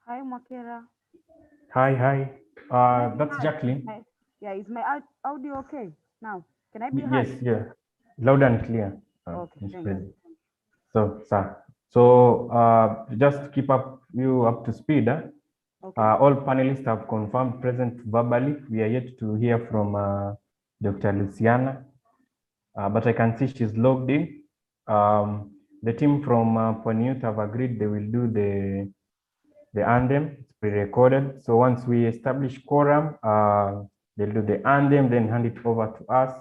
Hi, Makera. Hi. That's Jacqueline. Yeah, is my audio okay now? Can I be heard? Yes, yeah. Loud and clear. Okay, Ms. thank President. you. So, sir. So, just to keep you up to speed, Okay. all panelists have confirmed present verbally. We are yet to hear from Dr. Luciana, but I can see she's logged in. The team from Pwani Youth have agreed they will do the anthem. It's pre-recorded. So once we establish quorum, they'll do the anthem, then hand it over to us.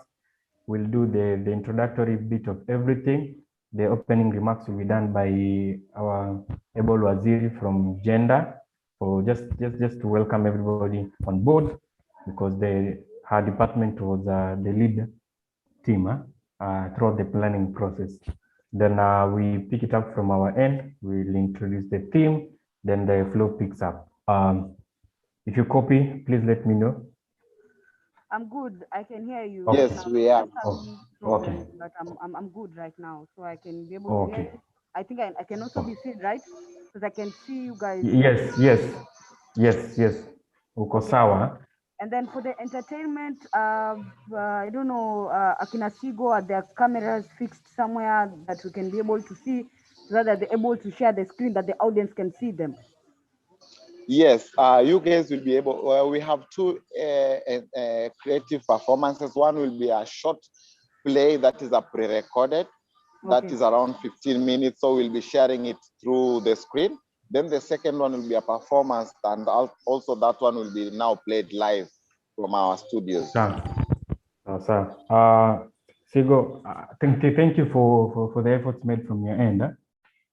We'll do the introductory bit of everything. The opening remarks will be done by our able Waziri from Gender, for just to welcome everybody on board, because her department was the lead team throughout the planning process. Then we pick it up from our end. We'll introduce the theme, then the flow picks up. If you copy, please let me know. I'm good. I can hear you. Okay. Yes, we are. Problem, but I'm good right now, so I can be able to hear you. I think I can also be seen, right? Because I can see you guys. Yes. Uko sawa. And then for the entertainment, I don't know, Akina Sigo, are their cameras fixed somewhere that we can be able to see, so that they're able to share the screen that the audience can see them? Yes, you guys will be able. Well, we have two creative performances. One will be a short play that is a pre-recorded, that is around 15 minutes. So we'll be sharing it through the screen. Then the second one will be a performance, and also that one will be now played live from our studios. Sir. Sigo, thank you for the efforts made from your end.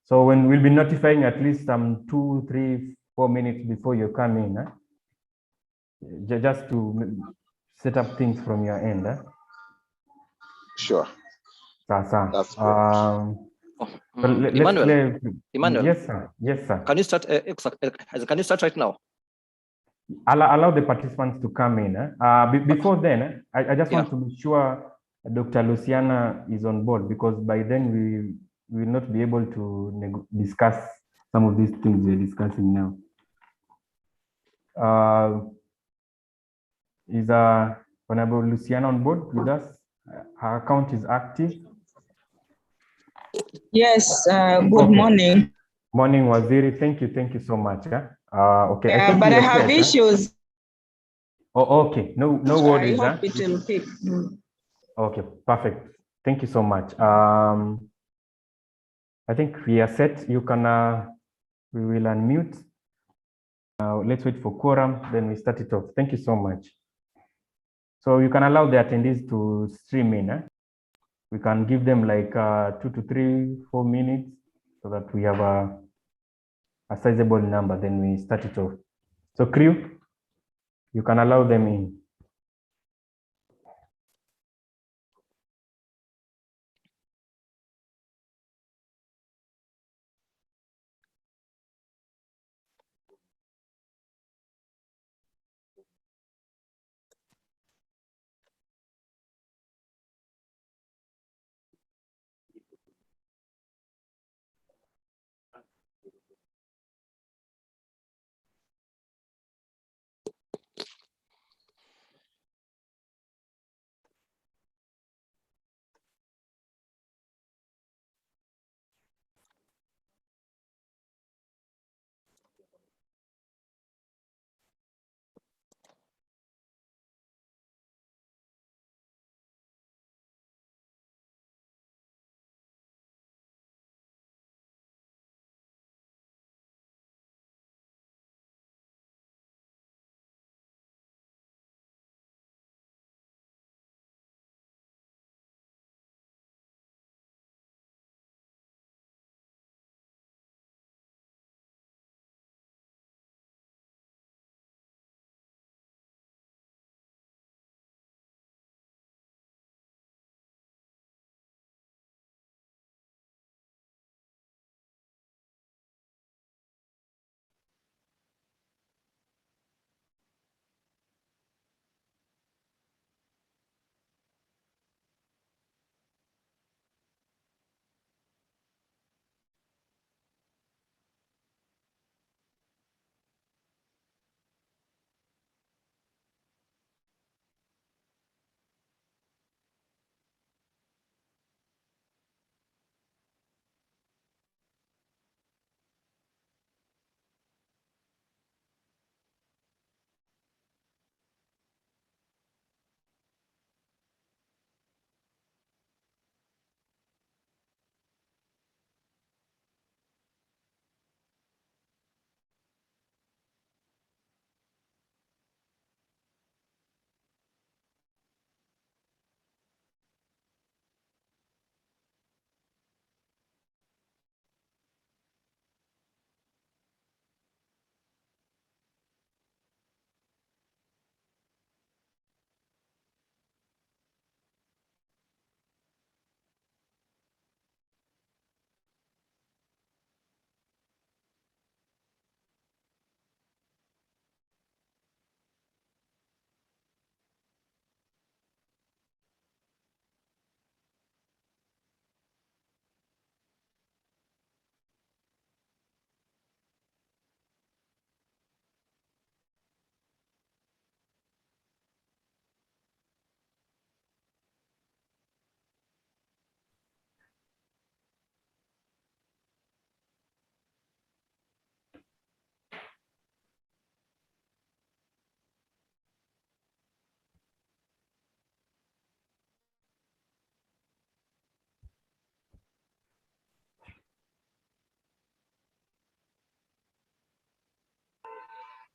So when we'll be notifying at least 2, 3, 4 minutes before you come in, just to set up things from your end. Sure. That's Emmanuel. Yes, sir. Can you start? Can you start right now? Allow the participants to come in. Before then, I just want to be sure Dr. Luciana is on board, because by then we will not be able to discuss some of these things we're discussing now. Is Honorable Luciana on board with us? Her account is active. Yes, good morning. Morning, Waziri. Thank you so much. Okay. Yeah, but I have issues. Oh, okay. No worries. I hope it will pick. Okay, perfect. Thank you so much. I think we are set. You can, we will unmute. Let's wait for quorum, then we start it off. Thank you so much. So you can allow the attendees to stream in. We can give them like 2 to 3, 4 minutes, so that we have a sizable number, then we start it off. So crew, you can allow them in.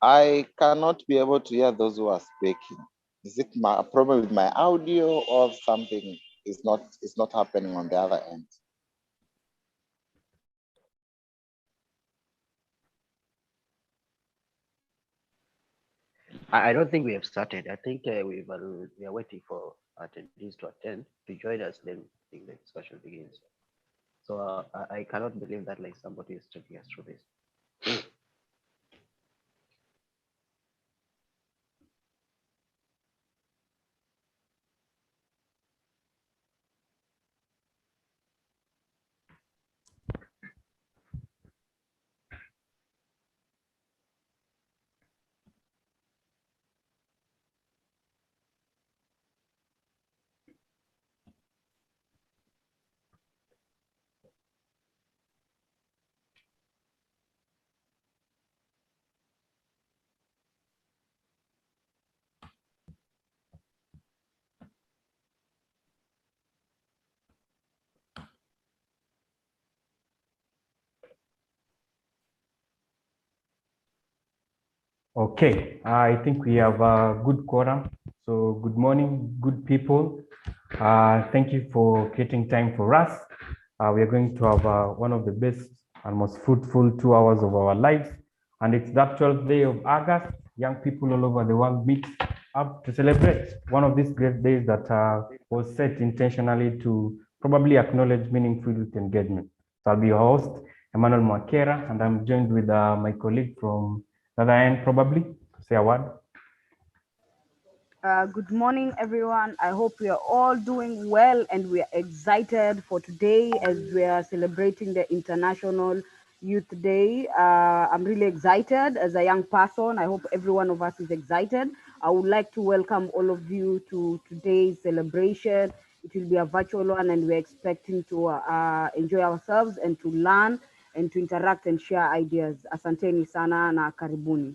I cannot be able to hear those who are speaking. Is it a problem with my audio or something is not happening on the other end? I don't think we have started. I think we are waiting for attendees to attend to join us. Then I think the discussion begins. So I cannot believe that like somebody is taking us through this. Okay, I think we have a good quorum. So good morning, good people. Thank you for creating time for us. We are going to have one of the best and most fruitful 2 hours of our lives. And it's the 12th day of August. Young people all over the world meet up to celebrate one of these great days that was set intentionally to probably acknowledge meaningful youth engagement. So I'll be your host, Emmanuel Mwakera, and I'm joined with my colleague from the other end, probably, to say a word. Good morning, everyone. I hope we are all doing well and we are excited for today as we are celebrating the International Youth Day. I'm really excited as a young person. I hope every one of us is excited. I would like to welcome all of you to today's celebration. It will be a virtual one and we're expecting to enjoy ourselves and to learn and to interact and share ideas. Asanteni sana na karibuni.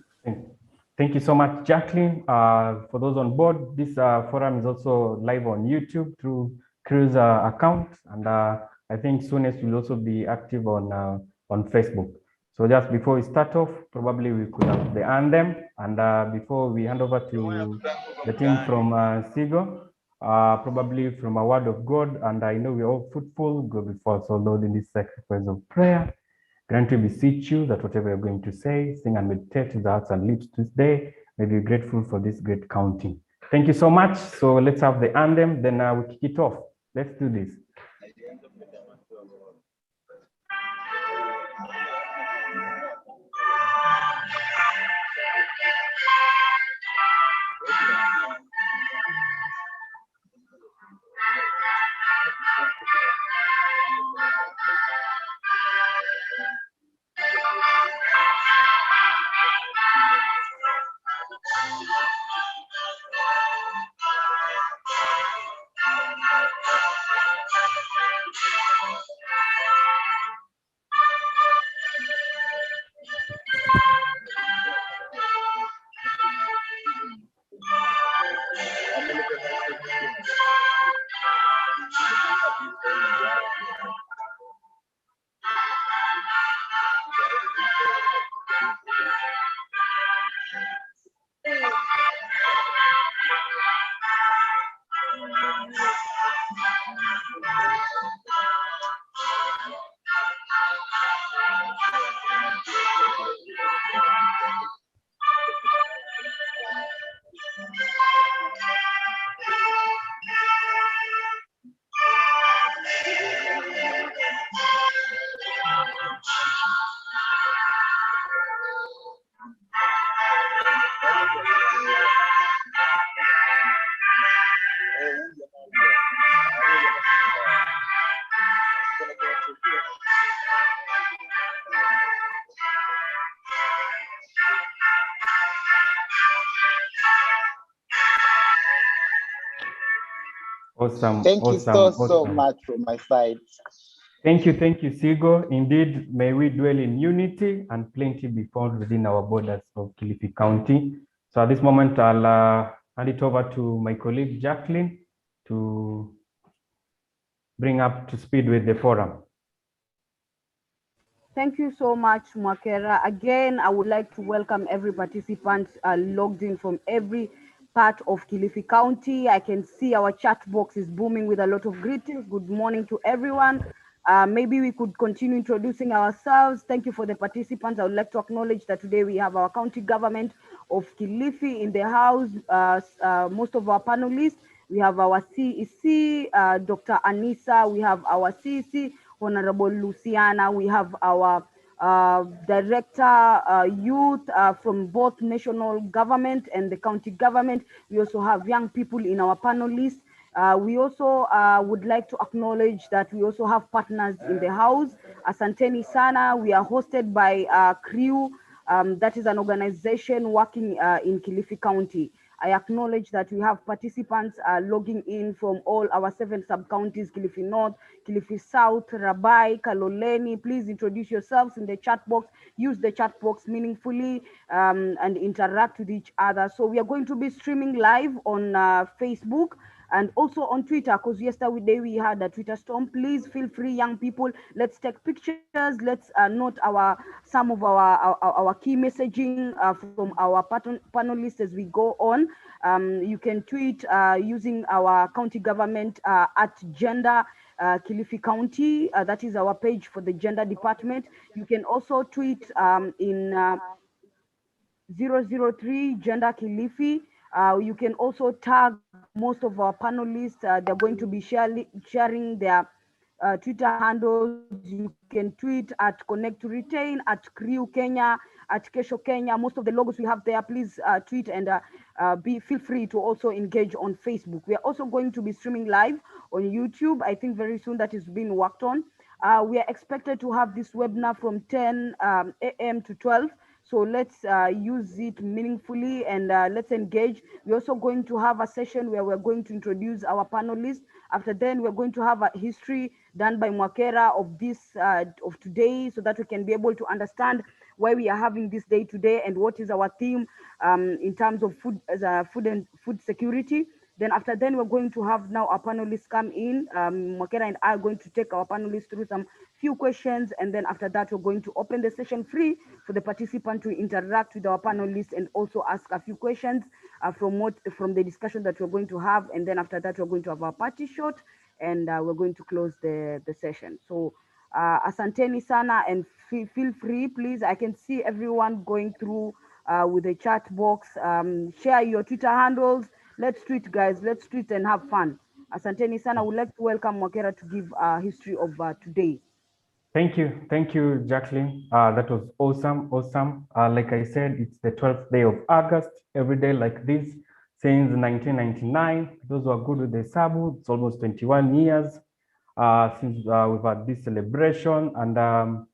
Thank you so much, Jacqueline. For those on board, this forum is also live on YouTube through Crew's account, and I think soonest will also be active on Facebook. So just before we start off, probably we could have the anthem, and before we hand over to the team from SIGO, probably from a word of God, and I know we're all fruitful, go before us, so Lord, in this sacrifice of prayer. Grant we beseech you that whatever you're going to say, sing and meditate with the hearts and lips this day, may be grateful for this great counting. Thank you so much. So let's have the anthem, then we kick it off. Let's do this. Awesome. Thank you awesome, so much from my side. Thank you, Sigo. Indeed, may we dwell in unity and plenty be found within our borders of Kilifi County. So at this moment, I'll hand it over to my colleague Jacqueline to bring up to speed with the forum. Thank you so much, Mwakera. Again, I would like to welcome every participant logged in from every part of Kilifi County. I can see our chat box is booming with a lot of greetings. Good morning to everyone. Maybe we could continue introducing ourselves. Thank you for the participants. I would like to acknowledge that today we have our county government of Kilifi in the house. Most of our panelists. We have our CEC, Dr. Anissa. We have our CEC, Honorable Luciana. We have our Director Youth from both national government and the county government. We also have young people in our panel list. We also would like to acknowledge that we also have partners in the house. Asanteni Sana, we are hosted by CREW, that is an organization working in Kilifi County. I acknowledge that we have participants logging in from all our 7 sub-counties, Kilifi North, Kilifi South, Rabai, Kaloleni. Please introduce yourselves in the chat box. Use the chat box meaningfully and interact with each other. So we are going to be streaming live on Facebook and also on Twitter, because yesterday we had a Twitter storm. Please feel free, young people. Let's take pictures. Let's note some of our key messaging from our panelists as we go on. You can tweet using our county government at gender Kilifi County. That is our page for the gender department. You can also tweet in 003 Gender Kilifi. You can also tag most of our panelists. They're going to be sharing their Twitter handles. You can tweet at Connect to Retain, at CREW Kenya, at Kesho Kenya. Most of the logos we have there, please tweet and feel free to also engage on Facebook. We are also going to be streaming live on YouTube. I think very soon that is being worked on. We are expected to have this webinar from 10 a.m. to 12. So let's use it meaningfully and let's engage. We're also going to have a session where we're going to introduce our panelists. After then, we're going to have a history done by Mwakera of this of today, so that we can be able to understand why we are having this day today and what is our theme in terms of food security. Then after then, we're going to have now our panelists come in. Mwakera and I are going to take our panelists through some few questions, and then after that, we're going to open the session free for the participant to interact with our panelists and also ask a few questions from the discussion that we're going to have. And then after that, we're going to have our party shot, and we're going to close the session. So asanteni sana, and feel free, please. I can see everyone going through with the chat box. Share your Twitter handles. Let's tweet, guys. Let's tweet and have fun. Asanteni sana. We'd like to welcome Mwakera to give a history of today. Thank you, Jacqueline. That was awesome. Like I said, it's the 12th day of August. Every day like this since 1999. Those who are good with the Sabu, it's almost 21 years since we've had this celebration. And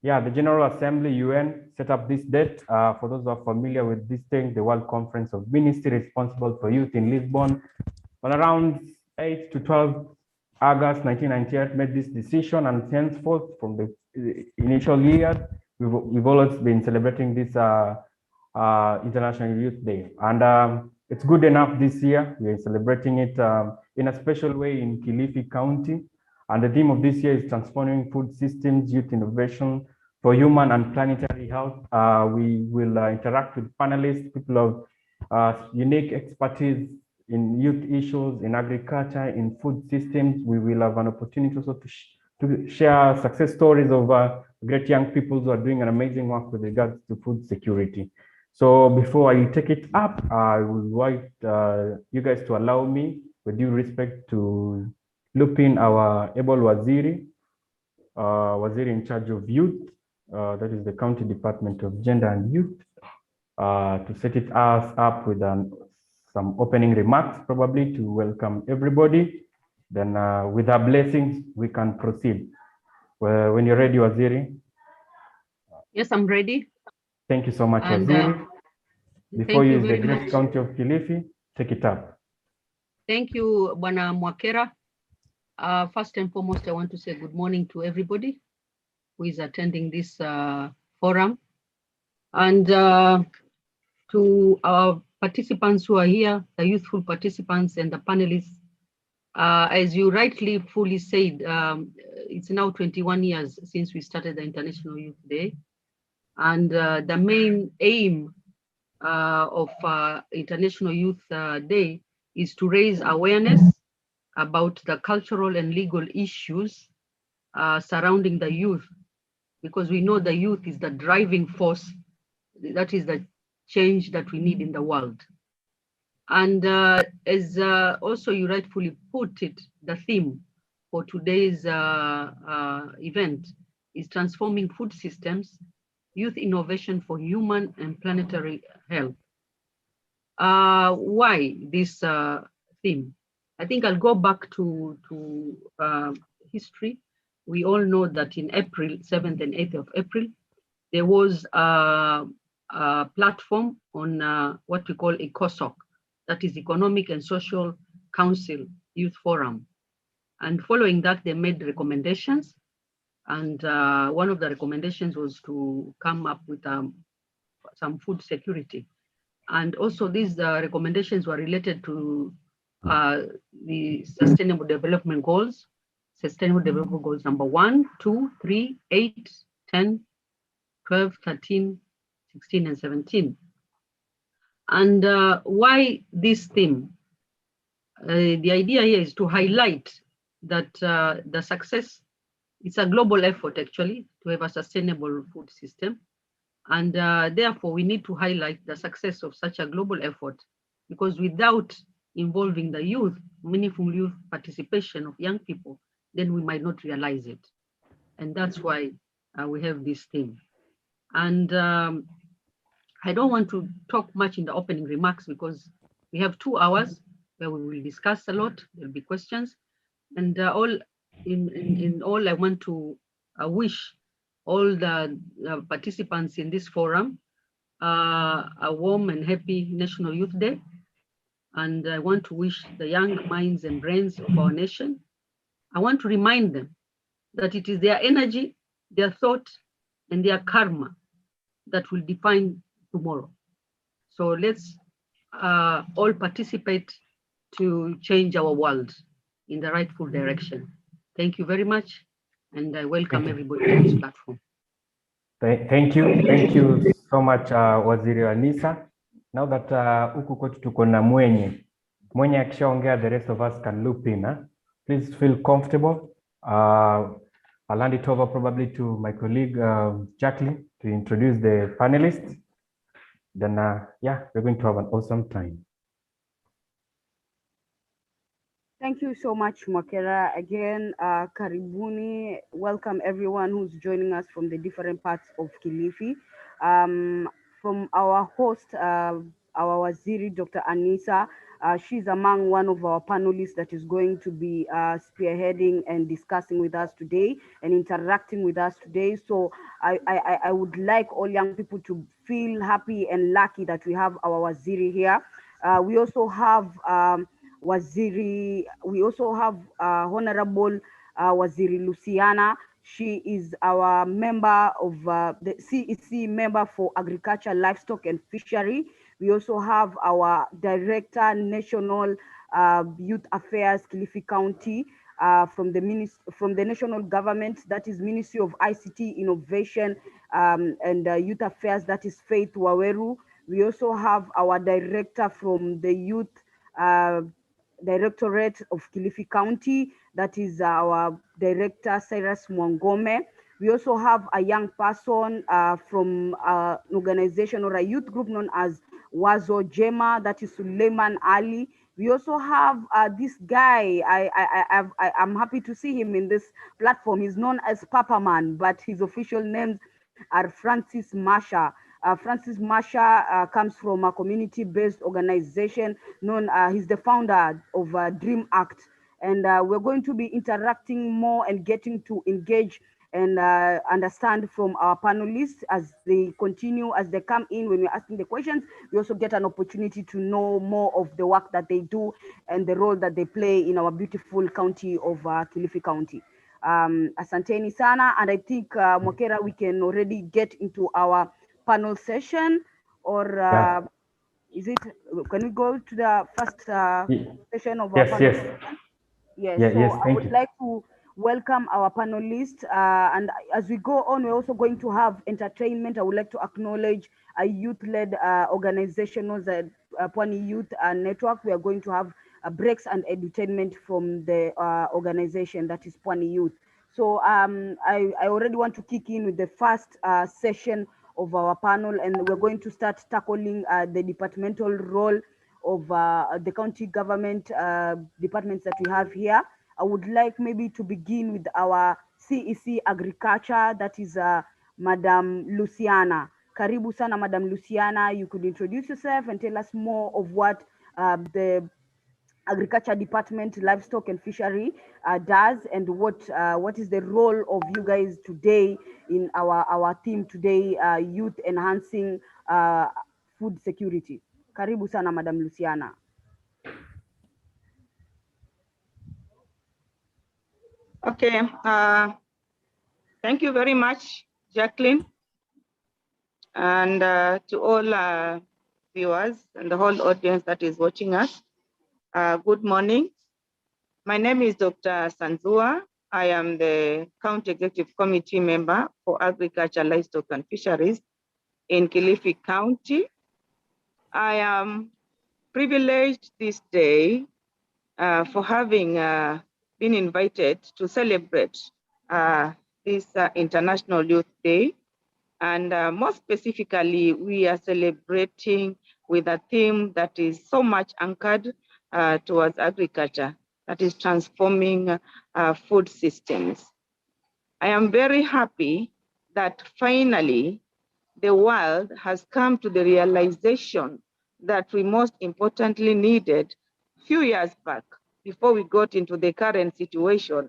yeah, the General Assembly UN set up this date. For those who are familiar with this thing, the World Conference of Ministries responsible for youth in Lisbon, on around 8 to 12 August 1998 made this decision, and henceforth from the initial years, we've always been celebrating this International Youth Day. And it's good enough this year. We are celebrating it in a special way in Kilifi County. And the theme of this year is transforming food systems, youth innovation for human and planetary health. We will interact with panelists, people of unique expertise in youth issues, in agriculture, in food systems. We will have an opportunity also to share success stories of great young people who are doing an amazing work with regards to food security. So before I take it up, I would like you guys to allow me, with due respect, to loop in our able Waziri, Waziri in charge of youth, that is the County Department of Gender and Youth, to set it us up with some opening remarks, probably to welcome everybody. Then with our blessings, we can proceed. Well, when you're ready, Waziri. Yes, I'm ready. Thank you so much, Waziri. Before you, the great county of Kilifi, take it up. Thank you, Bwana Mwakera. First and foremost, I want to say good morning to everybody who is attending this forum. And to our participants who are here, the youthful participants and the panelists, As you rightly fully said, it's now 21 years since we started the International Youth Day. And the main aim of International Youth Day is to raise awareness about the cultural and legal issues surrounding the youth, because we know the youth is the driving force, that is the change that we need in the world. And as also you rightfully put it, the theme for today's event is transforming food systems, youth innovation for human and planetary health. Why this theme? I think I'll go back to history. We all know that in April 7th and 8th of April, there was a platform on what we call ECOSOC, that is Economic and Social Council Youth Forum. And following that, they made recommendations. And one of the recommendations was to come up with some food security. And also these recommendations were related to the Sustainable Development Goals, Sustainable Development Goals number 1, 2, 3, 8, 10, 12, 13, 16, and 17. And why this theme? The idea here is to highlight that the success, it's a global effort actually to have a sustainable food system. And therefore we need to highlight the success of such a global effort, because without involving the youth, meaningful youth participation of young people, then we might not realize it. And that's why we have this theme. And I don't want to talk much in the opening remarks because we have 2 hours where we will discuss a lot. There'll be questions, and in all, I want to wish all the participants in this forum a warm and happy National Youth Day. And I want to wish the young minds and brains of our nation. I want to remind them that it is their energy, their thought, and their karma that will define tomorrow. So let's all participate to change our world in the rightful direction. Thank you very much, and I welcome everybody to this platform. Thank you so much Waziri Anisa. Now that huku kwetu tuko na mwenye akishaongea, the rest of us can loop in. Please feel comfortable. I'll hand it over probably to my colleague Jacqueline to introduce the panelists. Then yeah, we're going to have an awesome time. Thank you so much, Mwakera. Again, karibuni. Welcome everyone who's joining us from the different parts of Kilifi. From our host, our Waziri, Dr. Anisa, she's among one of our panelists that is going to be spearheading and discussing with us today and interacting with us today. So I would like all young people to feel happy and lucky that we have our Waziri here. We also have Waziri, we also have Honorable Waziri Luciana. She is our member of the CEC member for Agriculture, Livestock and Fishery. We also have our Director, National Youth Affairs, Kilifi County, from the national government, that is Ministry of ICT, Innovation and Youth Affairs, that is Faith Waweru. We also have our director from the Youth Directorate of Kilifi County, that is our director Cyrus Mwangome. We also have a young person from an organization or a youth group known as Wazo Jema, that is Suleiman Ali. We also have this guy, I'm happy to see him in this platform. He's known as Papa Man, but his official names are Francis Masha. Francis Masha comes from a community-based organization known, he's the founder of Dream Act. And we're going to be interacting more and getting to engage and understand from our panelists as they continue, as they come in. When we're asking the questions, we also get an opportunity to know more of the work that they do and the role that they play in our beautiful county of Kilifi County. Asanteni sana, and I think Mwakera, we can already get into our panel session, or is it, can we go to the first session of our panel session? Yes, Yeah, so yes, I thank would you. like to welcome our panelists. And as we go on, we're also going to have entertainment. I would like to acknowledge a youth-led organization, the Pwani Youth Network. We are going to have breaks and edutainment from the organization that is Pwani Youth. So I already want to kick in with the first session of our panel, and we're going to start tackling the departmental role of the county government departments that we have here. I would like maybe to begin with our CEC Agriculture, that is Madam Luciana. Karibu sana, Madam Luciana. You could introduce yourself and tell us more of what the Agriculture Department, Livestock and Fishery does, and what is the role of you guys today in our theme today, youth enhancing food security. Karibu sana, Madam Luciana. Okay. Thank you very much, Jacqueline, and to all viewers and the whole audience that is watching us. Good morning. My name is Dr. Sanzua. I am the County Executive Committee member for Agriculture, Livestock and Fisheries in Kilifi County. I am privileged this day for having been invited to celebrate this International Youth Day. And more specifically, we are celebrating with a theme that is so much anchored towards agriculture, that is transforming food systems. I am very happy that finally the world has come to the realization that we most importantly needed a few years back, before we got into the current situation,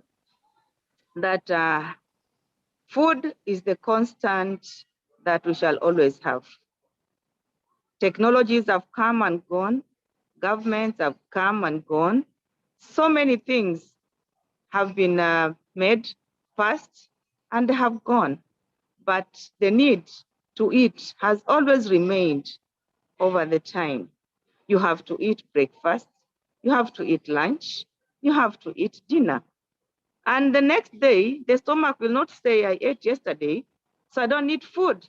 that food is the constant that we shall always have. Technologies have come and gone, governments have come and gone. So many things have been made past and have gone, but the need to eat has always remained over the time. You have to eat breakfast, you have to eat lunch, you have to eat dinner. And the next day, the stomach will not say, I ate yesterday, so I don't need food.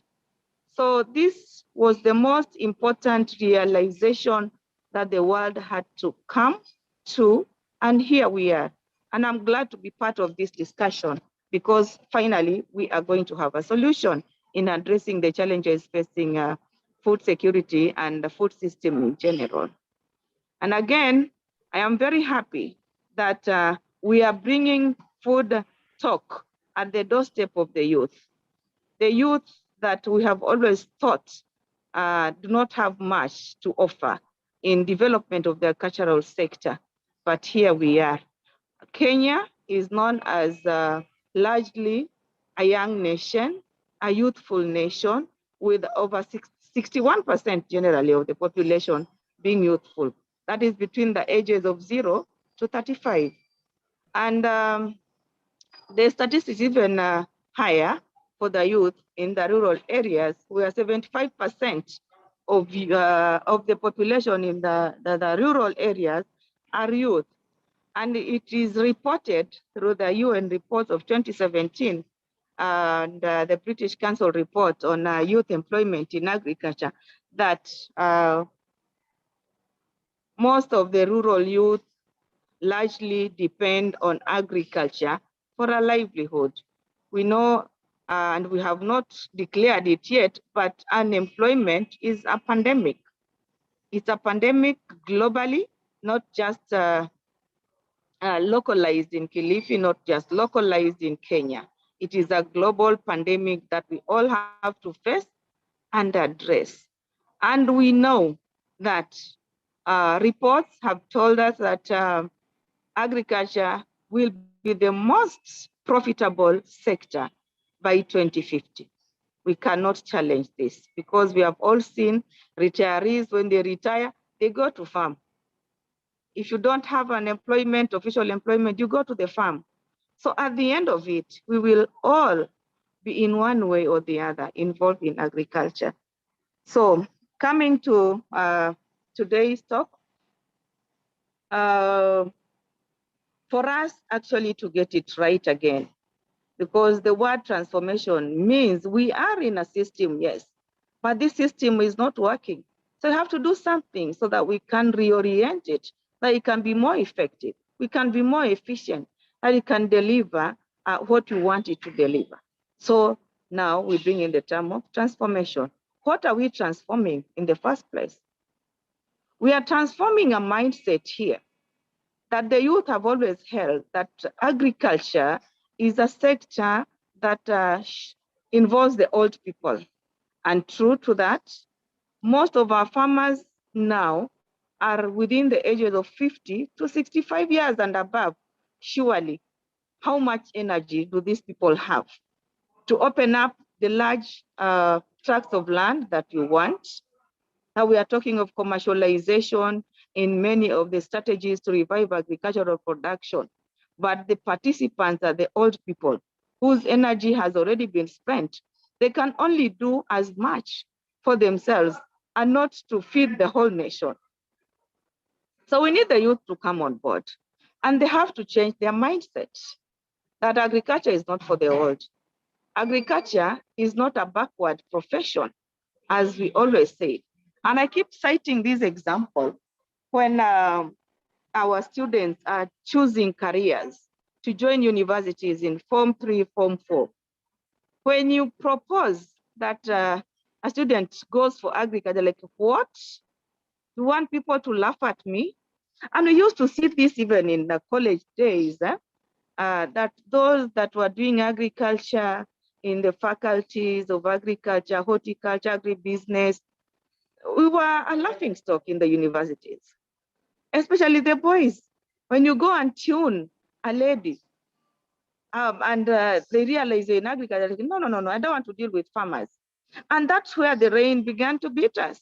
So this was the most important realization that the world had to come to, and here we are. And I'm glad to be part of this discussion, because finally we are going to have a solution in addressing the challenges facing food security and the food system in general. And again, I am very happy that we are bringing food talk at the doorstep of the youth. The youth that we have always thought do not have much to offer in development of the cultural sector, but here we are. Kenya is known as largely a young nation, a youthful nation, with over 61% generally of the population being youthful. That is between the ages of 0 to 35. And the statistics even higher for the youth in the rural areas, where 75% of the population in the rural areas are youth. And it is reported through the UN report of 2017 and the British Council report on youth employment in agriculture that most of the rural youth largely depend on agriculture for a livelihood. We know, and we have not declared it yet, but unemployment is a pandemic. It's a pandemic globally, not just localized in Kilifi, not just localized in Kenya. It is a global pandemic that we all have to face and address. And we know that reports have told us that agriculture will be the most profitable sector by 2050. We cannot challenge this, because we have all seen retirees, when they retire, they go to farm. If you don't have an employment, official employment, you go to the farm. So at the end of it, we will all be in one way or the other involved in agriculture. So coming to today's talk, for us actually to get it right again, because the word transformation means we are in a system, yes, but this system is not working. So we have to do something so that we can reorient it, that it can be more effective, we can be more efficient, that it can deliver what we want it to deliver. So now we bring in the term of transformation. What are we transforming in the first place? We are transforming a mindset here that the youth have always held, that agriculture is a sector that involves the old people. And true to that, most of our farmers now are within the ages of 50 to 65 years and above. Surely, how much energy do these people have to open up the large tracts of land that you want? Now we are talking of commercialization in many of the strategies to revive agricultural production. But the participants are the old people whose energy has already been spent. They can only do as much for themselves and not to feed the whole nation. So we need the youth to come on board, and they have to change their mindset that agriculture is not for the old. Agriculture is not a backward profession, as we always say. And I keep citing this example when our students are choosing careers to join universities in Form 3, Form 4. When you propose that a student goes for agriculture, like, what? You want people to laugh at me? And we used to see this even in the college days, that those that were doing agriculture in the faculties of agriculture, horticulture, agribusiness, we were a laughing stock in the universities, especially the boys. When you go and tune a lady and they realize in agriculture, no, I don't want to deal with farmers. And that's where the rain began to beat us.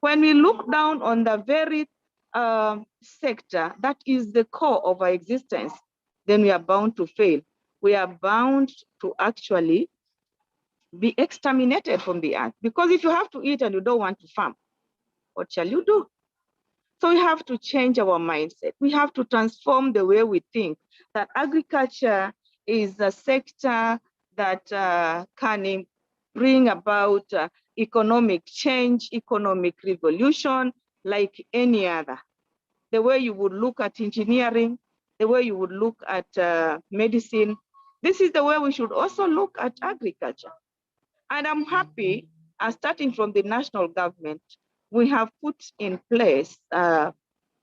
When we look down on the very sector that is the core of our existence, then we are bound to fail. We are bound to actually be exterminated from the earth. Because if you have to eat and you don't want to farm, what shall you do? So we have to change our mindset. We have to transform the way we think that agriculture is a sector that can bring about economic change, economic revolution, like any other. The way you would look at engineering, the way you would look at medicine, this is the way we should also look at agriculture. And I'm happy, starting from the national government, we have put in place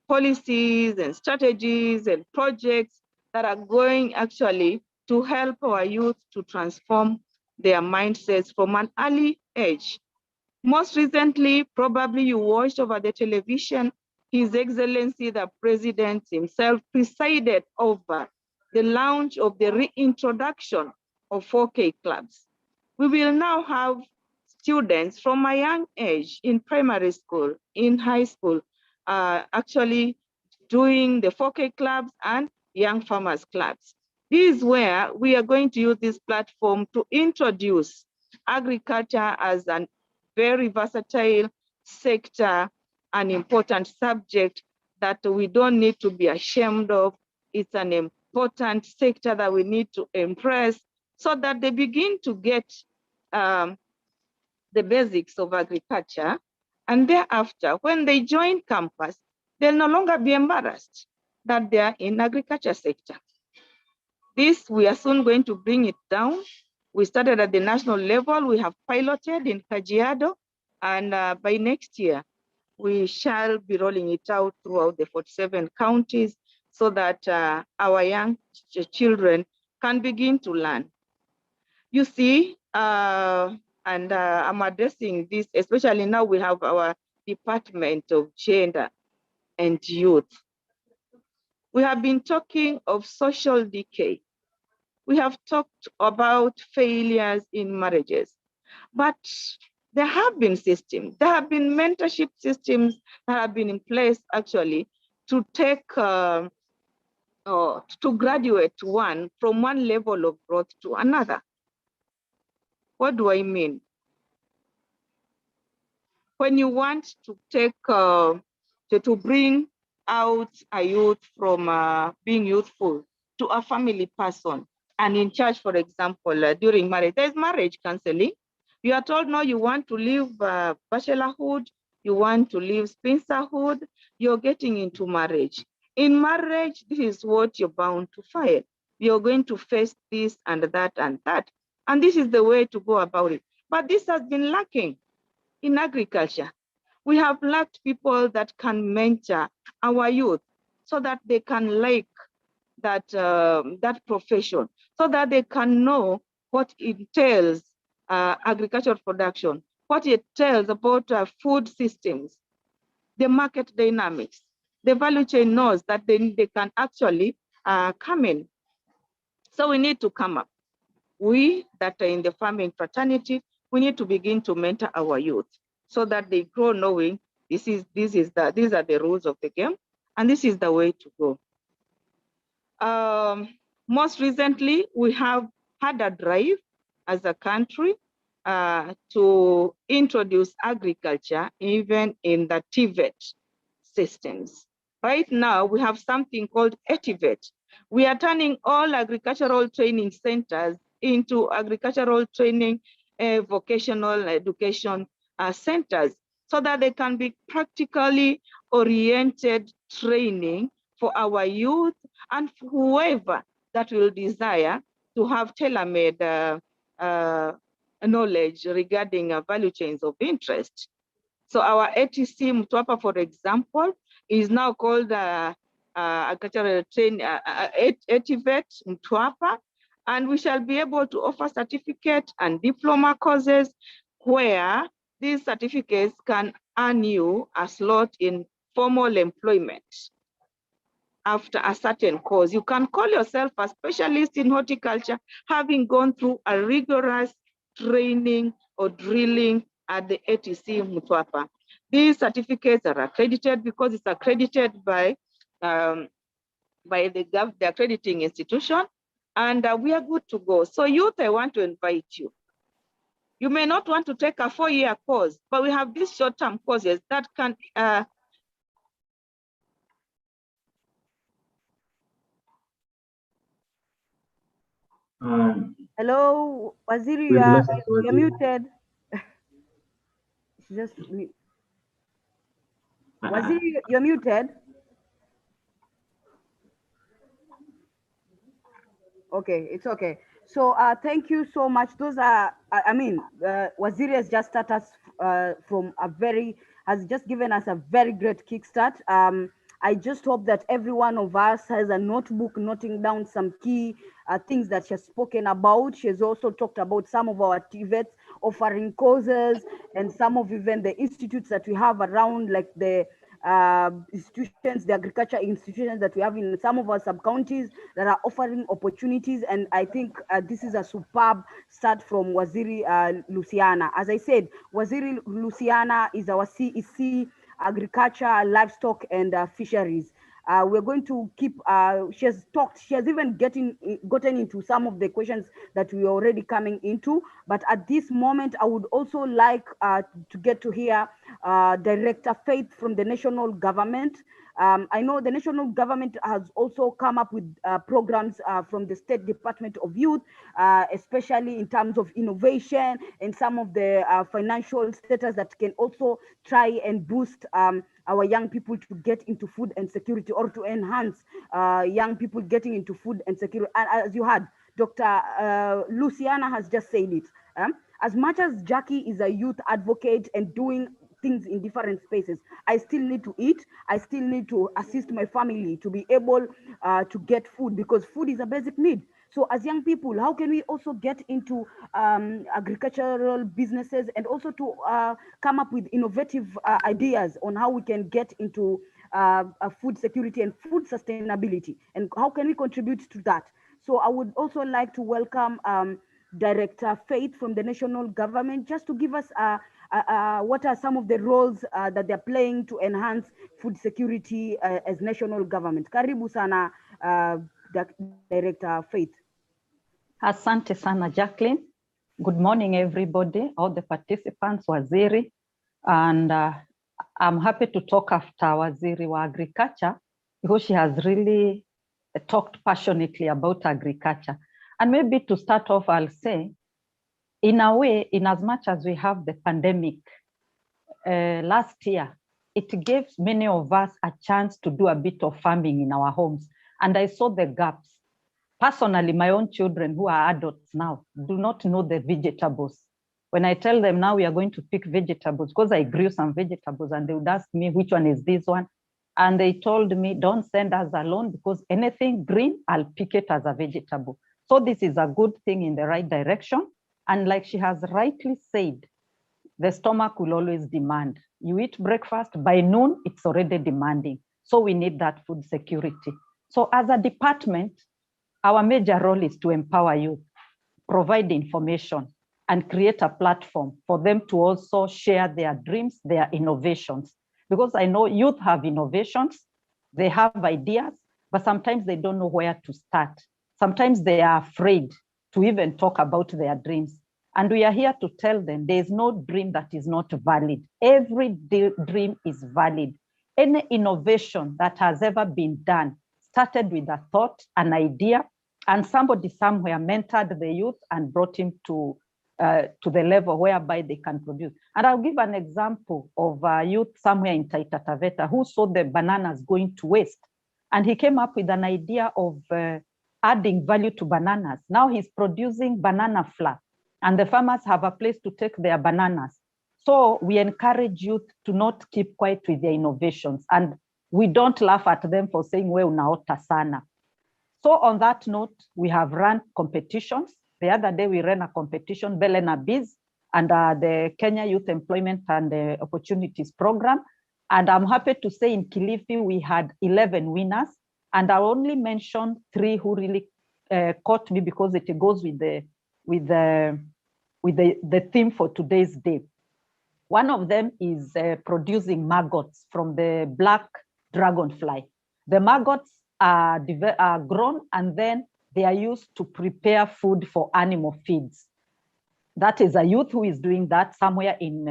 policies and strategies and projects that are going actually to help our youth to transform their mindsets from an early age. Most recently, probably you watched over the television, His Excellency, the President himself presided over the launch of the reintroduction of 4K clubs. We will now have students from a young age in primary school, in high school, actually doing the 4K clubs and young farmers clubs. This is where we are going to use this platform to introduce agriculture as a very versatile sector, an important subject that we don't need to be ashamed of. It's an important sector that we need to embrace so that they begin to get the basics of agriculture. And thereafter, when they join campus, they'll no longer be embarrassed that they are in agriculture sector. This, we are soon going to bring it down. We started at the national level. We have piloted in Kajiado, and by next year, we shall be rolling it out throughout the 47 counties so that our young children can begin to learn. You see, and I'm addressing this, especially now we have our Department of Gender and Youth. We have been talking of social decay. We have talked about failures in marriages, but there have been systems, there have been mentorship systems that have been in place actually to take, to graduate one from one level of growth to another. What do I mean? When you want to take, to bring out a youth from being youthful to a family person. And in church, for example, during marriage, there's marriage counseling. You are told, no, you want to leave bachelorhood, you want to leave spinsterhood, you're getting into marriage. In marriage, this is what you're bound to fight. You're going to face this and that and that. And this is the way to go about it. But this has been lacking in agriculture. We have lacked people that can mentor our youth so that they can like that, that profession, so that they can know what it entails agricultural production, what it tells about food systems, the market dynamics. The value chain knows that they can actually come in. So we need to come up. We that are in the farming fraternity, we need to begin to mentor our youth so that they grow knowing these are the rules of the game, and this is the way to go. Most recently, we have had a drive as a country to introduce agriculture even in the TVET systems. Right now, we have something called ETIVET. We are turning all agricultural training centers into agricultural training, vocational education centers, so that they can be practically oriented training for our youth and whoever that will desire to have tailor-made knowledge regarding value chains of interest. So our ATC Mtwapa, for example, is now called agricultural training ETIVET Mtwapa, and we shall be able to offer certificate and diploma courses where these certificates can earn you a slot in formal employment. After a certain course, you can call yourself a specialist in horticulture, having gone through a rigorous training or drilling at the ATC Mtwapa. These certificates are accredited because it's accredited by the accrediting institution, and we are good to go. So youth, I want to invite you. You may not want to take a 4-year course, but we have these short-term courses that can Hello, Waziri, you're muted. Just Waziri, you're muted. Okay, it's okay. So thank you so much. Those are, Waziri has just started us has just given us a very great kickstart. I just hope that every one of us has a notebook noting down some key things that she has spoken about. She has also talked about some of our TVETs offering courses and some of even the institutes that we have around, like the institutions, the agriculture institutions that we have in some of our sub-counties that are offering opportunities. And I think this is a superb start from Waziri Luciana. As I said, Waziri Luciana is our CEC, Agriculture, Livestock, and Fisheries. We're going to keep, she has even gotten into some of the questions that we are already coming into, but at this moment, I would also like to get to hear Director Faith from the national government. I know the national government has also come up with programs from the State Department of Youth, especially in terms of innovation and some of the financial status that can also try and boost our young people to get into food and security, or to enhance young people getting into food and security. And as you heard, Dr. Luciana has just said it. As much as Jackie is a youth advocate and doing things in different spaces, I still need to eat. I still need to assist my family to be able to get food, because food is a basic need. So as young people, how can we also get into agricultural businesses, and also to come up with innovative ideas on how we can get into food security and food sustainability, and how can we contribute to that? So I would also like to welcome Director Faith from the national government, just to give us what are some of the roles that they're playing to enhance food security as national government. Karibu sana, Director Faith. Asante sana, Jacqueline. Good morning, everybody, all the participants, Waziri. And I'm happy to talk after Waziri wa Agriculture because she has really talked passionately about agriculture. And maybe to start off, I'll say, in a way, in as much as we have the pandemic last year, it gave many of us a chance to do a bit of farming in our homes. And I saw the gaps. Personally, my own children who are adults now do not know the vegetables. When I tell them now we are going to pick vegetables, because I grew some vegetables and they would ask me, which one is this one? And they told me, don't send us alone because anything green, I'll pick it as a vegetable. So this is a good thing in the right direction. And like she has rightly said, the stomach will always demand. You eat breakfast, by noon, it's already demanding. So we need that food security. So as a department, our major role is to empower youth, provide information, and create a platform for them to also share their dreams, their innovations. Because I know youth have innovations, they have ideas, but sometimes they don't know where to start. Sometimes they are afraid to even talk about their dreams. And we are here to tell them there is no dream that is not valid. Every dream is valid. Any innovation that has ever been done started with a thought, an idea, and somebody somewhere mentored the youth and brought him to the level whereby they can produce. And I'll give an example of a youth somewhere in Taita Taveta who saw the bananas going to waste. And he came up with an idea of adding value to bananas. Now he's producing banana flour, and the farmers have a place to take their bananas. So we encourage youth to not keep quiet with their innovations, and we don't laugh at them for saying, we unaota sana. So on that note, we have run competitions. The other day we ran a competition, Belena Biz, under the Kenya Youth Employment and Opportunities Program. And I'm happy to say in Kilifi, we had 11 winners. And I only mentioned 3 who really caught me because it goes with the theme for today's day. One of them is producing maggots from the black dragonfly. The maggots are grown and then they are used to prepare food for animal feeds. That is a youth who is doing that somewhere in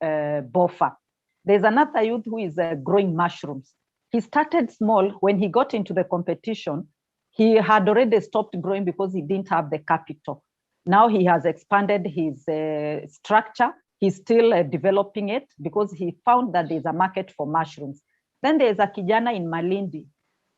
Bofa. There's another youth who is growing mushrooms. He started small. When he got into the competition, he had already stopped growing because he didn't have the capital. Now he has expanded his structure. He's still developing it because he found that there's a market for mushrooms. Then there's a kijana in Malindi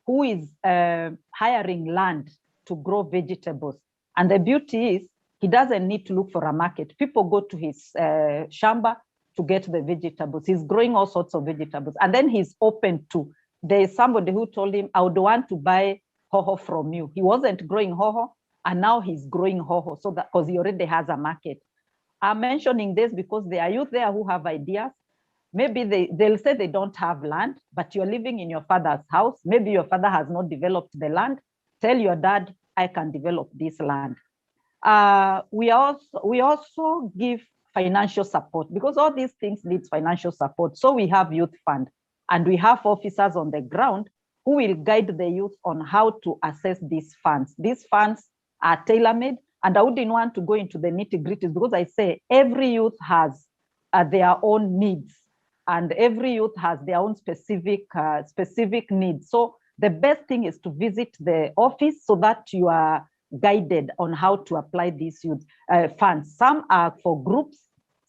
who is hiring land to grow vegetables. And the beauty is he doesn't need to look for a market. People go to his shamba to get the vegetables. He's growing all sorts of vegetables. And then he's open to, there's somebody who told him, I would want to buy hoho from you. He wasn't growing hoho, and now he's growing hoho, so that because he already has a market. I'm mentioning this because there are youth there who have ideas. Maybe they'll say they don't have land, but you're living in your father's house. Maybe your father has not developed the land. Tell your dad, I can develop this land. We also give financial support because all these things need financial support. So we have youth fund and we have officers on the ground who will guide the youth on how to access these funds. These funds are tailor-made, and I wouldn't want to go into the nitty-gritty because I say every youth has their own needs and every youth has their own specific needs. So the best thing is to visit the office so that you are guided on how to apply these youth funds. Some are for groups,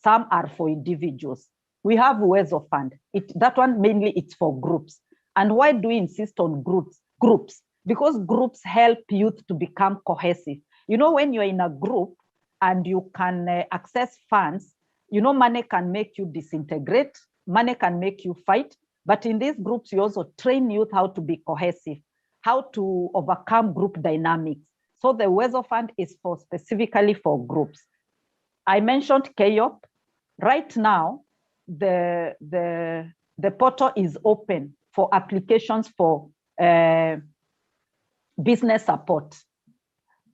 some are for individuals. We have Uwezo Fund. That one mainly it's for groups. And why do we insist on groups? Because groups help youth to become cohesive. You know, when you're in a group and you can access funds, you know, money can make you disintegrate, money can make you fight. But in these groups, you also train youth how to be cohesive, how to overcome group dynamics. So the Uwezo Fund is specifically for groups. I mentioned KYOP. Right now, the portal is open for applications for business support.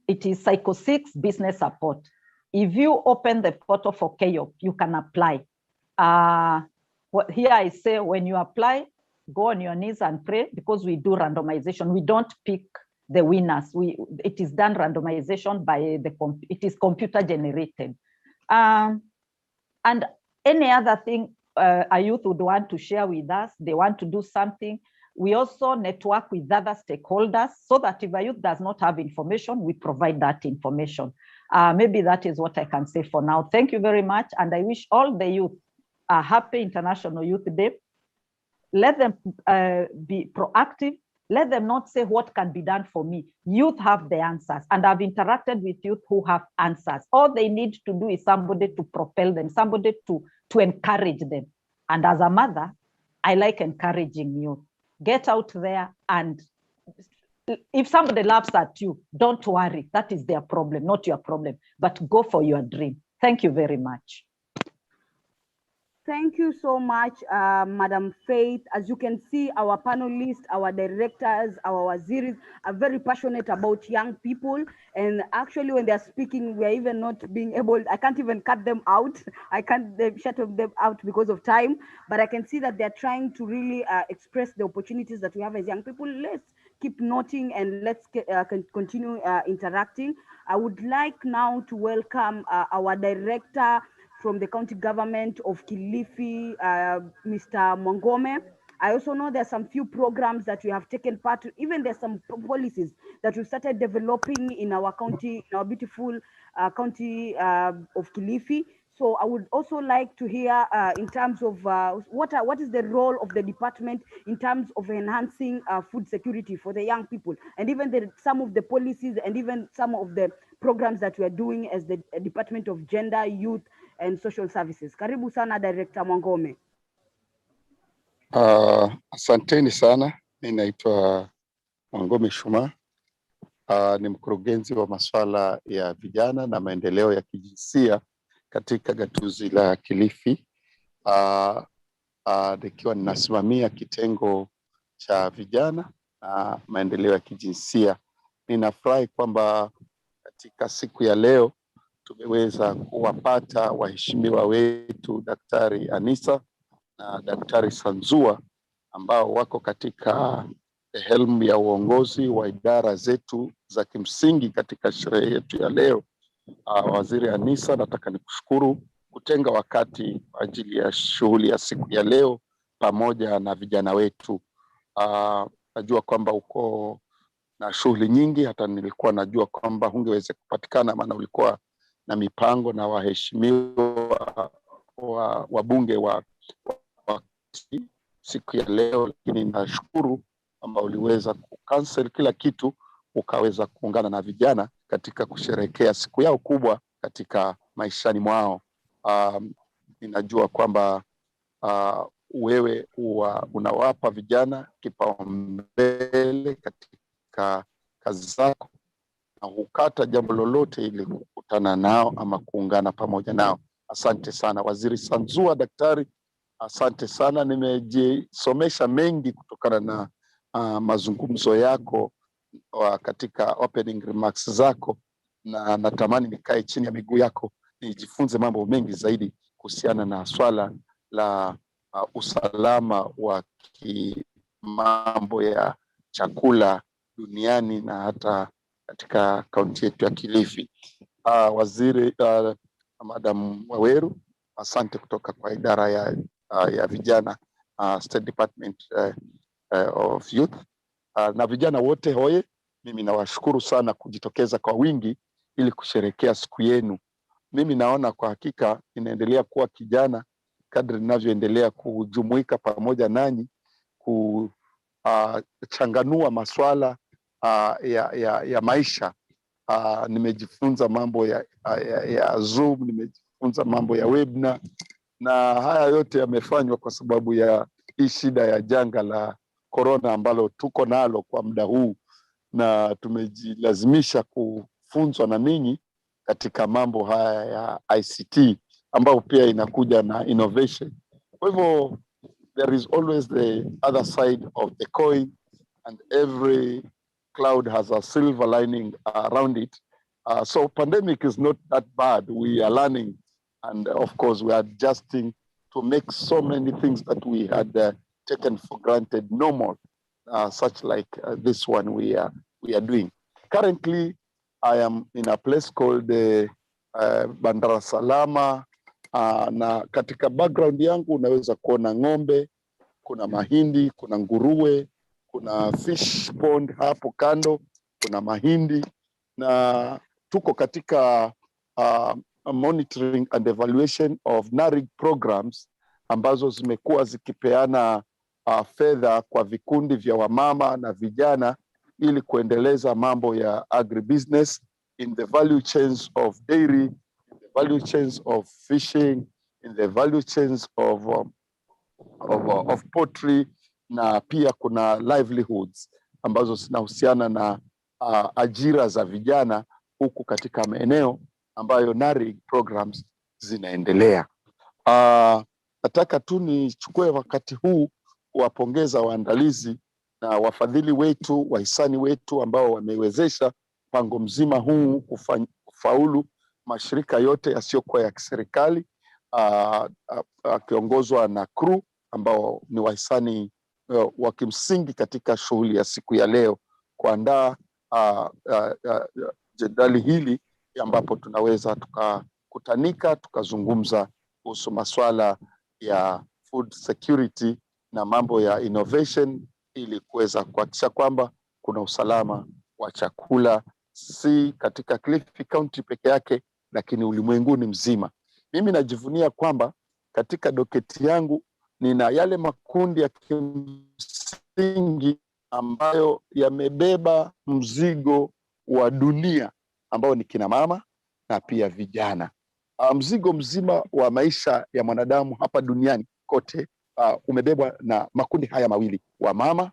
It is Psycho 6 business support. If you open the portal for KYOP, you can apply. Here I say, when you apply, go on your knees and pray because we do randomization. We don't pick the winners. It is done randomization by it is computer generated. And any other thing, a youth would want to share with us, they want to do something, we also network with other stakeholders so that if a youth does not have information, we provide that information. Maybe that is what I can say for now. Thank you very much. And I wish all the youth a happy International Youth Day. Let them be proactive. Let them not say what can be done for me. Youth have the answers, and I've interacted with youth who have answers. All they need to do is somebody to propel them, somebody to encourage them. And as a mother, I like encouraging youth. Get out there, and if somebody laughs at you, don't worry. That is their problem, not your problem. But go for your dream. Thank you very much. Thank you so much, Madam Faith. As you can see, our panelists, our directors, our waziris are very passionate about young people. And actually, when they're speaking, we are even not being able, I can't even cut them out. I can't shut them out because of time. But I can see that they're trying to really express the opportunities that we have as young people. Let's keep noting and let's continue interacting. I would like now to welcome our director from the county government of Kilifi, Mr. Mwangome. I also know there's some few programs that we have taken part in. Even there's some policies that we started developing in our county, in our beautiful county of Kilifi. So I would also like to hear in terms of what is the role of the department in terms of enhancing food security for the young people, and even some of the policies and even some of the programs that we are doing as the Department of Gender, Youth and Social Services. Karibu sana Director Mwangome. Asanteni sana. Mimi naitwa Mwangome Shuma. Ni mkurugenzi wa masuala ya vijana na maendeleo ya kijinsia katika gatuzi la Kilifi. Nikiwa ninasimamia kitengo cha vijana na maendeleo ya kijinsia. Ninafurahi kwamba katika siku ya leo tumeweza kuwapata waheshimiwa wetu Daktari Anisa na Daktari Sanzua ambao wako katika helm ya uongozi wa idara zetu za kimsingi katika sherehe yetu ya leo. Waziri Anisa, nataka nikushukuru kutenga wakati kwa ajili ya shughuli ya siku ya leo pamoja na vijana wetu. Najua kwamba uko na shughuli nyingi, hata nilikuwa najua kwamba hungeweza kupatikana maana ulikuwa na mipango na waheshimiwa wabunge wa siku ya leo, lakini nashukuru kwamba uliweza kucancel kila kitu ukaweza kuungana na vijana katika kusherehekea siku yao kubwa katika maishani mwao. Ninajua kwamba wewe unawapa vijana kipaumbele katika kazi zako na hukata jambo lolote ili kukutana nao ama kuungana pamoja nao. Asante sana. Waziri Sanzua, daktari, asante sana. Nimejisomesha mengi kutokana na mazungumzo yako katika opening remarks zako, na natamani nikae chini ya miguu yako nijifunze mambo mengi zaidi kuhusiana na swala la usalama wa mambo ya chakula duniani na hata katika kaunti yetu ya Kilifi. Waziri Madam Waweru, asante kutoka kwa idara ya vijana, State Department of Youth. Na vijana wote hoye, mimi nawashukuru sana kujitokeza kwa wingi ili kusherehekea siku yenu. Mimi naona kwa hakika inaendelea kuwa kijana kadri ninavyoendelea kujumuika pamoja nanyi kuchanganua maswala ya maisha. Nimejifunza mambo ya Zoom, nimejifunza mambo ya webinar, na haya yote yamefanywa kwa sababu ya hii shida ya janga la corona ambalo tuko nalo kwa muda huu, na tumejilazimisha kufunzwa na ninyi katika mambo haya ya ICT ambao pia inakuja na innovation. Kwa hivyo there is always the other side of the coin, and every cloud has a silver lining around it. So pandemic is not that bad. We are learning, and of course we are adjusting to make so many things that we had taken for granted normal, such like this one we are doing. Currently, I am in a place called Bandara Salama, na katika background yangu unaweza kuona ng'ombe, kuna mahindi, kuna nguruwe, kuna fish pond hapo kando, kuna mahindi, na tuko katika monitoring and evaluation of NARIG programs ambazo zimekuwa zikipeana fedha kwa vikundi vya wamama na vijana ili kuendeleza mambo ya agribusiness in the value chains of dairy, in the value chains of fishing, in the value chains of poultry, na pia kuna livelihoods ambazo zinahusiana na ajira za vijana huku katika maeneo ambayo NARIG programs zinaendelea. Nataka tu nichukue wakati huu kuwapongeza waandalizi na wafadhili wetu, wahisani wetu ambao wamewezesha mpango mzima huu kufaulu, mashirika yote yasiyokuwa ya kiserikali akiongozwa na CRU ambao ni wahisani wa kimsingi katika shughuli ya siku ya leo, kuandaa jedwali hili ambapo tunaweza tukakutanika tukazungumza kuhusu masuala ya food security na mambo ya innovation ili kuweza kuhakikisha kwamba kuna usalama wa chakula si katika Kilifi County peke yake, lakini ulimwenguni mzima. Mimi najivunia kwamba katika doketi yangu nina yale makundi ya kimsingi ambayo yamebeba mzigo wa dunia ambao ni kina mama na pia vijana. Mzigo mzima wa maisha ya mwanadamu hapa duniani kote umebebwa na makundi haya mawili, wamama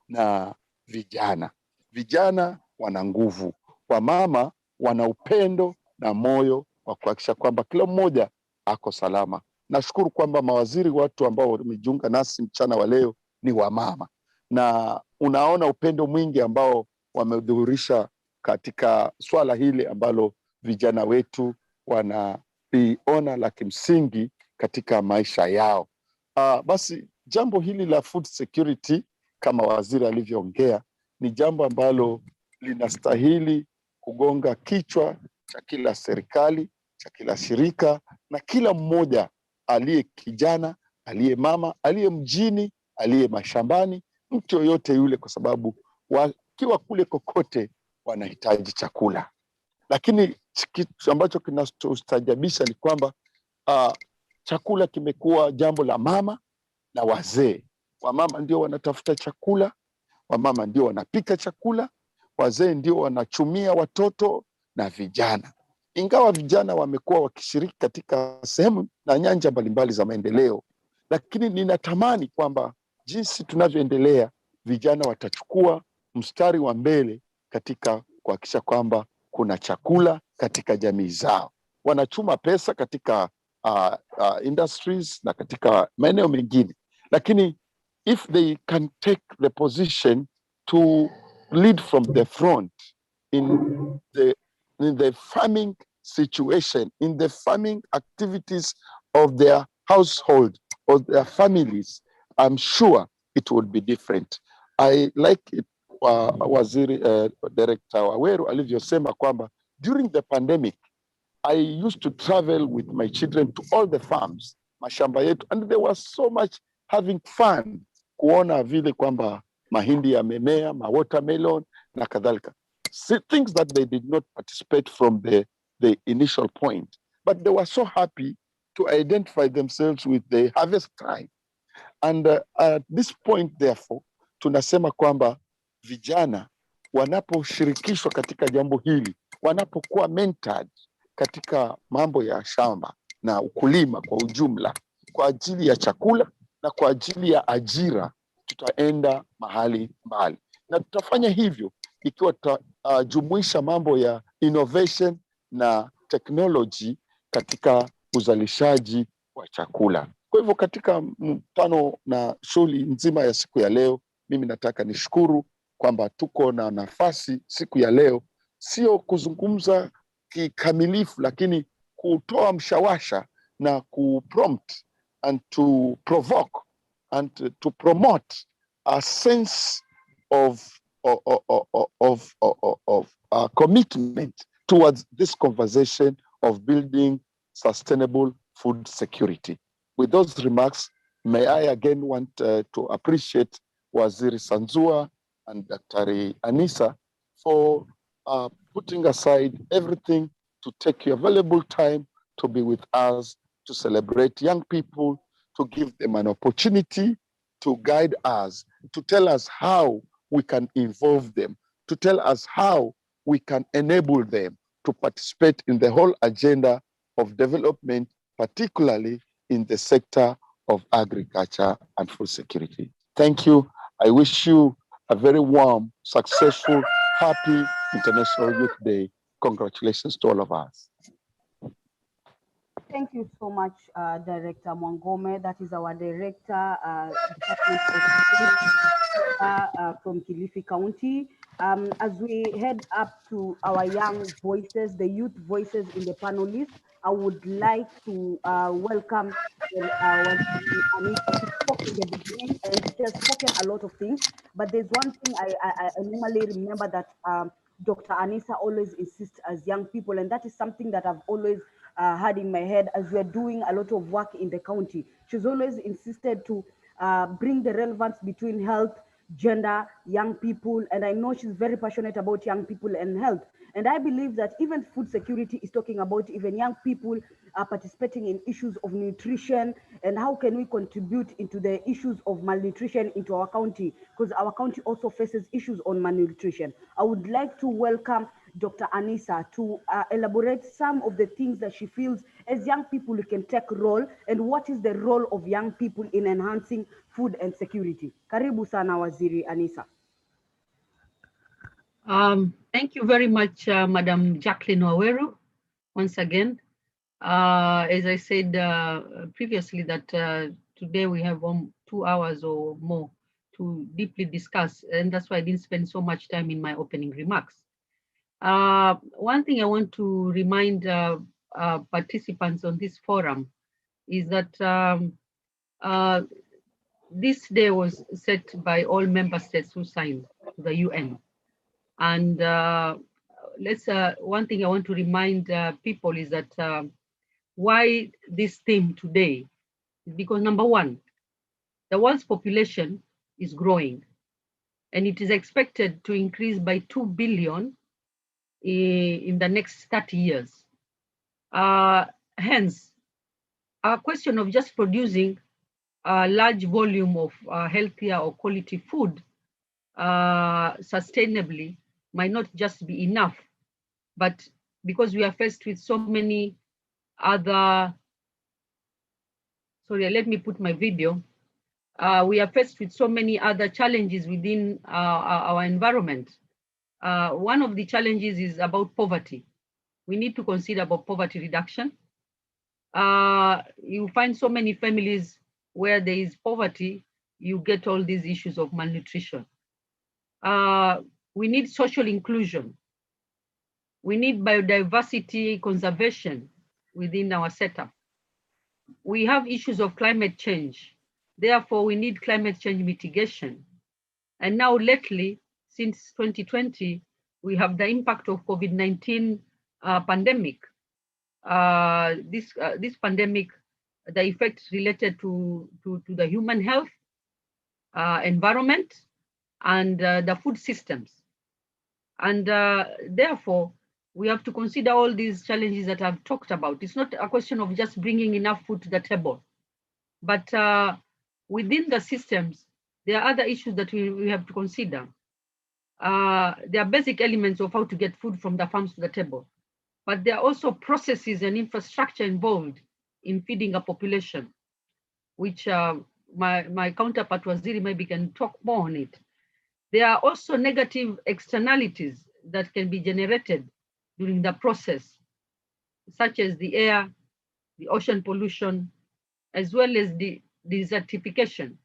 na vijana. Vijana wana nguvu, wamama wana upendo na moyo wa kuhakikisha kwamba kila mmoja ako salama. Nashukuru kwamba mawaziri, watu ambao wamejiunga nasi mchana wa leo ni wamama, na unaona upendo mwingi ambao wamedhihirisha katika swala hili ambalo vijana wetu wanaliona la kimsingi katika maisha yao. Basi jambo hili la food security kama waziri alivyoongea ni jambo ambalo linastahili kugonga kichwa cha kila serikali, cha kila shirika na kila mmoja, aliye kijana, aliye mama, aliye mjini, aliye mashambani, mtu yoyote yule, kwa sababu wakiwa kule kokote wanahitaji chakula. Lakini kitu ambacho kinachostajabisha ni kwamba chakula kimekuwa jambo la mama na wazee. Wamama ndio wanatafuta chakula, wamama ndio wanapika chakula, wazee ndio wanachumia watoto na vijana. Ingawa vijana wamekuwa wakishiriki katika sehemu na nyanja mbalimbali za maendeleo, lakini ninatamani kwamba jinsi tunavyoendelea, vijana watachukua mstari wa mbele katika kuhakikisha kwamba kuna chakula katika jamii zao. Wanachuma pesa katika industries na katika maeneo mengine, lakini if they can take the position to lead from the front in the farming situation, in the farming activities of their household or their families, I'm sure it would be different. I like it, Waziri Director Waweru alivyosema kwamba during the pandemic I used to travel with my children to all the farms, mashamba yetu, and they were so much having fun kuona vile kwamba mahindi yamemea, watermelon na kadhalika. Things that they did not participate from the initial point, but they were so happy to identify themselves with the harvest time. And at this point therefore, tunasema kwamba vijana wanaposhirikishwa katika jambo hili, wanapokuwa mentored katika mambo ya shamba na ukulima kwa ujumla, kwa ajili ya chakula na kwa ajili ya ajira, tutaenda mahali mbali. Na tutafanya hivyo ikiwa tutajumuisha mambo ya innovation na technology katika uzalishaji wa chakula. Kwa hivyo katika mkutano na shughuli nzima ya siku ya leo, mimi nataka nishukuru kwamba tuko na nafasi siku ya leo, sio kuzungumza kikamilifu, lakini kutoa mshawasha na kuprompt and to provoke and to promote a sense of commitment towards this conversation of building sustainable food security. With those remarks, may I again want to appreciate Waziri Sanzua and Dr. Anisa for putting aside everything to take your valuable time to be with us, to celebrate young people, to give them an opportunity to guide us, to tell us how we can involve them, to tell us how we can enable them to participate in the whole agenda of development, particularly in the sector of agriculture and food security. Thank you. I wish you a very warm, successful, happy International Youth Day. Congratulations to all of us. Thank you so much, Director Mwangome. That is our Director, Department of Security, from Kilifi County. As we head up to our young voices, the youth voices in the panel list, I would like to welcome Anita. She spoke in the beginning and she has spoken a lot of things, but there's one thing I normally remember that Dr. Anisa always insists as young people, and that is something that I've always had in my head as we're doing a lot of work in the county. She's always insisted to bring the relevance between health, gender, young people, and I know she's very passionate about young people and health. And I believe that even food security is talking about even young people participating in issues of nutrition and how can we contribute into the issues of malnutrition into our county, because our county also faces issues on malnutrition. I would like to welcome Dr. Anisa to elaborate some of the things that she feels as young people we can take role and what is the role of young people in enhancing food and security. Karibu sana Waziri Anisa. Thank you very much, Madam Jacqueline Waweru, once again. As I said previously, that today we have 2 hours or more to deeply discuss, and that's why I didn't spend so much time in my opening remarks. One thing I want to remind participants on this forum is that this day was set by all member states who signed to the UN. And one thing I want to remind people is that why this theme today is because, number one, the world's population is growing and it is expected to increase by 2 billion in the next 30 years. Hence, a question of just producing a large volume of healthier or quality food sustainably might not just be enough, but because we are faced with so many other, sorry, let me put my video. We are faced with so many other challenges within our environment. One of the challenges is about poverty. We need to consider about poverty reduction. You find so many families where there is poverty, you get all these issues of malnutrition. We need social inclusion. We need biodiversity conservation within our setup. We have issues of climate change. Therefore, we need climate change mitigation. And now lately, since 2020, we have the impact of COVID-19 pandemic. This pandemic, the effects related to the human health, environment, and the food systems. And therefore, we have to consider all these challenges that I've talked about. It's not a question of just bringing enough food to the table, but within the systems, there are other issues that we have to consider. There are basic elements of how to get food from the farms to the table, but there are also processes and infrastructure involved in feeding a population, which my counterpart Waziri maybe can talk more on it. There are also negative externalities that can be generated during the process, such as the air, the ocean pollution, as well as the desertification.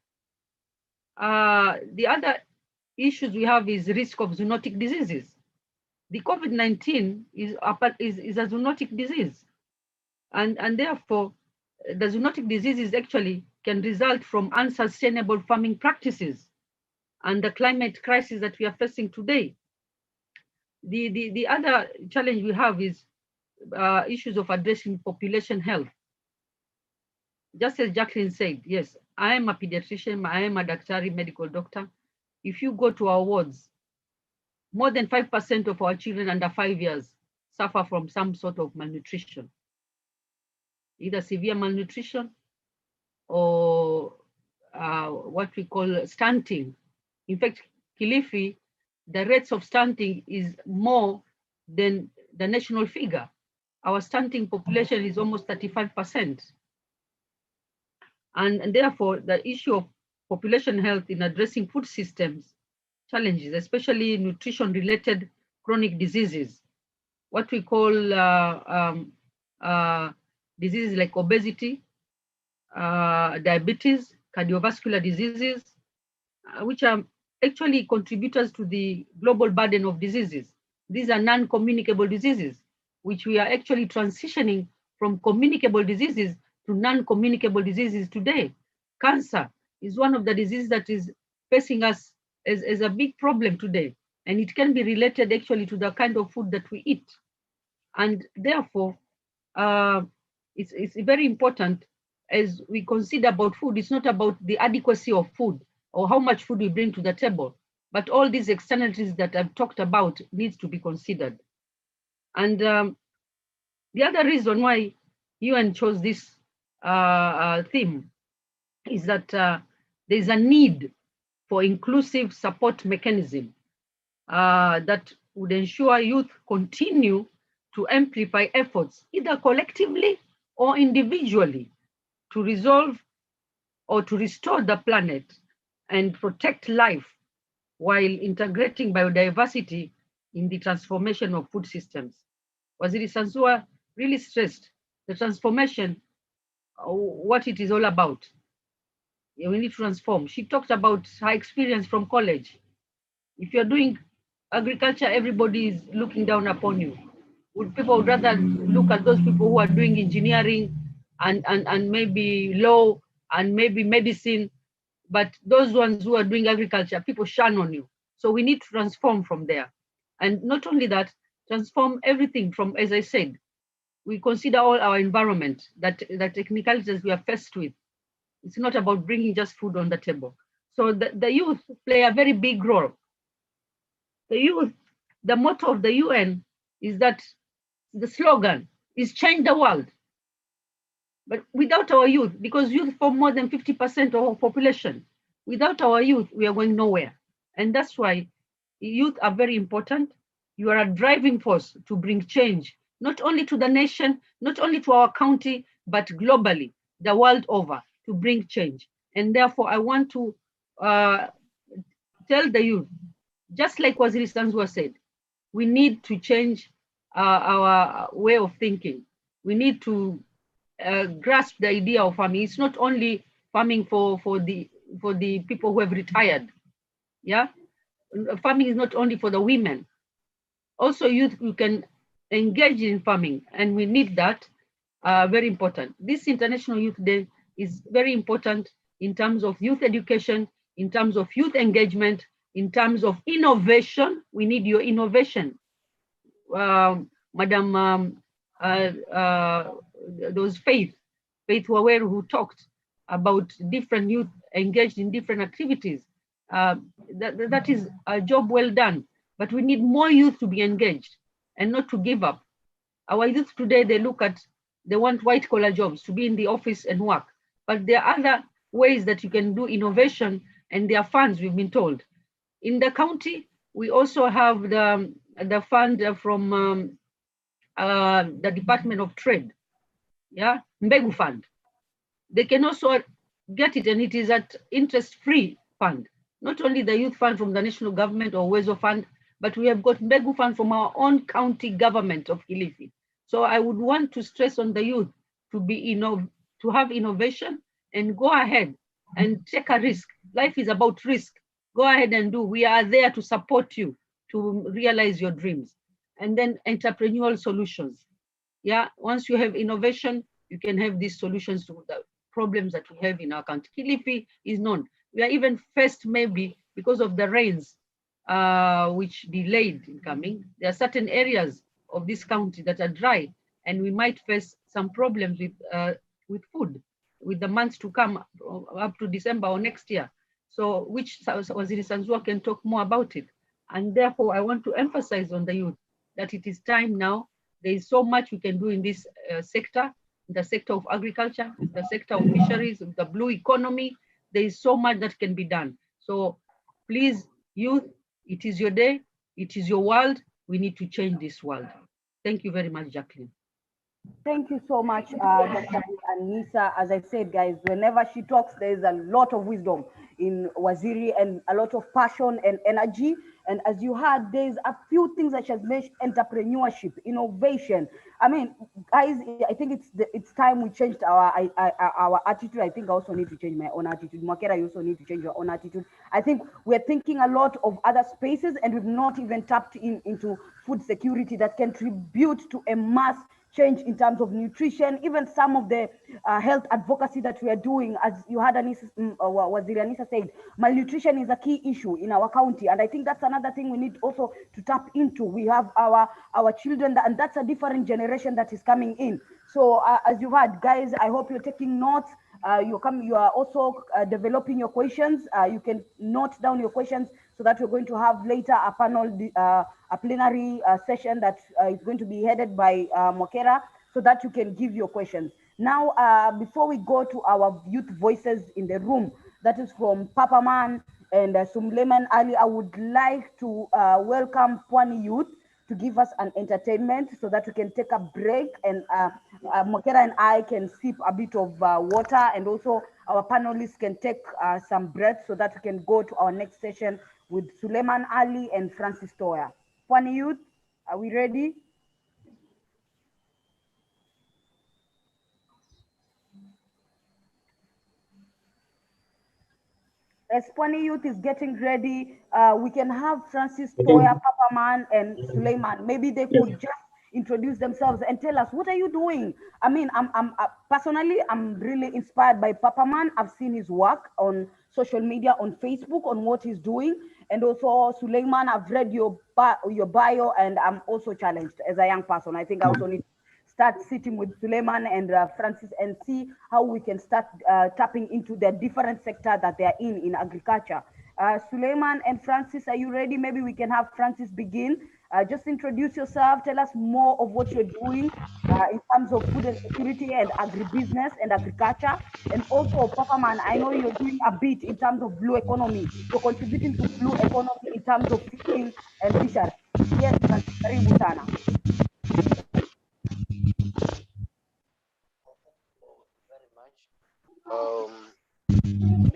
The other issues we have is risk of zoonotic diseases. The COVID-19 is a zoonotic disease. And therefore, the zoonotic diseases actually can result from unsustainable farming practices and the climate crisis that we are facing today. The other challenge we have is issues of addressing population health. just as Jacqueline said, yes, I am a pediatrician, I am a daktari, medical doctor. If you go to our wards, more than 5% of our children under 5 years suffer from some sort of malnutrition, either severe malnutrition or what we call stunting. In fact, Kilifi, the rates of stunting is more than the national figure. Our stunting population is almost 35%. And therefore, the issue of population health in addressing food systems challenges, especially nutrition-related chronic diseases, what we call diseases like obesity, diabetes, cardiovascular diseases, which are actually contributors to the global burden of diseases. These are non-communicable diseases, which we are actually transitioning from communicable diseases to non-communicable diseases today. Cancer is one of the diseases that is facing us as a big problem today, and it can be related actually to the kind of food that we eat. And therefore, it's very important as we consider about food. It's not about the adequacy of food or how much food we bring to the table, but all these externalities that I've talked about needs to be considered. And the other reason why UN chose this theme is that there's a need for inclusive support mechanism that would ensure youth continue to amplify efforts, either collectively or individually, to resolve or to restore the planet and protect life while integrating biodiversity in the transformation of food systems. Waziri Sansua really stressed the transformation, what it is all about. We need to transform. She talked about her experience from college. If you're doing agriculture, everybody is looking down upon you. People would rather look at those people who are doing engineering and maybe law and maybe medicine, but those ones who are doing agriculture, people shun on you. So we need to transform from there. And not only that, transform everything from, as I said, we consider all our environment, that technicalities we are faced with. It's not about bringing just food on the table. So the youth play a very big role. The youth, the motto of the UN is that the slogan is change the world. But without our youth, because youth form more than 50% of our population, without our youth, we are going nowhere. And that's why youth are very important. You are a driving force to bring change, not only to the nation, not only to our county, but globally, the world over, to bring change. And therefore, I want to tell the youth, just like Waziri Sansua said, we need to change our way of thinking. We need to grasp the idea of farming. It's not only farming for the people who have retired. Yeah, farming is not only for the women. Also, youth who can engage in farming, and we need that. Very important. This International Youth Day is very important in terms of youth education, in terms of youth engagement, in terms of innovation. We need your innovation. Madam, those Faith Waweru, who talked about different youth engaged in different activities. That is a job well done, but we need more youth to be engaged and not to give up. Our youth today, they want white collar jobs, to be in the office and work, but there are other ways that you can do innovation, and there are funds, we've been told. In the county, we also have the fund from the Department of Trade, yeah, Mbegu Fund. They can also get it, and it is at interest-free fund. Not only the youth fund from the national government or Wezo Fund, but we have got Mbegu Fund from our own county government of Kilifi. So I would want to stress on the youth to have innovation and go ahead and take a risk. Life is about risk. Go ahead and do. We are there to support you to realize your dreams. And then entrepreneurial solutions. Yeah, once you have innovation, you can have these solutions to the problems that we have in our country. Kilifi is known. We are even faced, maybe because of the rains, which delayed in coming. There are certain areas of this county that are dry, and we might face some problems with food. with the months to come up to December or next year. So which Waziri Sanzua can talk more about it. And therefore, I want to emphasize on the youth that it is time now. There is so much we can do in this sector, in the sector of agriculture, in the sector of fisheries, in the blue economy. There is so much that can be done. So please, youth, it is your day. It is your world. We need to change this world. Thank you very much, Jacqueline. Thank you so much, Dr. Anisa. As I said, guys, whenever she talks, there is a lot of wisdom in Waziri and a lot of passion and energy. And as you heard, there's a few things that she has mentioned: entrepreneurship, innovation. I mean, guys, I think it's time we changed our attitude. I think I also need to change my own attitude. Mwakera, you also need to change your own attitude. I think we're thinking a lot of other spaces, and we've not even tapped into food security that can contribute to a mass change in terms of nutrition, even some of the health advocacy that we are doing. As you heard Waziri Anisa said, malnutrition is a key issue in our county. And I think that's another thing we need also to tap into. We have our children, and that's a different generation that is coming in. So as you've heard, guys, I hope you're taking notes. You are also developing your questions. You can note down your questions so that we're going to have later a panel, a plenary session that is going to be headed by Mwakera, so that you can give your questions. Now, before we go to our youth voices in the room, that is from Papa Man and Suleiman Ali, I would like to welcome Pwani Youth to give us an entertainment so that we can take a break, and Mwakera and I can sip a bit of water, and also our panelists can take some breath so that we can go to our next session with Suleiman Ali and Francis Toya. Pwani Youth, are we ready? As Pwani Youth is getting ready, we can have Francis Toya, Papa Man, and Suleiman. Maybe they could just introduce themselves and tell us, what are you doing? I mean, personally, I'm really inspired by Papa Man. I've seen his work on social media, on Facebook, on what he's doing. And also Suleiman, I've read your bio, and I'm also challenged as a young person. I think I also need to start sitting with Suleiman and Francis and see how we can start tapping into the different sector that they are in agriculture. Suleiman and Francis, are you ready? Maybe we can have Francis begin. Just introduce yourself, tell us more of what you're doing in terms of food and security and agribusiness and agriculture. And also, Papa Man, I know you're doing a bit in terms of blue economy. You're contributing to blue economy in terms of fishing and fishery. Yes, karibu sana.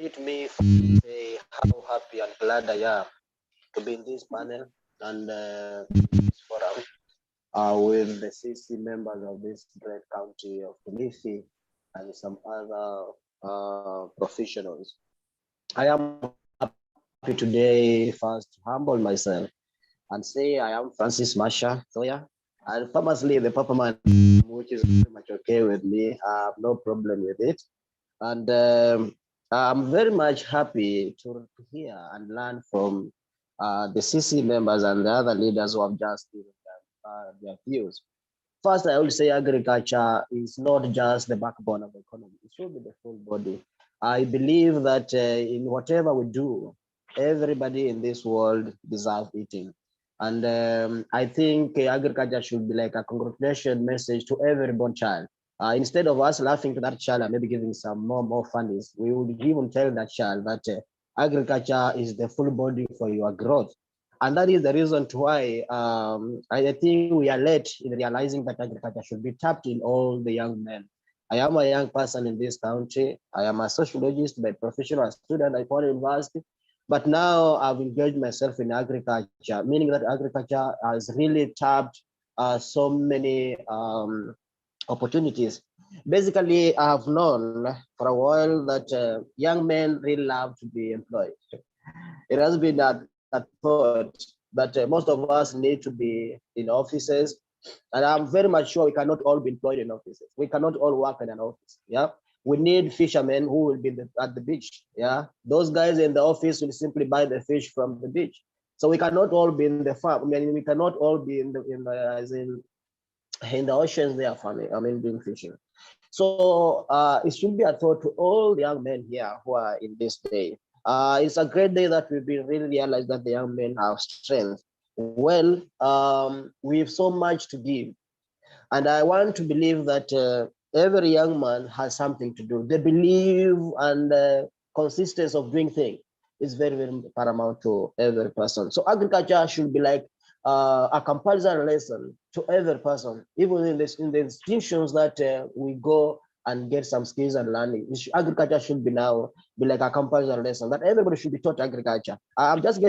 Permit me to say how happy and glad I am to be in this panel and this forum with the CC members of this great county of Kilifi and some other professionals. I am happy today first to humble myself and say I am Francis Masha Toya, and famously the Papa Man, which is very much okay with me. I have no problem with it. And I'm very much happy to hear and learn from the CC members and the other leaders who have just given their views. First, I will say agriculture is not just the backbone of the economy. It should be the full body. I believe that in whatever we do, everybody in this world deserves eating. And I think agriculture should be like a congratulation message to every born child. Instead of us laughing to that child and maybe giving some more fundings, we would even tell that child that agriculture is the full body for your growth. And that is the reason why I think we are late in realizing that agriculture should be tapped in all the young men. I am a young person in this country. I am a sociologist by professional student at Paul University, but now I've engaged myself in agriculture, meaning that agriculture has really tapped so many opportunities. Basically, I have known for a while that young men really love to be employed. It has been a thought that most of us need to be in offices, and I'm very much sure we cannot all be employed in offices. We cannot all work in an office. Yeah, we need fishermen who will be at the beach. Yeah, those guys in the office will simply buy the fish from the beach. So we cannot all be in the farm. I mean, we cannot all be in the oceans there farming. I mean, doing fishing. So it should be a thought to all the young men here who are in this day. It's a great day that we've been really realized that the young men have strength. Well, we have so much to give. And I want to believe that every young man has something to do. The belief and consistency of doing things is very, very paramount to every person. So agriculture should be like a compulsory lesson to every person, even in the institutions that we go and get some skills and learning. Agriculture should be like a compulsory lesson that everybody should be taught agriculture. I'm very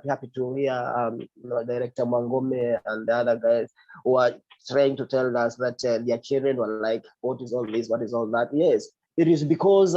happy to hear Director Mwangome and the other guys who are trying to tell us that their children were like, what is all this? What is all that? Yes, it is because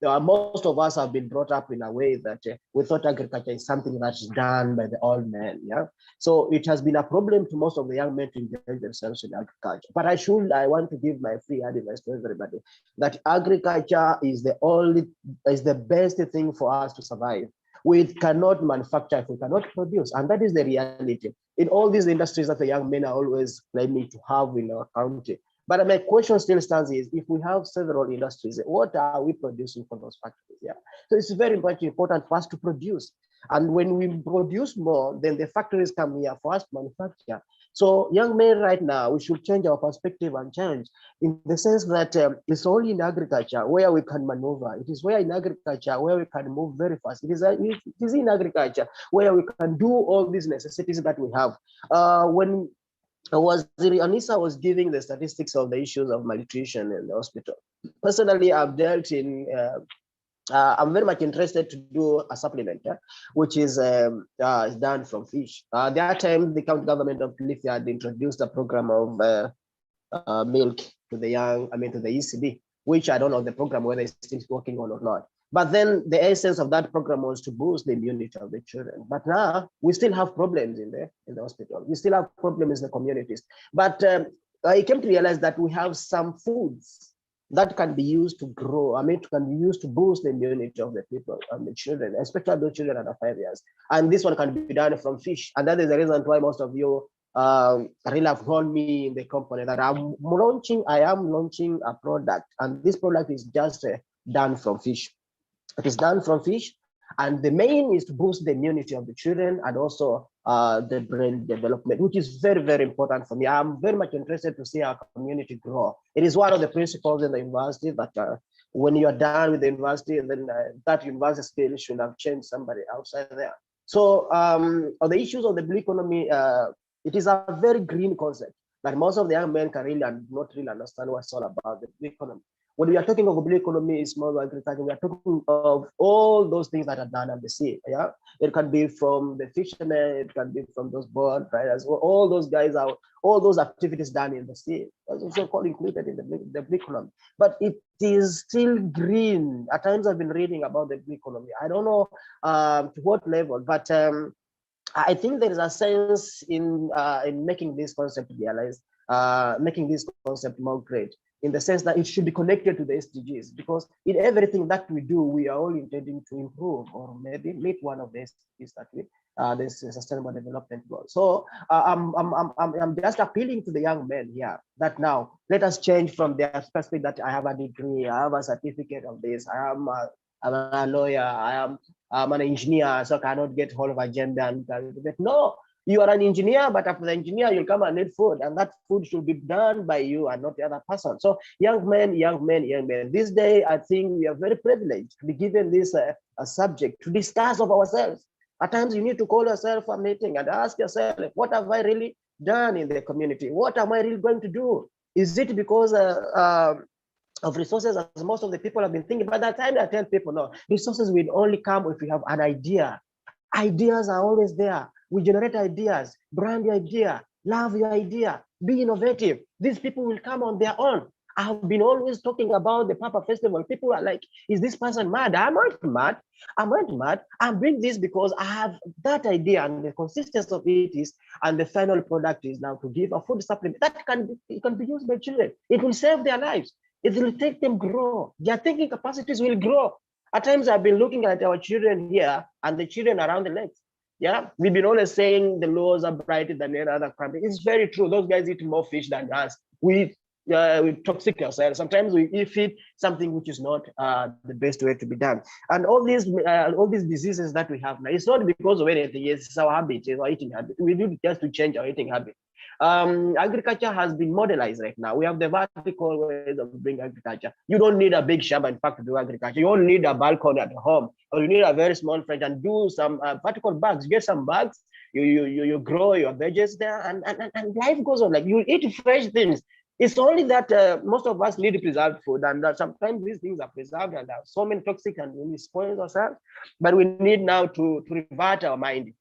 most of us have been brought up in a way that we thought agriculture is something that's done by the old men. Yeah, so it has been a problem to most of the young men to engage themselves in agriculture. But I want to give my free advice to everybody that agriculture is the best thing for us to survive. We cannot manufacture if we cannot produce, and that is the reality in all these industries that the young men are always claiming to have in our country. But my question still stands is, if we have several industries, what are we producing for those factories? Yeah, so it's very much important for us to produce. And when we produce more, then the factories come here for us to manufacture. So young men right now, we should change our perspective and change in the sense that it's only in agriculture where we can maneuver. It is where in agriculture where we can move very fast. It is in agriculture where we can do all these necessities that we have. When Anissa was giving the statistics of the issues of malnutrition in the hospital. Personally, I've dealt in, I'm very much interested to do a supplement, which is done from fish. That time, the county government of Kilifi had introduced a program of milk to the to the ECD, which I don't know the program, whether it's still working on or not. But then the essence of that program was to boost the immunity of the children. But now we still have problems in the hospital. We still have problems in the communities. But I came to realize that we have some foods that can be used to grow. Can be used to boost the immunity of the people and the children, especially those children under 5 years. And this one can be done from fish. And that is the reason why most of you really have known me in the company that I am launching a product. And this product is just done from fish. It is done from fish, and the main is to boost the immunity of the children and also the brain development, which is very, very important for me. I'm very much interested to see our community grow. It is one of the principles in the university that when you are done with the university, then that university skill should have changed somebody outside there. So on the issues of the blue economy, it is a very green concept that most of the young men can really not really understand what's all about the blue economy. When we are talking of a blue economy, small agriculture, we are talking of all those things that are done on the sea. Yeah, it can be from the fishermen, it can be from those boat riders, all those guys out, all those activities done in the sea. That's also called included in the blue economy. But it is still green. At times I've been reading about the blue economy. I don't know to what level, but I think there is a sense in making this concept realized, making this concept more great, in the sense that it should be connected to the SDGs, because in everything that we do, we are all intending to improve or maybe meet one of the SDGs that we, this Sustainable Development Goal. So I'm just appealing to the young men here that now let us change from their perspective that I have a degree, I have a certificate of this, I'm a lawyer, I'm an engineer, so I cannot get hold of agenda and no. You are an engineer, but after the engineer, you'll come and need food, and that food should be done by you and not the other person. So young men. This day, I think we are very privileged to be given this a subject to discuss of ourselves. At times, you need to call yourself a meeting and ask yourself, what have I really done in the community? What am I really going to do? Is it because of resources, as most of the people have been thinking? By that time, I tell people, no, resources will only come if you have an idea. Ideas are always there. We generate ideas, brand your idea, love your idea, be innovative. These people will come on their own. I've been always talking about the Papa Festival. People are like, is this person mad? I'm not mad. I'm not mad. I'm doing this because I have that idea, and the consistency of it is, and the final product is now to give a food supplement that can be used by children. It will save their lives. It will take them grow. Their thinking capacities will grow. At times I've been looking at our children here and the children around the lakes. Yeah, we've been always saying the laws are brighter than any other country. It's very true. Those guys eat more fish than us. We we toxic ourselves. Sometimes we feed something which is not the best way to be done. And all these diseases that we have now, it's not because of anything. It's our habit, it's our eating habit. We need just to change our eating habit. Agriculture has been modelized right now. We have the vertical ways of doing agriculture. You don't need a big shamba, in fact, to do agriculture. You don't need a balcony at home, or you need a very small fridge and do some vertical bags. Get some bags, you grow your veggies there, and life goes on. Like, you eat fresh things. It's only that most of us need preserved food, and sometimes these things are preserved and are so many toxic, and we spoil ourselves. But we need now to revert our mind.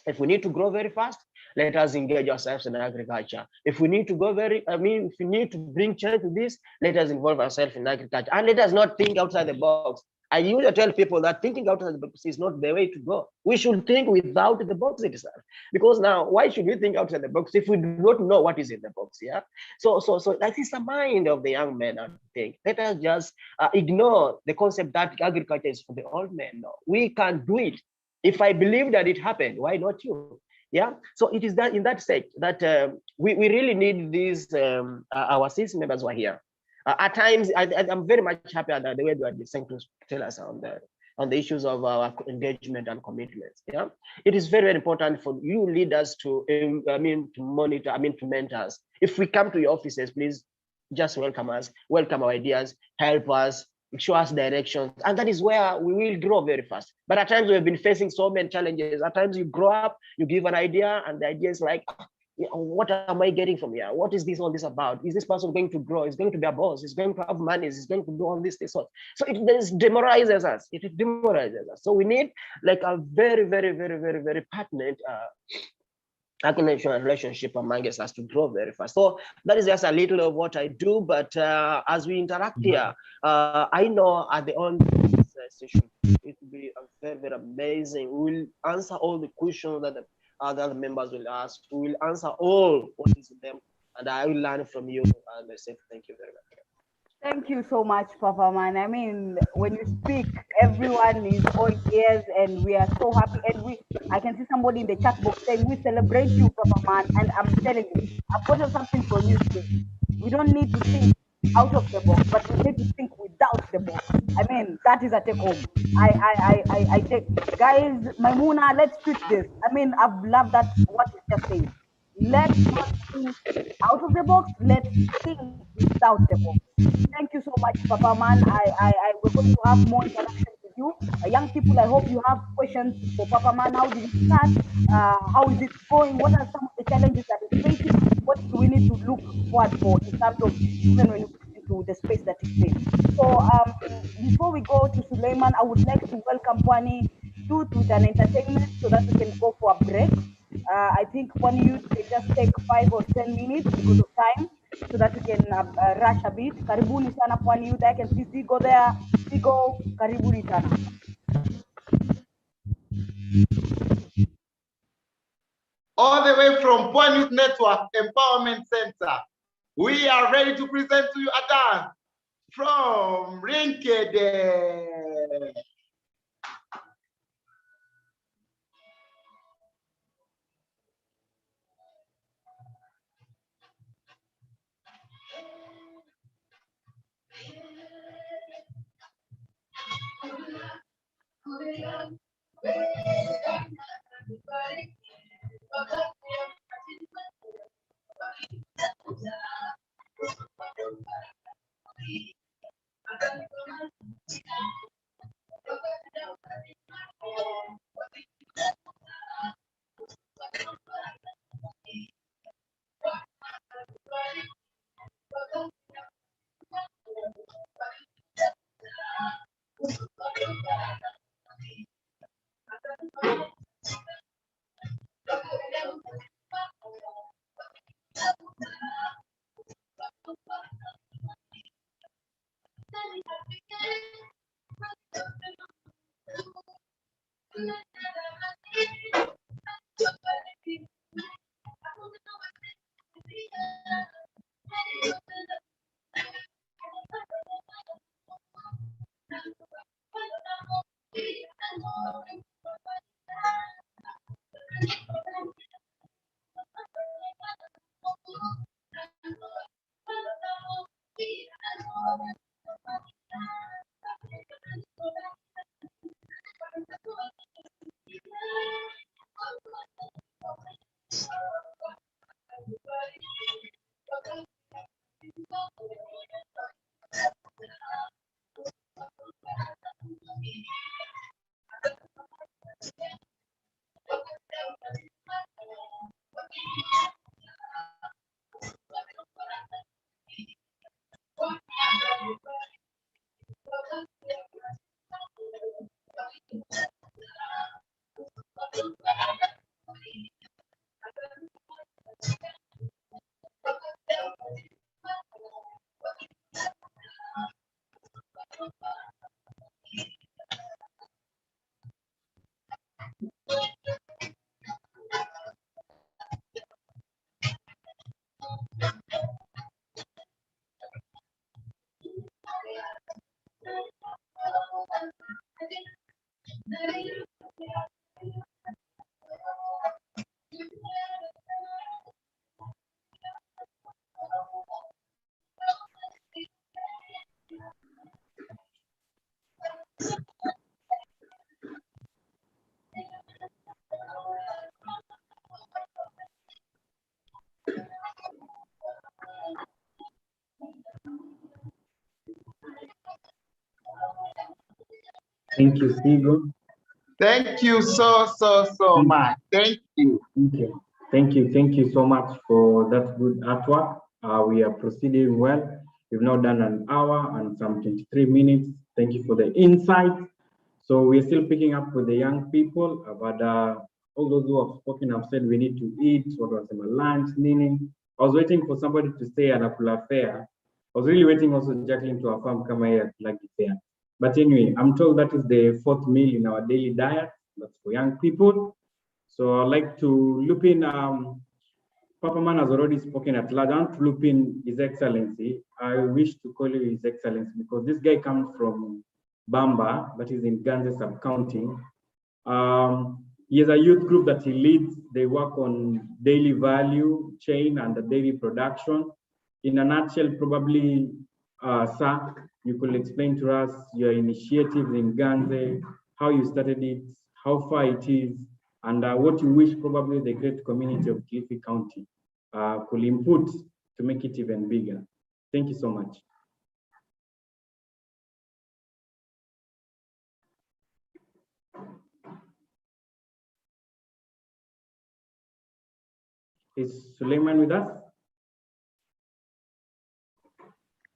If we need to grow very fast, let us engage ourselves in agriculture. If we need to go if we need to bring change to this, let us involve ourselves in agriculture, and let us not think outside the box. I usually tell people that thinking outside the box is not the way to go. We should think without the box itself. Because now, why should we think outside the box if we do not know what is in the box? Yeah. So that is the mind of the young men, I think. Let us just ignore the concept that agriculture is for the old men. No, we can do it. If I believe that it happened, why not you? Yeah. So it is that in that state that we really need these our CIS members who are here. At times, I'm very much happy at the way they are listening to tell us on the issues of our engagement and commitments. Yeah, it is very, very important for you leaders to monitor, to mentor us. If we come to your offices, please just welcome us, welcome our ideas, help us, show us directions, and that is where we will grow very fast. But at times we have been facing so many challenges. At times you grow up, you give an idea, and the idea is like, what am I getting from here? What is all this about? Is this person going to grow? Is going to be a boss? Is going to have money? Is going to do all this? So it demoralizes us. It demoralizes us. So we need like a very, very, very, very, very pertinent relationship among us to grow very fast. So that is just a little of what I do. But as we interact here, I know at the end of this session, it will be very, very amazing. We will answer all the questions that the other members will ask. We will answer all what is in them, and I will learn from you. And I say thank you very much. Thank you so much, Papa Man. I mean, when you speak, everyone is all ears, and we are so happy. And I can see somebody in the chat box saying, "We celebrate you, Papa Man." And I'm telling you, I've got something for you today. We don't need to think out of the box, but we need to think without the box. I mean, that is a take home. I take, guys, Maimuna, let's switch this. I mean, I've loved that what you just saying. Let's not think out of the box. Let's think without the box. Thank you so much, Papa Man. We're going to have more interaction with you. Young people, I hope you have questions for Papa Man. How did it start? How is it going? What are some of the challenges that it's facing? What do we need to look forward for in terms of even when you put into the space that it's in? So before we go to Suleiman, I would like to welcome Pwani Youth with an entertainment so that we can go for a break. I think Pwani Youth can just take 5 or 10 minutes because of time, so that we can rush a bit. Karibuni sana Pwani Youth. I can see Sigo there. Sigo, karibuni sana. All the way from Pwani Youth Network Empowerment Center, we are ready to present to you a dance from Rinkede. Thank you, Sigo. Thank you so much. Thank you. Thank you so much for that good artwork. We are proceeding well. We've now done an hour and some 23 minutes. Thank you for the insight. So we're still picking up with the young people, but all those who have spoken have said we need to eat, what was my lunch, meaning. I was waiting for somebody to say anakula fair. I was really waiting also Jacqueline to affirm kama here like fair. But anyway, I'm told that is the 4th meal in our daily diet. That's for young people. So I'd like to loop in, Papa Man has already spoken at large. I want to loop in His Excellency. I wish to call you His Excellency because this guy comes from Bamba, that is in Ganze sub-county. He has a youth group that he leads. They work on daily value chain and the daily production. In a nutshell, probably, sir, you could explain to us your initiatives in Ganze, how you started it, how far it is, and what you wish probably the great community of Kilifi County could input to make it even bigger. Thank you so much. Is Suleiman with us?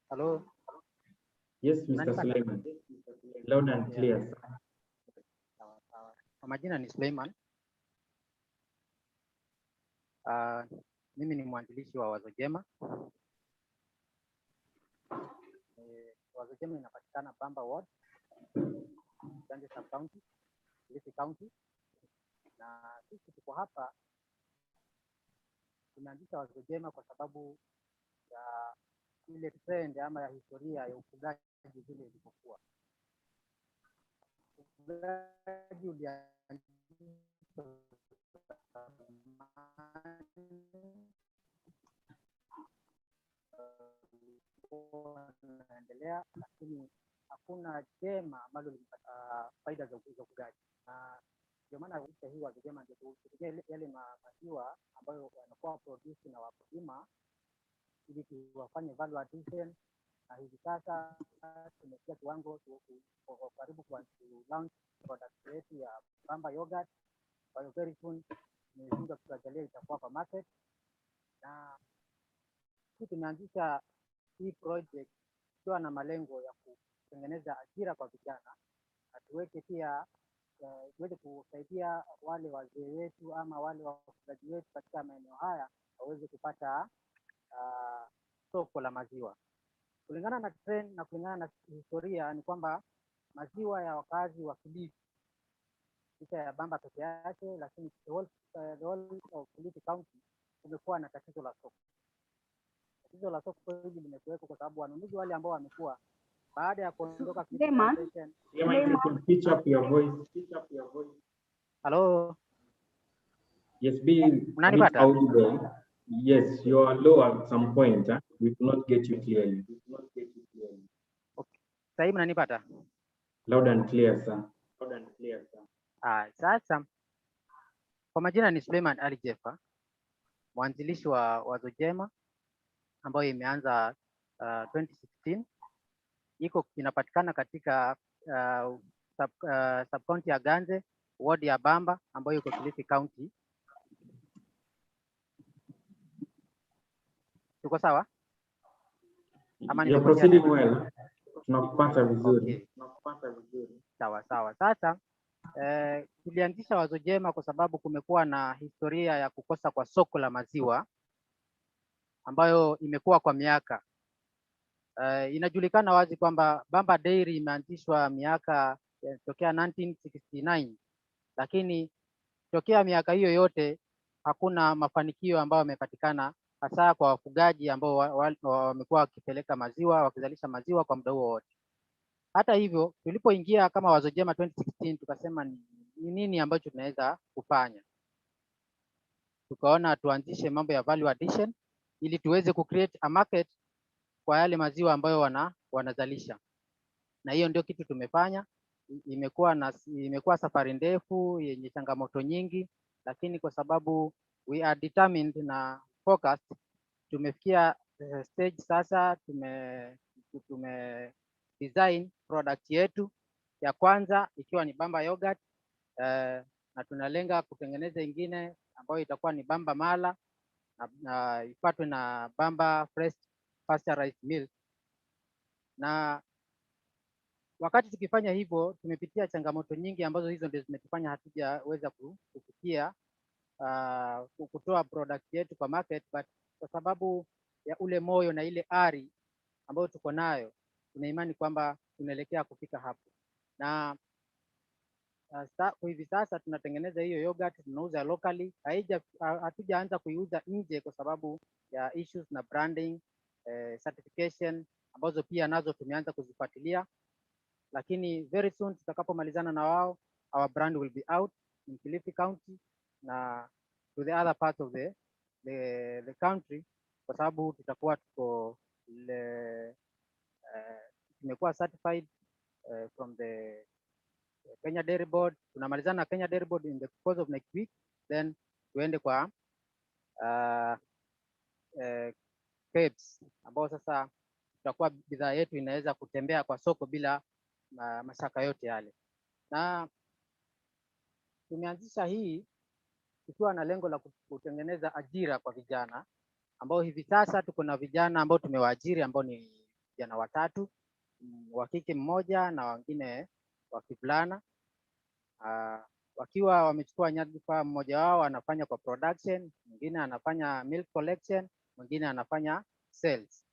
Hello. Yes, Mr. Suleiman. Loud and clear. Kwa majina ni Suleiman. Mimi ni mwanzilishi wa Wazo Jema. Wazo Jema inapatikana Bamba Ward, Ganze Sub-County, Kilifi County. Na sisi tuko hapa tumeanzisha Wazo Jema kwa sababu ya ile trend ama ya historia ya ufugaji vile ilivyokuwa. Ufugaji ulianzishwa unaendelea, lakini hakuna jema ambalo limepata faida za ufugaji. Na ndio maana hii Wazo Jema ndio kufikia yale maziwa ambayo yanakuwa produce na wakulima ili tuwafanye value addition. Na hivi sasa tumefikia kiwango karibu kwa launch product yetu ya Bamba yogurt, ambayo very soon nimezunga tutajalia itakuwa kwa market. Na sisi tumeanzisha hii project ikiwa na malengo ya kutengeneza ajira kwa vijana, na tuweke pia tuweze kusaidia wale wazee wetu ama wale wafugaji wetu katika maeneo haya waweze kupata soko la maziwa. Kulingana na trend na kulingana na historia ni kwamba maziwa ya wakazi wa Kilifi licha ya Bamba peke yake, lakini the whole of Kilifi County kumekuwa na tatizo la soko. Tatizo la soko hili limekuwepo kwa sababu wanunuzi wale ambao wamekuwa baada ya kuondoka pitch up your voice. Hello. Yes, be audible. Yes, you are low at some point. We cannot get you clearly. Okay. Sasa mnanipata? Loud and clear, sir. Sasa kwa majina ni Suleiman Ali Jeffa, mwanzilishi wa Wazo Jema ambayo imeanza 2016. Inapatikana katika sub county ya Ganze, ward ya Bamba ambayo iko Kilifi County. Tuko sawa? You're proceeding well. Tunakupata vizuri. Sawa. Sasa tulianzisha Wazo Jema kwa sababu kumekuwa na historia ya kukosa kwa soko la maziwa ambayo imekuwa kwa miaka. Inajulikana wazi kwamba Bamba Dairy imeanzishwa miaka tokea 1969, lakini tokea miaka hiyo yote hakuna mafanikio ambayo yamepatikana, hasa kwa wafugaji ambao wamekuwa wakipeleka maziwa, wakizalisha maziwa kwa muda huo wote. hata hivyo tulipoingia kama Wazo Jema 2016 tukasema ni nini ambacho tunaweza kufanya. Tukaona tuanzishe mambo ya value addition ili tuweze create a market kwa yale maziwa ambayo wanazalisha, na hiyo ndio kitu tumefanya. Imekuwa safari ndefu yenye changamoto nyingi, lakini kwa sababu we are determined na focused, tumefikia stage sasa. Tume design product yetu ya kwanza ikiwa ni Bamba yogurt, na tunalenga kutengeneza ingine ambayo itakuwa ni Bamba mala na ifuatwe na Bamba fresh pasteurized milk. Na wakati tukifanya hivyo tumepitia changamoto nyingi ambazo hizo ndio zimetufanya hatujaweza kufikia kutoa product yetu kwa market, but kwa sababu ya ule moyo na ile ari ambayo tuko nayo, tuna imani kwamba tunaelekea kufika hapo. Na hivi sasa tunatengeneza hiyo yogurt, tunauza locally. Hatujaanza kuiuza nje kwa sababu ya issues na branding, certification ambazo pia nazo tumeanza kuzifuatilia, lakini very soon tutakapomalizana na wao, our brand will be out in Kilifi County na to the other parts of the country, kwa sababu tutakuwa tumekuwa certified from the Kenya Dairy Board. Tunamalizana na Kenya Dairy Board in the course of next week, then tuende kwa KEBS, ambao sasa tutakuwa bidhaa yetu inaweza kutembea kwa soko bila mashaka yote yale. Na tumeanzisha hii tukiwa na lengo la kutengeneza ajira kwa vijana, ambao hivi sasa tuko na vijana ambao tumewaajiri ambao ni vijana 3, wa kike 1 na wengine wa kivulana, wakiwa wamechukua nyadhifa. Mmoja wao anafanya kwa production, mwingine anafanya milk collection, mwingine anafanya sales.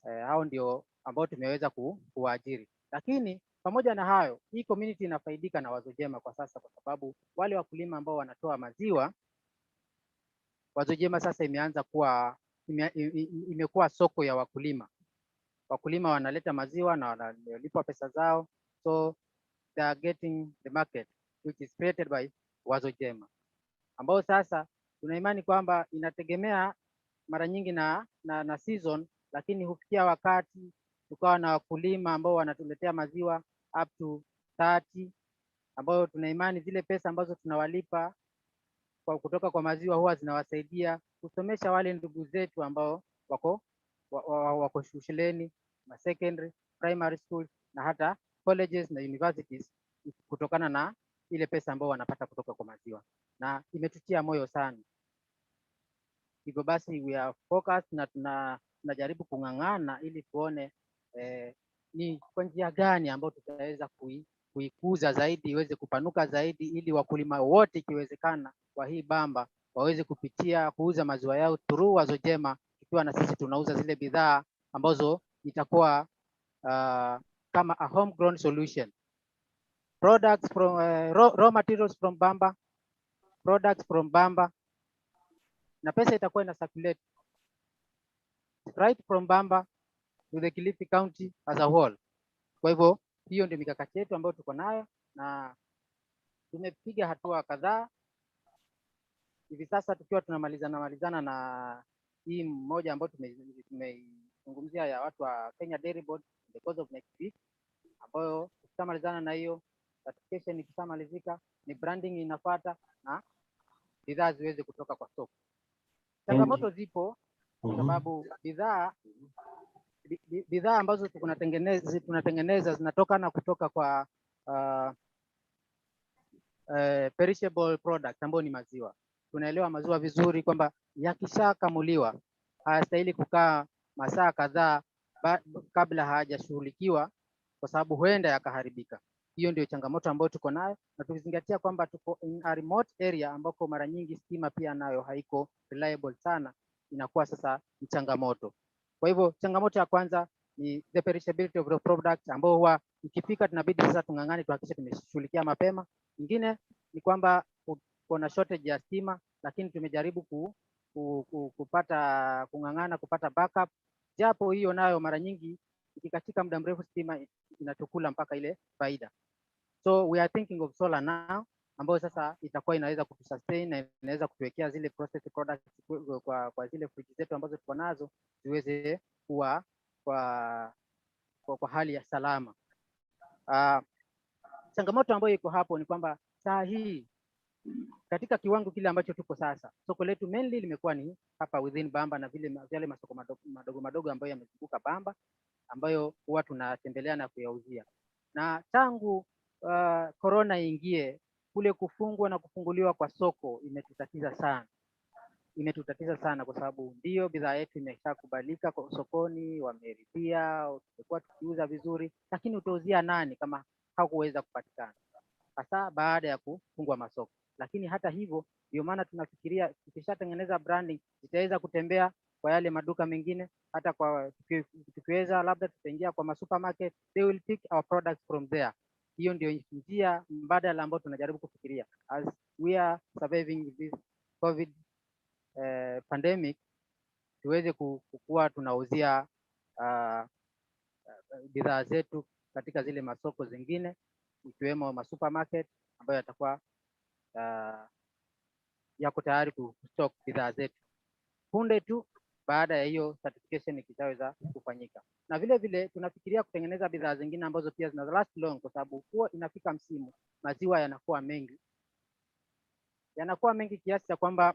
Hao ndio ambao tumeweza kuwaajiri. Lakini pamoja na hayo, hii community inafaidika na Wazo Jema kwa sasa, kwa sababu wale wakulima ambao wanatoa maziwa, Wazo Jema sasa imekuwa soko ya wakulima. Wakulima wanaleta maziwa na wanalipwa pesa zao, so they are getting the market which is created by Wazo Jema, ambao sasa tuna imani kwamba inategemea mara nyingi na season, lakini hufikia wakati tukawa na wakulima ambao wanatuletea maziwa up to 30, ambao tuna imani zile pesa ambazo tunawalipa kutoka kwa maziwa huwa zinawasaidia kusomesha wale ndugu zetu ambao wako shuleni, secondary, primary school na hata colleges na universities, kutokana na ile pesa ambao wanapata kutoka kwa maziwa, na imetutia moyo sana. Hivyo basi we are focused na tunajaribu kung'ang'ana ili tuone ni kwa njia gani ambayo tutaweza kuikuza zaidi, iweze kupanuka zaidi, ili wakulima wote ikiwezekana kwa hii Bamba waweze kupitia kuuza maziwa yao through Wazo Jema, ikiwa na sisi tunauza zile bidhaa ambazo itakuwa kama a homegrown solution, products from raw materials from Bamba, products from Bamba, na pesa itakuwa ina circulate right from Bamba to the Kilifi County as a whole. Kwa hivyo hiyo ndio mikakati yetu ambayo tuko nayo, na tumepiga hatua kadhaa hivi sasa, tukiwa tunamalizana na hii mmoja ambayo tumeizungumzia ya watu wa Kenya Dairy Board in the course of next week, ambayo tutamalizana na hiyo certification. Ikishamalizika ni branding inafuata na bidhaa ziweze kutoka kwa soko. Changamoto zipo kwa sababu bidhaa ambazo tunatengeneza zinatokana kutoka kwa perishable product ambayo ni maziwa. Tunaelewa maziwa vizuri kwamba yakishakamuliwa hayastahili kukaa masaa kadhaa kabla hayajashughulikiwa, kwa sababu huenda yakaharibika. Hiyo ndio changamoto ambayo tuko nayo, na tukizingatia kwamba tuko in a remote area ambako mara nyingi stima pia nayo haiko reliable sana, inakuwa sasa ni changamoto. Kwa hivyo changamoto ya kwanza ni the perishability of the product, ambao huwa ikifika tunabidi sasa tung'ang'ane tuhakikishe tumeshughulikia mapema. Nyingine ni kwamba kuna shortage ya stima, lakini tumejaribu kung'ang'ana kupata backup, japo hiyo nayo mara nyingi ikikatika muda mrefu stima inatukula mpaka ile faida. So we are thinking of solar now, ambayo sasa itakuwa inaweza kutusustain na inaweza kutuwekea zile processed products kwa zile friji zetu ambazo tuko nazo ziweze kuwa kwa hali ya salama. Changamoto ambayo iko hapo ni kwamba saa hii katika kiwango kile ambacho tuko sasa, soko letu mainly limekuwa ni hapa within Bamba na vile masoko madogo ambayo yamezunguka Bamba, ambayo huwa tunatembelea na kuyauzia. Na tangu corona ingie, kule kufungwa na kufunguliwa kwa soko imetutatiza sana, kwa sababu ndio bidhaa yetu imeshakubalika kwa sokoni, wameridhia, tumekuwa tukiuza vizuri, lakini utauzia nani kama hakuweza kupatikana, hasa baada ya kufungwa masoko. Lakini hata hivyo, ndio maana tunafikiria tukishatengeneza branding itaweza kutembea kwa yale maduka mengine, hata kwa tukiweza labda tutaingia kwa masupermarket, they will pick our products from there. Hiyo ndio njia mbadala ambayo tunajaribu kufikiria as we are surviving this COVID pandemic, tuweze kuwa tunauzia bidhaa zetu katika zile masoko zingine, ikiwemo masupermarket ambayo yatakuwa yako tayari kustock bidhaa zetu punde tu baada ya hiyo certification ikitaweza kufanyika. Na vile vile tunafikiria kutengeneza bidhaa zingine ambazo pia zina last long, kwa sababu huwa inafika msimu maziwa yanakuwa mengi kiasi cha kwamba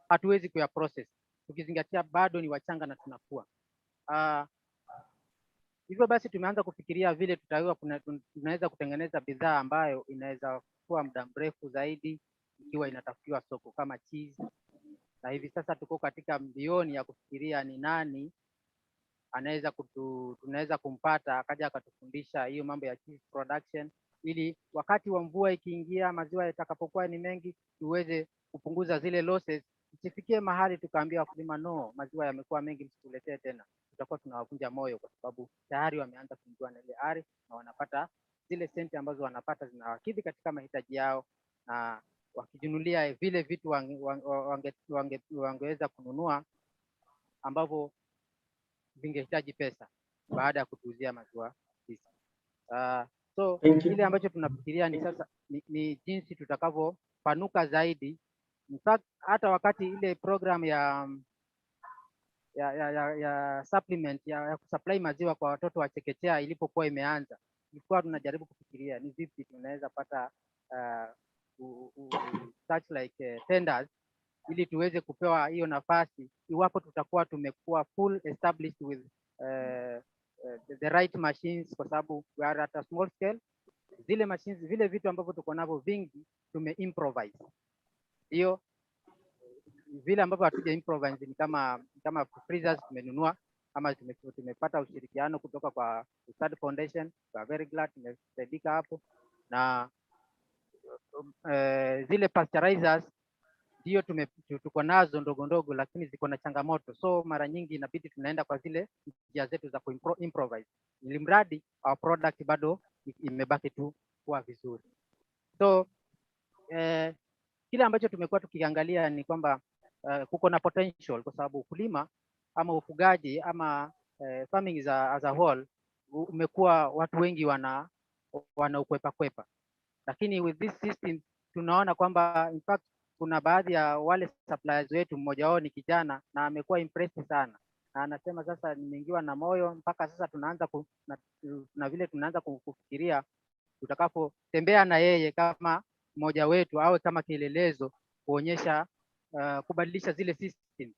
hatuwezi kuya process tukizingatia bado ni wachanga na tunakuwa. Hivyo basi tumeanza kufikiria vile tunaweza kutengeneza bidhaa ambayo inaweza kuwa muda mrefu zaidi ikiwa inatafutiwa soko kama cheese. Na hivi sasa tuko katika mbioni ya kufikiria ni nani tunaweza kumpata akaja akatufundisha hiyo mambo ya cheese production, ili wakati wa mvua ikiingia, maziwa yatakapokuwa ni mengi, tuweze kupunguza zile losses. Isifikie mahali tukaambia wakulima no, maziwa yamekuwa mengi msituletee tena. Tutakuwa tunawavunja moyo, kwa sababu tayari wameanza kuingiwa na ile ari na wanapata zile senti ambazo wanapata zinawakidhi katika mahitaji yao, na wakijunulia vile vitu wangeweza kununua ambavyo vingehitaji pesa baada ya kutuuzia maziwa sisi. So kile ambacho tunafikiria ni sasa ni jinsi tutakavyopanuka zaidi. In fact, hata wakati ile program ya supplement ya kusupply maziwa kwa watoto wa chekechea ilipokuwa imeanza, tulikuwa tunajaribu kufikiria ni vipi tunaweza pata such like tenders ili tuweze kupewa hiyo nafasi iwapo tutakuwa tumekuwa full established with the right machines, kwa sababu we are at a small scale. Zile machines, vile vitu ambavyo tuko navyo vingi improvise. Hiyo vile ambavyo hatuja improvise ni kama freezers tumenunua, ama tumepata ushirikiano kutoka kwa Ustad Foundation. We are very glad tumesaidika hapo. Na zile pasteurizers ndio tuko nazo ndogo ndogo, lakini ziko na changamoto, so mara nyingi inabidi tunaenda kwa zile njia zetu za improvise, ili mradi our product bado imebaki tu kuwa vizuri. So kile ambacho tumekuwa tukiangalia ni kwamba kuko na potential, kwa sababu ukulima ama ufugaji ama farming as a whole umekuwa watu wengi wana ukwepa, lakini with this system tunaona kwamba in fact kuna baadhi ya wale suppliers wetu, mmoja wao ni kijana na amekuwa impressed sana, na anasema sasa nimeingiwa na moyo, mpaka sasa tunaanza na vile tunaanza kufikiria tutakapotembea na yeye kama mmoja wetu, awe kama kielelezo kuonyesha kubadilisha zile system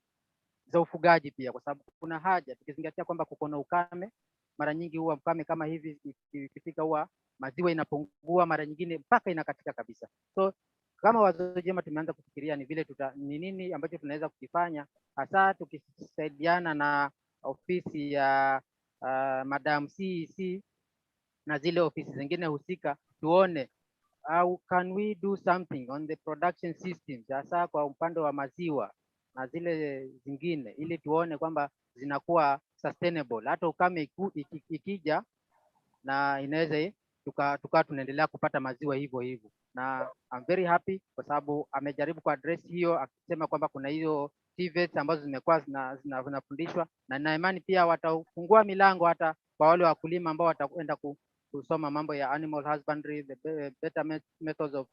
za ufugaji pia, kwa sababu kuna haja tukizingatia kwamba kuko na ukame. Mara nyingi huwa ukame kama hivi ikifika huwa maziwa inapungua, mara nyingine mpaka inakatika kabisa. So kama Wazo Jema tumeanza kufikiria ni vile ni nini ambacho tunaweza kukifanya, hasa tukisaidiana na ofisi ya Madam CEC na zile ofisi zingine husika, tuone how can we do something on the production systems, hasa kwa upande wa maziwa na zile zingine, ili tuone kwamba zinakuwa sustainable hata ukame ikija, na inaweza tukawa tunaendelea kupata maziwa hivyo hivyo, na I'm very happy kwa sababu amejaribu kuaddress hiyo akisema kwamba kuna hiyo TVETs ambazo zimekuwa zinafundishwa, na nina imani pia watafungua milango hata kwa wale wakulima ambao watakwenda kusoma mambo ya animal husbandry, the better methods of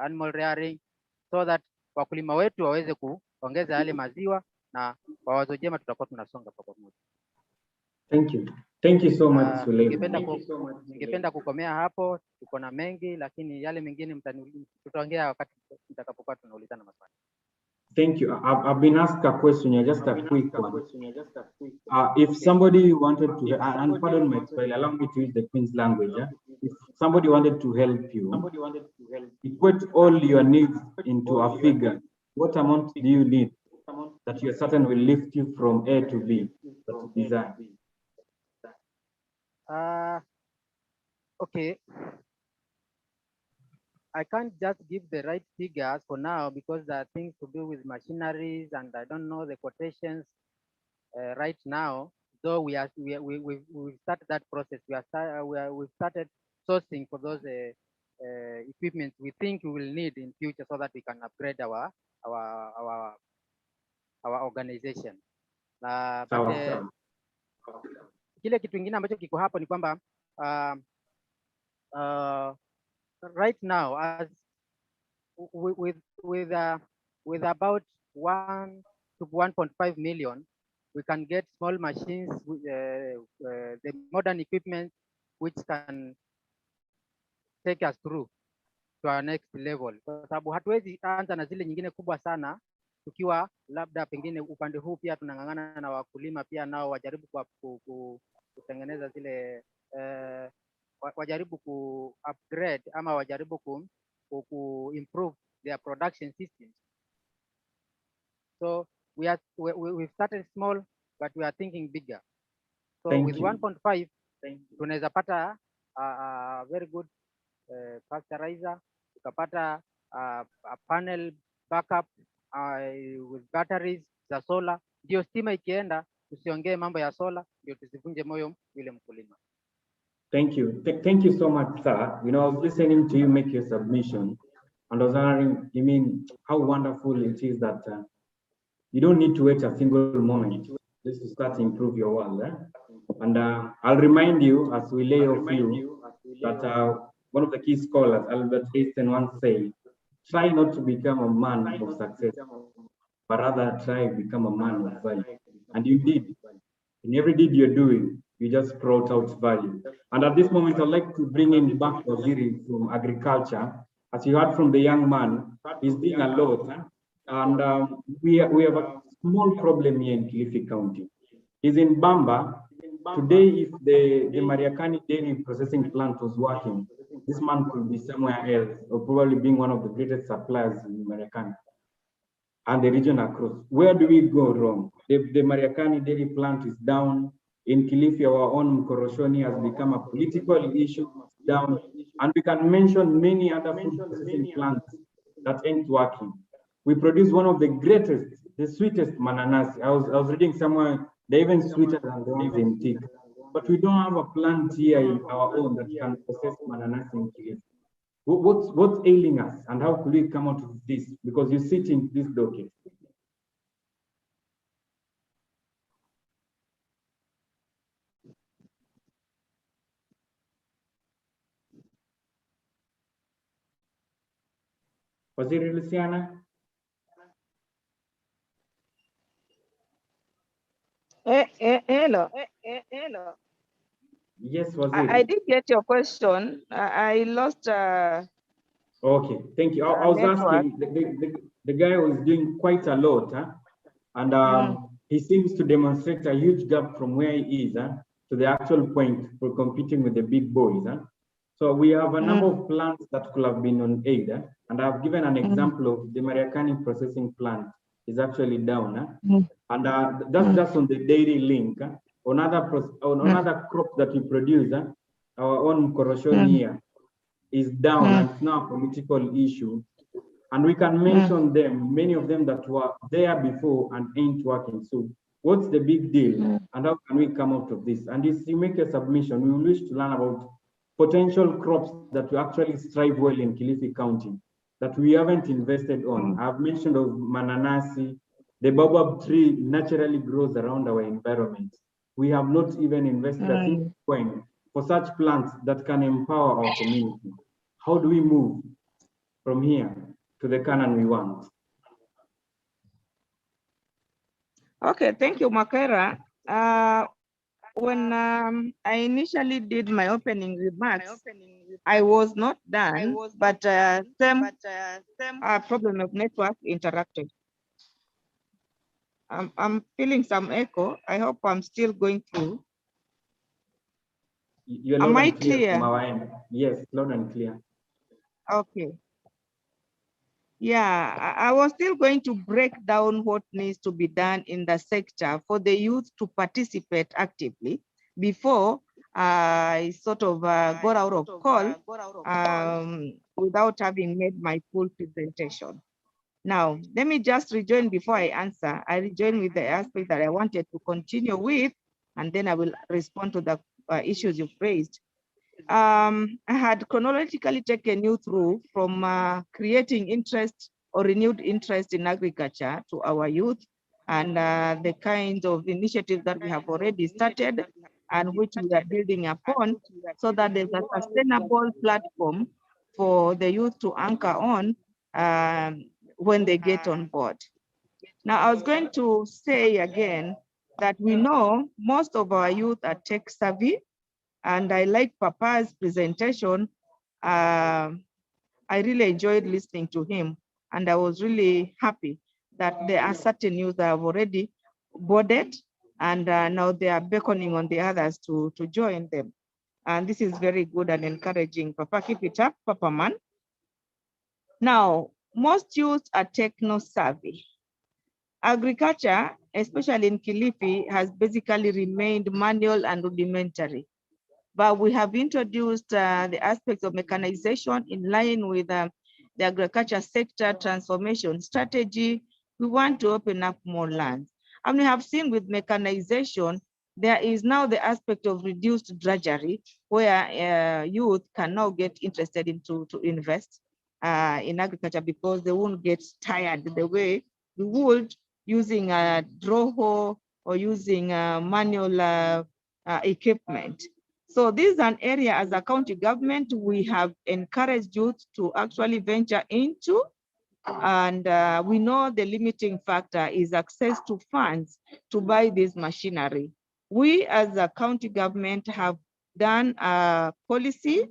animal rearing, so that wakulima wetu waweze kuongeza yale maziwa, na kwa wazo jema tutakuwa tunasonga kwa pamoja. Thank you so much Suleiman. Ningependa kukomea hapo, tuko na mengi lakini yale mengine tutaongea wakati tutakapokuwa tunaulizana maswali. Thank you. I've been asked a question, just a quick one. If somebody wanted to, and pardon my spell, allow me to use the Queen's language. If somebody wanted to help you, equate all your needs into a figure. What amount do you need that you're certain will lift you from A to B that you desire? Okay. I can't just give the right figures for now because there are things to do with machineries and I don't know the quotations right now. Though we've started that process. We've started sourcing for those equipment we think we will need in future so that we can upgrade our organization. Kile kitu kingine ambacho kiko hapo ni kwamba right now, as with about 1 to 1.5 million, we can get small machines, the modern equipment, which can take us through to our next level. Kwa sababu hatuwezi anza na zile nyingine kubwa sana, tukiwa labda pengine upande huu pia tunang'ang'ana na wakulima pia nao wajaribu kutengeneza zile wajaribu ku-upgrade ama wajaribu ku-improve their production systems. So we've started small, but we are thinking bigger. So with 1.5, tunaweza pata a very good pasteurizer, tukapata a panel backup with batteries za solar. Ndio stima ikienda, tusiongee mambo ya solar, ndio tusivunje moyo yule mkulima. Thank you. Thank you so much, sir. You know, I was listening to you make your submission, and I was wondering, you mean, how wonderful it is that you don't need to wait a single moment just to start to improve your world. And I'll remind you, as we lay off you, that one of the key scholars, Albert Einstein, once said, try not to become a man of success, but rather try to become a man of value. And you did. In every deed you're doing, you just brought out value. And at this moment, I'd like to bring in back Waziri from agriculture. As you heard from the young man, he's doing a lot. And we have a small problem here in Kilifi County. He's in Bamba. Today, if the Mariakani dairy processing plant was working, this man could be somewhere else, or probably being one of the greatest suppliers in Mariakani and the region across. Where do we go wrong? The Mariakani dairy plant is down. In Kilifi, our own Mkoroshoni has become a political issue, down. And we can mention many other food processing plants that ain't working. We produce one of the greatest, the sweetest mananasi. I was reading somewhere, they're even sweeter than the ones in Tika. But we don't have a plant here in our own that can process mananasi in Kilifi. What's ailing us, and how could we come out of this? Because you sit in this docket. Waziri Luciana? Hello. Yes, Waziri. I did get your question. I lost. Okay, thank you. I was asking, the guy was doing quite a lot, and he seems to demonstrate a huge gap from where he is to the actual point for competing with the big boys. So we have a number of plants that could have been on aid, and I've given an example of the Mariakani processing plant is actually down, and that's just on the dairy link. On other crops that we produce, our own Koroshoni here is down, and it's now a political issue. And we can mention them, many of them that were there before and ain't working. So what's the big deal, and how can we come out of this? And if you make a submission, we wish to learn about potential crops that will actually strive well in Kilifi County that we haven't invested on. I've mentioned of mananasi. The baobab tree naturally grows around our environment. We have not even invested a single coin for such plants that can empower our community. How do we move from here to the Canaan we want? Okay, thank you, Makera. When I initially did my opening remarks, I was not done, but same problem of network interrupted. I'm feeling some echo. I hope I'm still going through. You're Am loud I and clear clear? from our end. Yes, loud and clear. Okay. Yeah, I was still going to break down what needs to be done in the sector for the youth to participate actively before I sort of got out of call without having made my full presentation. Now, let me just rejoin before I answer. I rejoin with the aspect that I wanted to continue with, and then I will respond to the issues you've raised. I had chronologically taken you through from creating interest or renewed interest in agriculture to our youth and the kind of initiatives that we have already started and which we are building upon so that there's a sustainable platform for the youth to anchor on when they get on board. Now, I was going to say again that we know most of our youth are tech savvy, and I like Papa's presentation. I really enjoyed listening to him, and I was really happy that there are certain youth that have already boarded, and now they are beckoning on the others to join them. And this is very good and encouraging. Papa, keep it up, Papa man. Now, most youth are techno savvy. Agriculture, especially in Kilifi, has basically remained manual and rudimentary. But we have introduced the aspects of mechanization in line with the agriculture sector transformation strategy. We want to open up more lands. And we have seen with mechanization, there is now the aspect of reduced drudgery where youth can now get interested to invest in agriculture because they won't get tired the way we would using a draw hoe or using manual equipment. So this is an area as a county government we have encouraged youth to actually venture into, and we know the limiting factor is access to funds to buy this machinery. We as a county government have done a policy.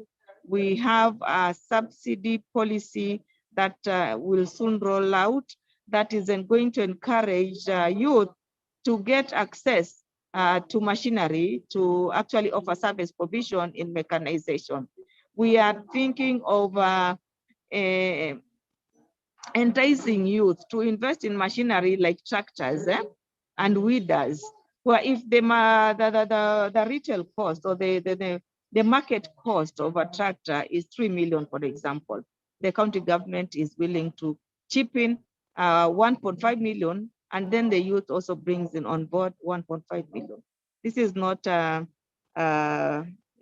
We have a subsidy policy that will soon roll out that is going to encourage youth to get access to machinery to actually offer service provision in mechanization. We are thinking of enticing youth to invest in machinery like tractors and weeders, where if the retail cost or the market cost of a tractor is 3 million, for example, the county government is willing to chip in 1.5 million, and then the youth also brings in on board 1.5 million. This is not the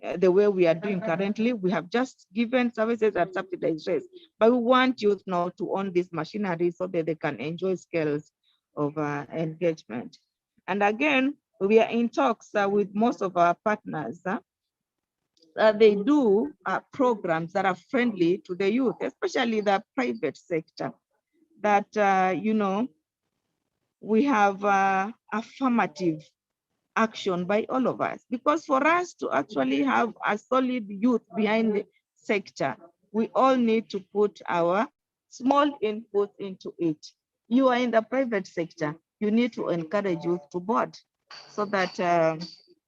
way we are doing currently. We have just given services at subsidized rates, but we want youth now to own this machinery so that they can enjoy skills of engagement. And again, we are in talks with most of our partners. They do programs that are friendly to the youth, especially the private sector. That, you know, we have affirmative action by all of us, because for us to actually have a solid youth behind the sector, we all need to put our small input into it. You are in the private sector, you need to encourage youth to board so that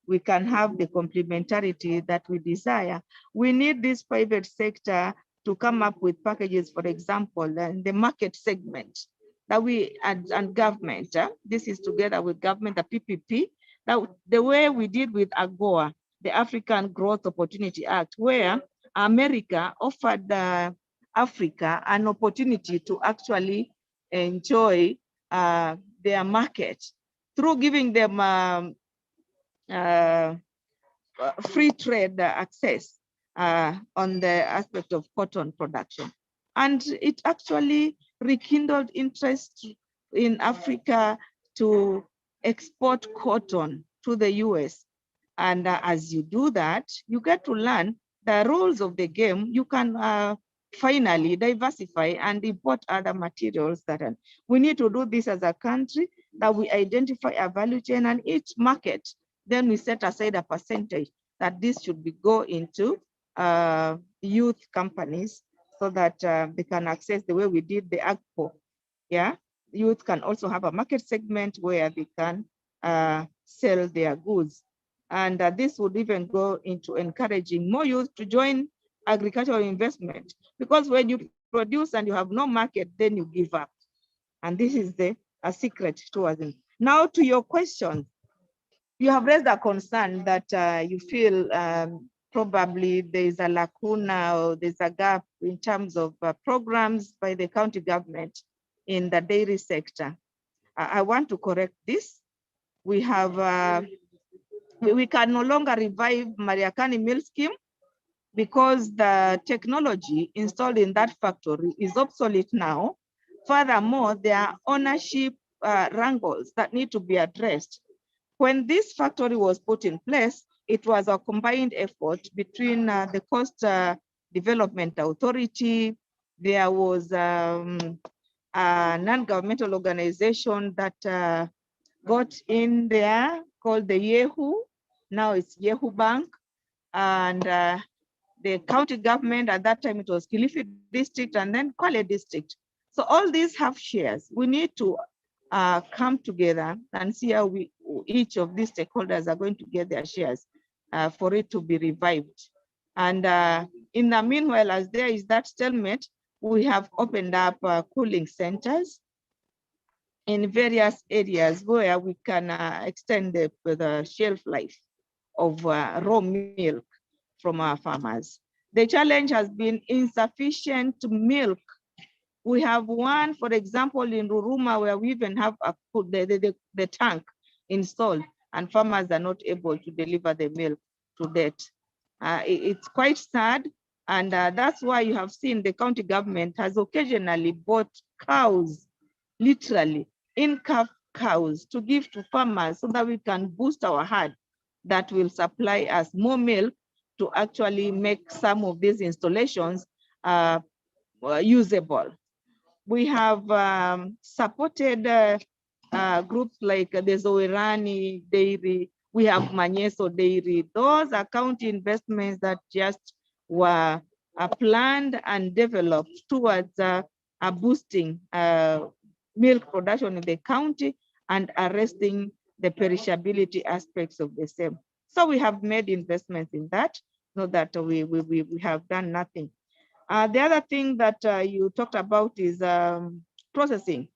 we can have the complementarity that we desire. We need this private sector to come up with packages, for example, and the market segment that we and government, this is together with government, the PPP, that the way we did with AGOA, the African Growth Opportunity Act, where America offered Africa an opportunity to actually enjoy their market through giving them free trade access. on the aspect of cotton production. And it actually rekindled interest in Africa to export cotton to the US. And as you do that, you get to learn the rules of the game. You can finally diversify and import other materials that we need to do this as a country, that we identify a value chain and each market, then we set aside a percentage that this should be go into youth companies so that they can access the way we did the AGPO. Yeah, youth can also have a market segment where they can sell their goods. And this would even go into encouraging more youth to join agricultural investment, because when you produce and you have no market, then you give up. And this is a secret towards it. Now to your question, you have raised a concern that you feel probably there is a lacuna or there's a gap in terms of programs by the county government in the dairy sector. I want to correct this. We have, we can no longer revive Mariakani Milk Scheme because the technology installed in that factory is obsolete now. Furthermore, there are ownership wrangles that need to be addressed. When this factory was put in place, it was a combined effort between the Coast Development Authority. There was a non-governmental organization that got in there called the Yehu. Now it's Yehu Bank. And the county government, at that time it was Kilifi District and then Kwale District. So all these have shares. We need to come together and see how each of these stakeholders are going to get their shares for it to be revived. And in the meanwhile, as there is that stalemate, we have opened up cooling centers in various areas where we can extend the shelf life of raw milk from our farmers. The challenge has been insufficient milk. We have one, for example, in Ruruma, where we even have the tank installed and farmers are not able to deliver the milk to that. It's quite sad. And that's why you have seen the county government has occasionally bought cows, literally in-calf cows, to give to farmers so that we can boost our herd that will supply us more milk to actually make some of these installations usable. We have supported groups like the Zoerani Dairy. We have Manyeso Dairy. Those are county investments that just were planned and developed towards boosting milk production in the county and arresting the perishability aspects of the same. So we have made investments in that, not that we have done nothing. The other thing that you talked about is processing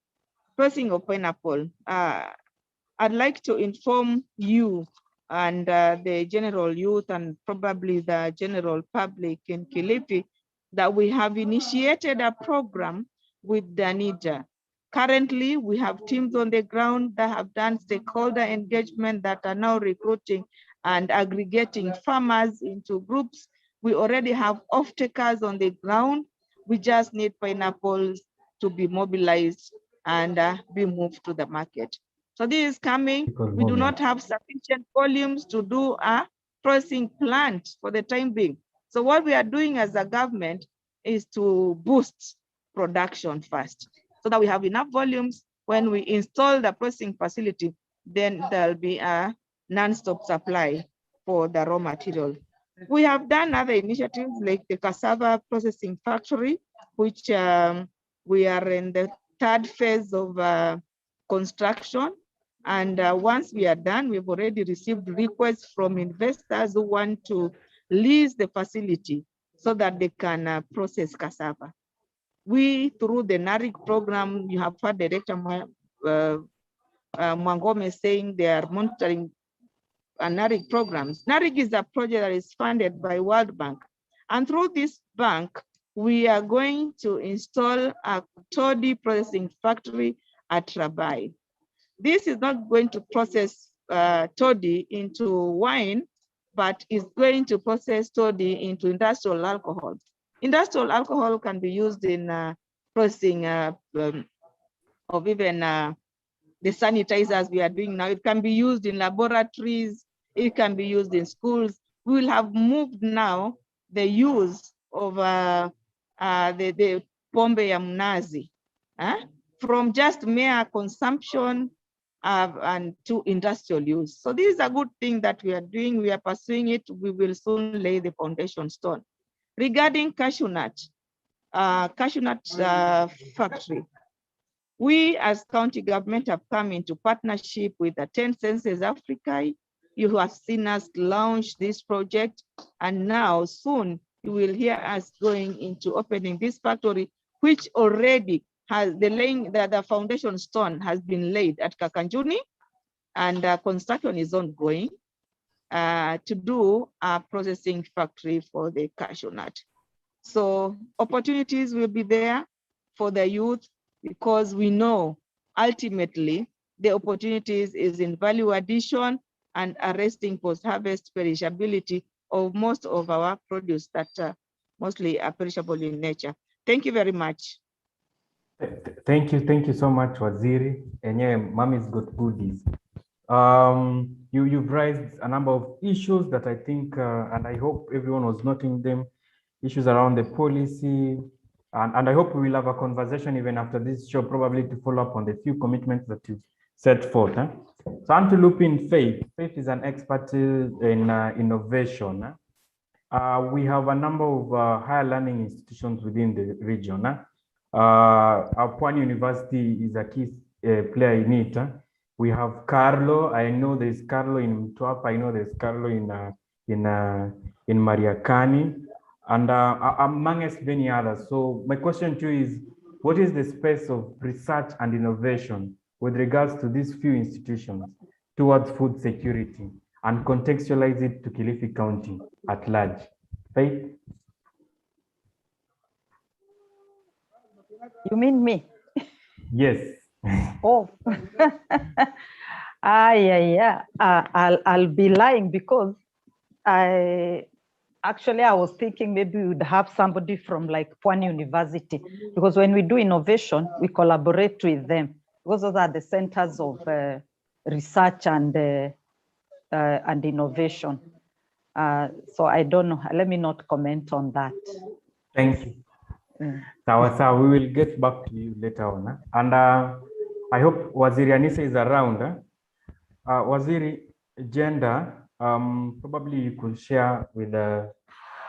of pineapple. I'd like to inform you and the general youth and probably the general public in Kilifi that we have initiated a program with Danida. Currently, we have teams on the ground that have done stakeholder engagement that are now recruiting and aggregating farmers into groups. We already have off-takers on the ground. We just need pineapples to be mobilized and be moved to the market. So this is coming. We do not have sufficient volumes to do a processing plant for the time being. So what we are doing as a government is to boost production first, so that we have enough volumes. When we install the processing facility, then there'll be a non-stop supply for the raw material. We have done other initiatives like the cassava processing factory, which we are in the third phase of construction. And once we are done, we've already received requests from investors who want to lease the facility so that they can process cassava. We, through the NARIC program, you have heard Director Mwangome saying they are monitoring NARIC programs. NARIC is a project that is funded by World Bank. And through this bank, we are going to install a toddy processing factory at Rabai. This is not going to process toddy into wine, but is going to process toddy into industrial alcohol. Industrial alcohol can be used in processing of even the sanitizers we are doing now. It can be used in laboratories. It can be used in schools. We will have moved now the use of the pombe ya mnazi from just mere consumption and to industrial use. So this is a good thing that we are doing. We are pursuing it. We will soon lay the foundation stone. Regarding cashew nut factory, we as county government have come into partnership with the 10 Senses Africa. You have seen us launch this project, and now soon you will hear us going into opening this factory, which already has the foundation stone has been laid at Kakanjuni, and construction is ongoing to do a processing factory for the cashew nut. So opportunities will be there for the youth, because we know ultimately the opportunities is in value addition and arresting post-harvest perishability of most of our produce that mostly are perishable in nature. Thank you very much. Thank you so much, Waziri. And yeah, Mommy's got goodies. You've raised a number of issues that I think, and I hope everyone was noting them, issues around the policy, and I hope we will have a conversation even after this show, probably to follow up on the few commitments that you set forth. So I'm to loop in Faith. Faith is an expert in innovation. We have a number of higher learning institutions within the region. Our Pwani University is a key player in it. We have Carlo. I know there's Carlo in Mtwapa. I know there's Carlo in Mariakani, and amongst many others. So my question to you is, what is the space of research and innovation with regards to these few institutions towards food security, and contextualize it to Kilifi County at large? Faith? You mean me? Yes. Oh. Yeah. I'll be lying, because I was thinking maybe we would have somebody from like Pwani University, because when we do innovation, we collaborate with them, because those are the centers of research and innovation. So I don't know. Let me not comment on that. Thank you. So we will get back to you later on. And I hope Waziri Anisa is around. Waziri, gender, probably you could share with the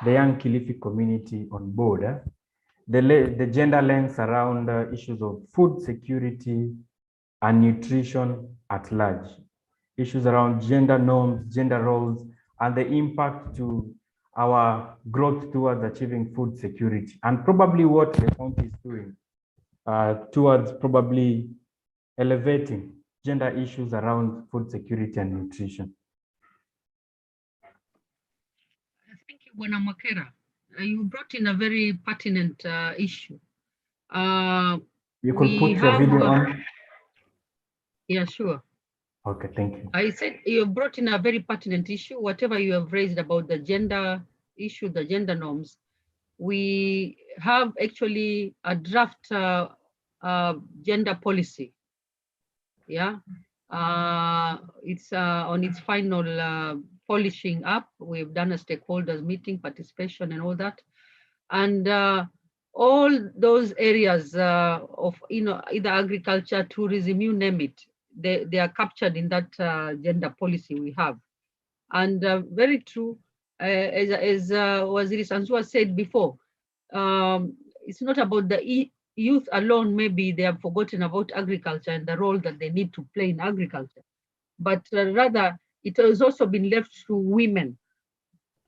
young Kilifi community on board the gender lens around issues of food security and nutrition at large, issues around gender norms, gender roles, and the impact to our growth towards achieving food security, and probably what the county is doing towards probably elevating gender issues around food security and nutrition. Thank you, Bwana Mwakera. You brought in a very pertinent issue. You could put your video on. Yeah, sure. Okay, thank you. I said you brought in a very pertinent issue. Whatever you have raised about the gender issue, the gender norms, we have actually a draft gender policy. Yeah, it's on its final polishing up. We've done a stakeholders meeting, participation, and all that, and all those areas of either agriculture, tourism, you name it, they are captured in that gender policy we have. And very true, as Waziri Sansua said before, it's not about the youth alone. Maybe they have forgotten about agriculture and the role that they need to play in agriculture, but rather it has also been left to women,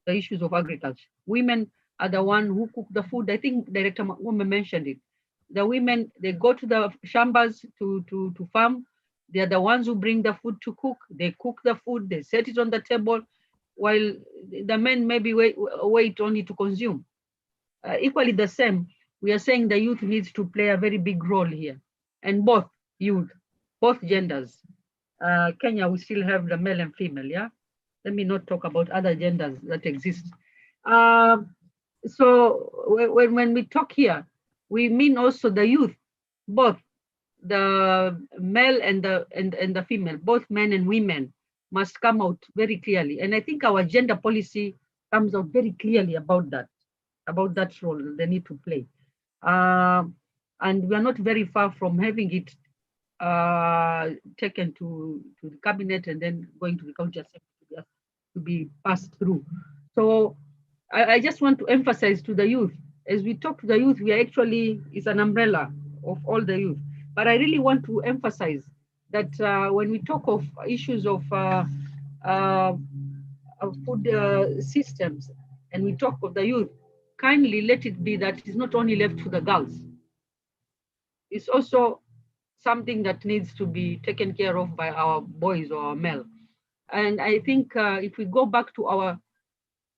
the issues of agriculture. Women are the one who cook the food. I think Director Mwakome mentioned it. The women, they go to the shambas to farm. They are the ones who bring the food to cook. They cook the food, they set it on the table, while the men maybe wait only to consume. Equally the same, we are saying the youth needs to play a very big role here. And both youth, both genders. Kenya, we still have the male and female, yeah? Let me not talk about other genders that exist. So when we talk here, we mean also the youth, both the male and the female, both men and women must come out very clearly. And I think our gender policy comes out very clearly about that role they need to play. And we are not very far from having it taken to the cabinet and then going to the county assembly to be passed through. So I just want to emphasize to the youth, as we talk to the youth, we are actually, it's an umbrella of all the youth. But I really want to emphasize that when we talk of issues of food systems and we talk of the youth, kindly let it be that it's not only left to the girls. It's also something that needs to be taken care of by our boys or our male. And I think if we go back to our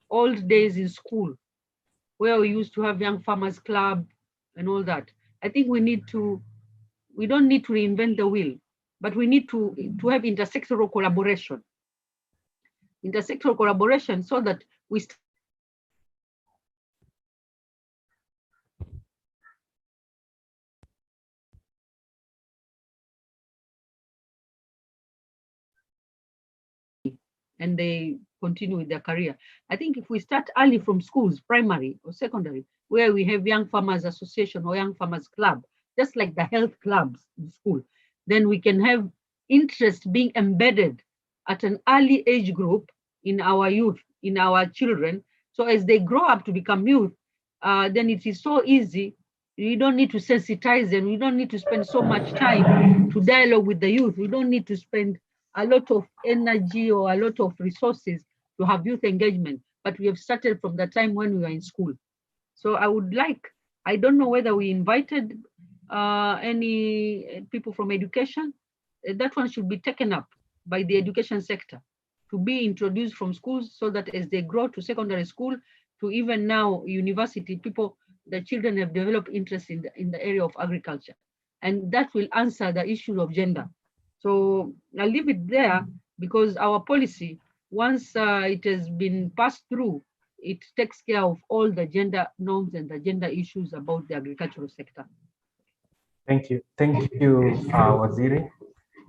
old days in school, where we used to have young farmers club and all that, I think we don't need to reinvent the wheel, but we need to have intersectoral collaboration. Intersectoral collaboration so that we and they continue with their career. I think if we start early from schools, primary or secondary, where we have young farmers association or young farmers club, just like the health clubs in school, then we can have interest being embedded at an early age group in our youth, in our children. So as they grow up to become youth, then it is so easy. We don't need to sensitize them. We don't need to spend so much time to dialogue with the youth. We don't need to spend a lot of energy or a lot of resources to have youth engagement, but we have started from the time when we were in school. So I would like, I don't know whether we invited any people from education. That one should be taken up by the education sector to be introduced from schools so that as they grow to secondary school, to even now university, the children have developed interest in the area of agriculture. And that will answer the issue of gender. So I'll leave it there because our policy, once it has been passed through, it takes care of all the gender norms and the gender issues about the agricultural sector. Thank you. Thank you, Waziri.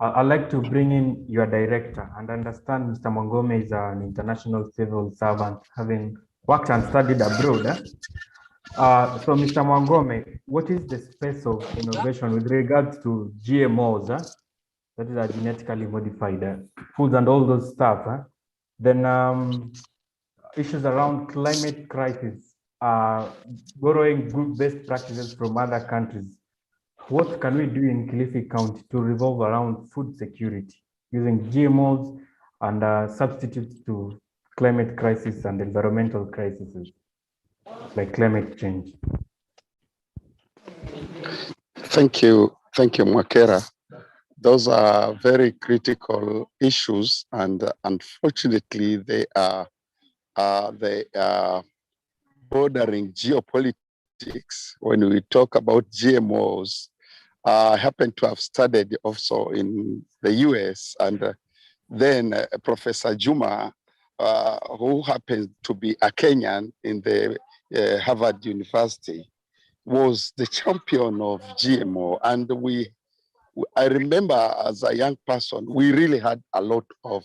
I'd like to bring in your director and understand Mr. Mwangome is an international civil servant, having worked and studied abroad. So Mr. Mwangome, what is the space of innovation with regards to GMOs, that is genetically modified foods and all those stuff? Then issues around climate crisis, borrowing good best practices from other countries. What can we do in Kilifi County to revolve around food security using GMOs and substitutes to climate crisis and environmental crises like climate change? Thank you, Mwakera. Those are very critical issues, and unfortunately, they are bordering geopolitics. When we talk about GMOs, I happen to have studied also in the US, and then Professor Juma, who happened to be a Kenyan in the Harvard University, was the champion of GMO. And I remember as a young person, we really had a lot of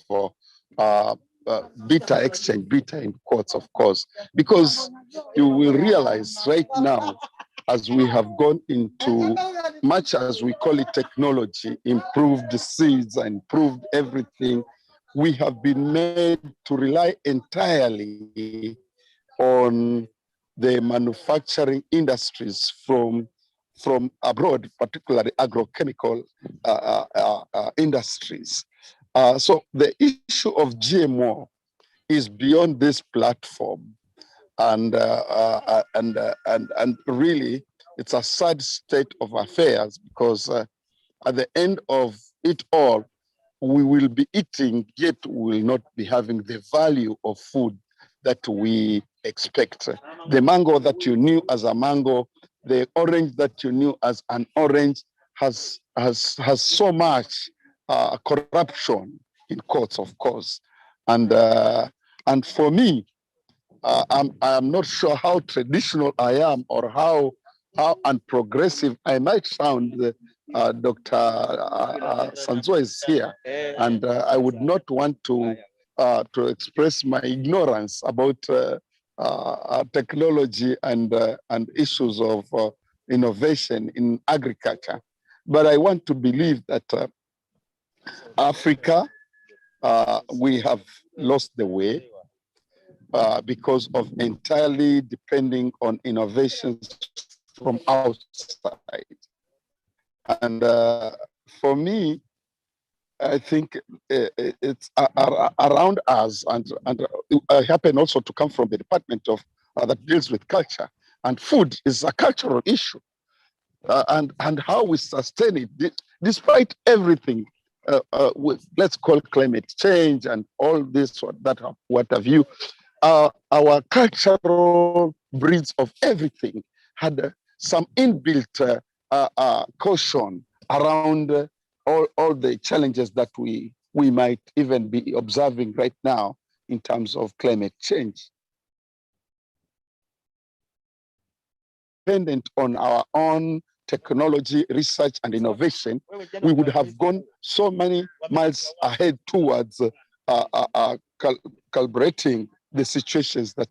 bitter exchange, bitter in quotes, of course, because you will realize right now, as we have gone into much as we call it technology, improved seeds, improved everything, we have been made to rely entirely on the manufacturing industries from abroad, particularly agrochemical industries. So the issue of GMO is beyond this platform, and really, it's a sad state of affairs because at the end of it all, we will be eating, yet we will not be having the value of food that we expect. The mango that you knew as a mango, the orange that you knew as an orange has so much corruption in quotes, of course. And for me, I'm not sure how traditional I am or how unprogressive I might sound. Dr. Sanzua is here, and I would not want to express my ignorance about technology and issues of innovation in agriculture. But I want to believe that Africa, we have lost the way because of entirely depending on innovations from outside. And for me, I think it's around us, and I happen also to come from the department of that deals with culture, and food is a cultural issue, and how we sustain it despite everything. With, let's call climate change and all this or that, what have you. Our cultural breeds of everything had some inbuilt caution around all the challenges that we might even be observing right now in terms of climate change. Dependent on our own technology, research, and innovation, we would have gone so many miles ahead towards calibrating the situations that,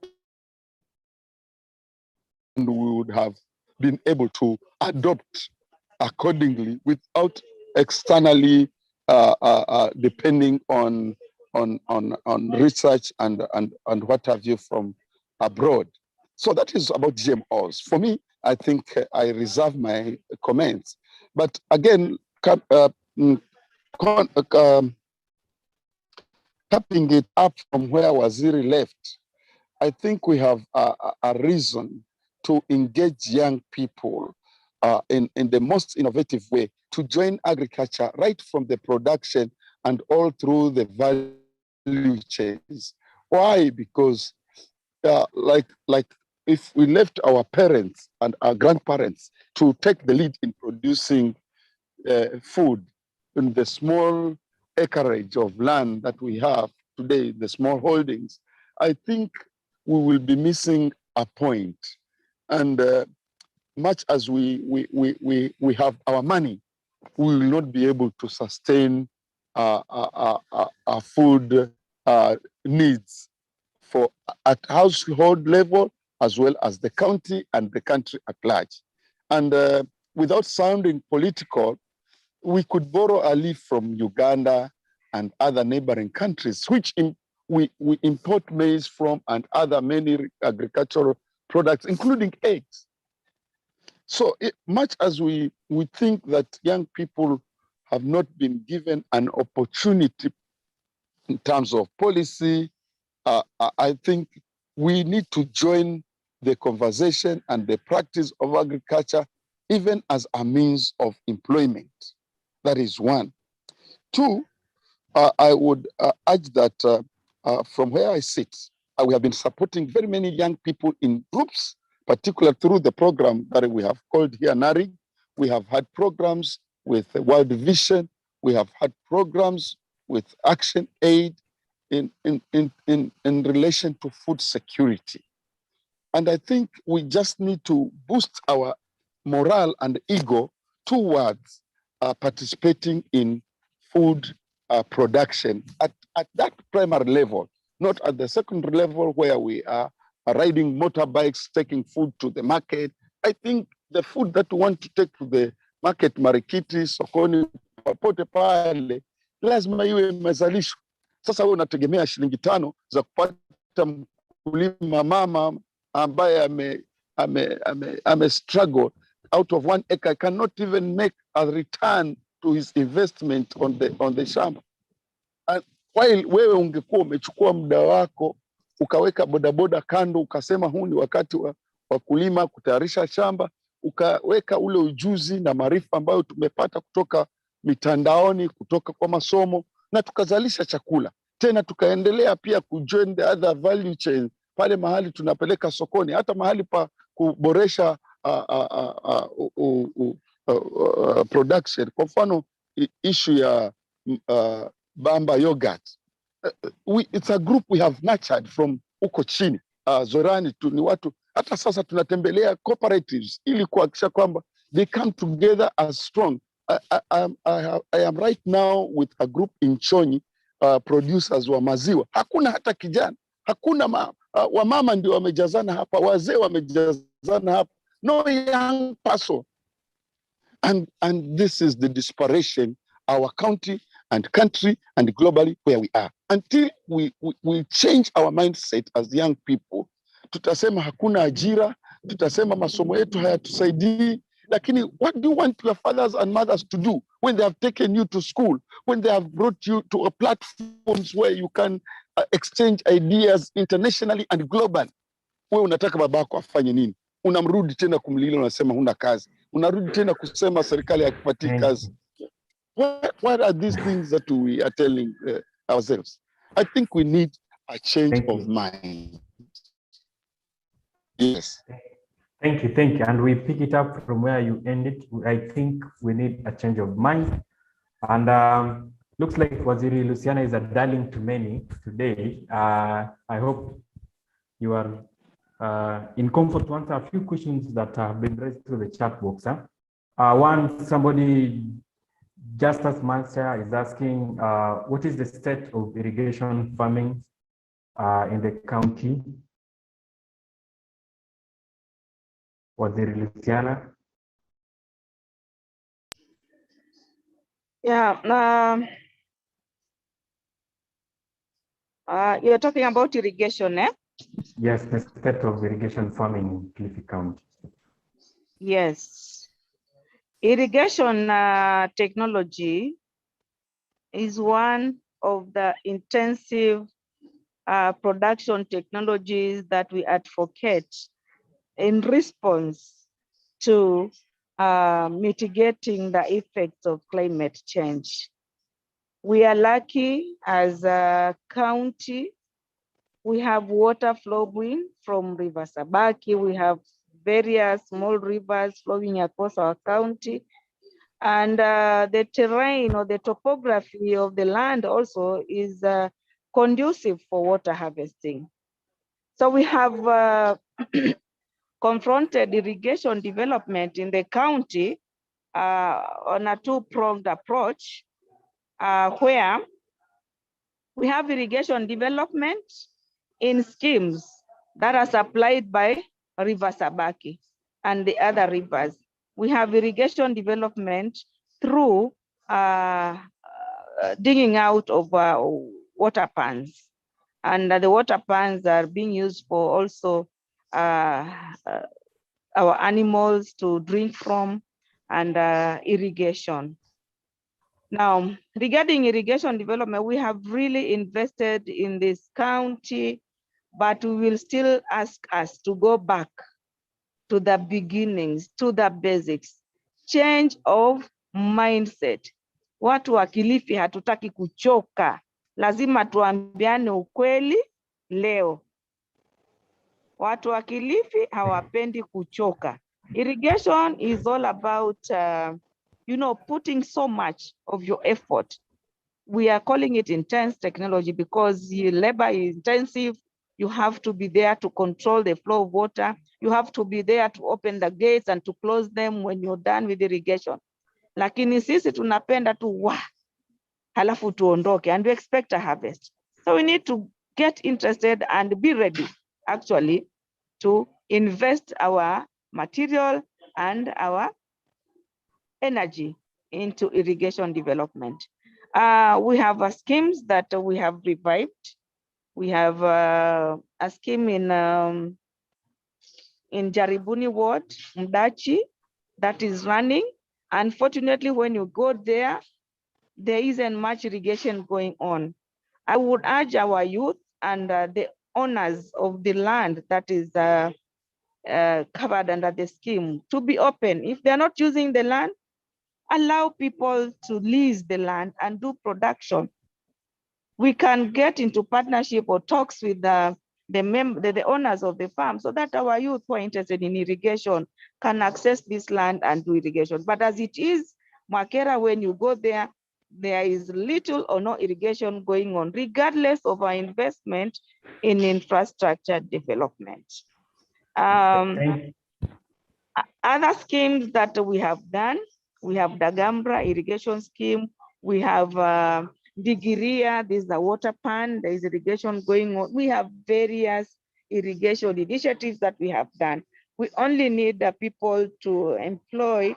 and we would have been able to adopt accordingly without externally depending on research and what have you from abroad. So that is about GMOs. For me, I think I reserve my comments. But again, tapping it up from where Waziri left, I think we have a reason to engage young people in the most innovative way to join agriculture right from the production and all through the value chains. Why? Because like if we left our parents and our grandparents to take the lead in producing food in the small acreage of land that we have today, the small holdings, I think we will be missing a point. And much as we have our money, we will not be able to sustain our food needs at household level, as well as the county and the country at large. And without sounding political, we could borrow a leaf from Uganda and other neighboring countries, which we import maize from and other many agricultural products, including eggs. So much as we think that young people have not been given an opportunity in terms of policy, I think we need to join the conversation and the practice of agriculture, even as a means of employment. That is one. Two, I would urge that from where I sit, we have been supporting very many young people in groups, particularly through the program that we have called here NARIG. We have had programs with World Vision. We have had programs with Action Aid in relation to food security. And I think we just need to boost our morale and ego towards participating in food production at that primary level, not at the secondary level where we are riding motorbikes, taking food to the market. I think the food that we want to take to the market, marikiti, sokoni, popote pale, lazima iwe imezalishwa. Sasa wewe unategemea shilingi 5 za kupata mkulima mama ambaye ame struggle out of 1 acre, cannot even make a return to his investment on the shamba. And while wewe ungekuwa umechukua muda wako ukaweka bodaboda kando, ukasema huu ni wakati wa kulima, kutayarisha shamba, ukaweka ule ujuzi na maarifa ambayo tumepata kutoka mitandaoni, kutoka kwa masomo, na tukazalisha chakula. Tena tukaendelea pia kujoin the other value chain pale mahali tunapeleka sokoni, hata mahali pa kuboresha production. Kwa mfano issue ya Bamba yogurt. it's a group we have nurtured from huko chini. Zorani tu ni watu, hata sasa tunatembelea cooperatives ili kuhakikisha kwamba they come together as strong. I am right now with a group in Chonyi, producers wa maziwa. Hakuna hata kijana, hakuna wamama ndio wamejazana hapa, wazee wamejazana hapa, no young person. And this is the desperation, our county and country and globally where we are. Until we change our mindset as young people, tutasema hakuna ajira, tutasema masomo yetu hayatusaidii. Lakini what do you want your fathers and mothers to do when they have taken you to school, when they have brought you to a platforms where you can exchange ideas internationally and globally? Wewe unataka babako afanye nini? Unamrudi tena kumlilia, unasema huna kazi. Unarudi tena kusema serikali haikupatii kazi. What are these things that we are telling ourselves? I think we need a change of mind. Yes. Thank you. And we pick it up from where you ended. I think we need a change of mind. And looks like Waziri Luciana is a darling to many today. I hope you are in comfort to answer a few questions that have been raised through the chat box. One, somebody, Justus Mansha, is asking, what is the state of irrigation farming in the county? Waziri Luciana. Yeah, you're talking about irrigation, eh? Yes, the state of irrigation farming in Kilifi County. Yes. Irrigation technology is one of the intensive production technologies that we advocate in response to mitigating the effects of climate change. We are lucky as a county. We have water flowing from River Sabaki. We have various small rivers flowing across our county. And the terrain or the topography of the land also is conducive for water harvesting. So we have confronted irrigation development in the county on a two-pronged approach, where we have irrigation development in schemes that are supplied by River Sabaki and the other rivers. We have irrigation development through digging out of water pans. And the water pans are being used for also our animals to drink from and irrigation. Now, regarding irrigation development, we have really invested in this county, but we will still ask us to go back to the beginnings, to the basics, change of mindset. Watu wa Kilifi hatutaki kuchoka. Lazima tuambiane ukweli leo. Watu wa Kilifi hawapendi kuchoka. Irrigation is all about, putting so much of your effort. We are calling it intense technology because labor is intensive. You have to be there to control the flow of water. You have to be there to open the gates and to close them when you're done with irrigation. Lakini sisi tunapenda tu halafu tuondoke, and we expect a harvest. So we need to get interested and be ready actually to invest our material and our energy into irrigation development. We have schemes that we have revived. We have a scheme in Jaribuni Ward, Mdachi, that is running. Unfortunately, when you go there, there isn't much irrigation going on. I would urge our youth and the owners of the land that is covered under the scheme to be open. If they're not using the land, allow people to lease the land and do production. We can get into partnership or talks with the owners of the farm so that our youth who are interested in irrigation can access this land and do irrigation. But as it is, Makera, when you go there, there is little or no irrigation going on, regardless of our investment in infrastructure development. Other schemes that we have done, we have the Gambra irrigation scheme, we have Digiria, this is the water pan, there is irrigation going on. We have various irrigation initiatives that we have done. We only need the people to employ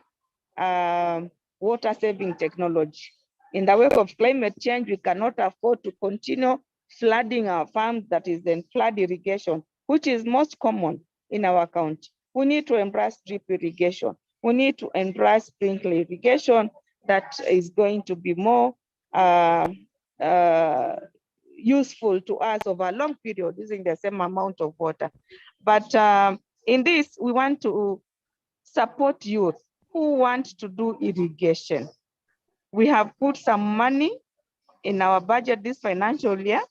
water saving technology. In the wake of climate change, we cannot afford to continue flooding our farms, that is then flood irrigation, which is most common in our county. We need to embrace drip irrigation. We need to embrace sprinkler irrigation that is going to be more useful to us over a long period using the same amount of water. But in this, we want to support youth who want to do irrigation. We have put some money in our budget this financial year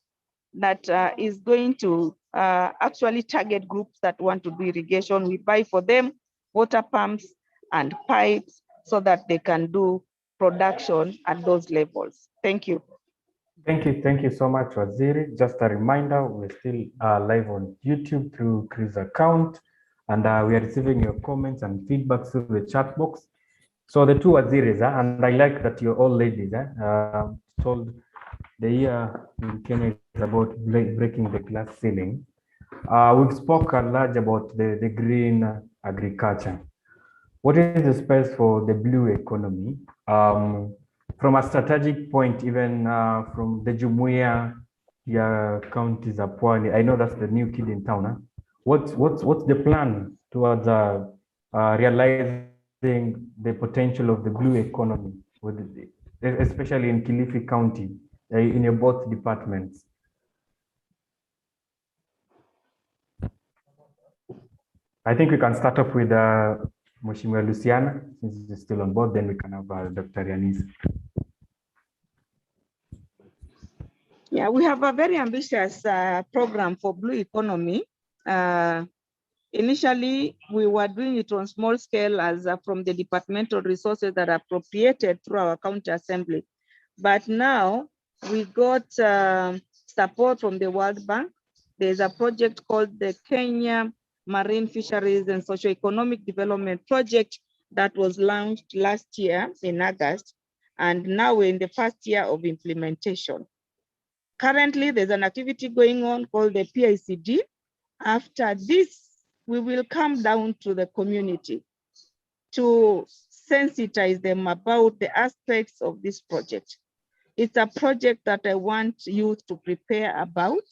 that is going to actually target groups that want to do irrigation. We buy for them water pumps and pipes so that they can do production at those levels. Thank you. Thank you so much, Waziri. Just a reminder, we're still live on YouTube through Chris' account, and we are receiving your comments and feedback through the chat box. So the two Waziris, and I like that you're all ladies, told the year in Kenya is about breaking the glass ceiling. We've spoken large about the green agriculture. What is the space for the blue economy? From a strategic point, even from the Jumuiya counties of Pwani, I know that's the new kid in town. Huh? What's the plan towards realizing the potential of the blue economy, especially in Kilifi County, in your both departments? I think we can start off with Mheshimiwa Luciana, since she's still on board, then we can have Dr. Yanis. Yeah, we have a very ambitious program for blue economy. Initially, we were doing it on small scale as from the departmental resources that are appropriated through our county assembly. But now we got support from the World Bank. There's a project called the Kenya Marine Fisheries and Socioeconomic Development Project that was launched last year in August. And now we're in the first year of implementation. Currently, there's an activity going on called the PICD. After this, we will come down to the community to sensitize them about the aspects of this project. It's a project that I want youth to prepare about.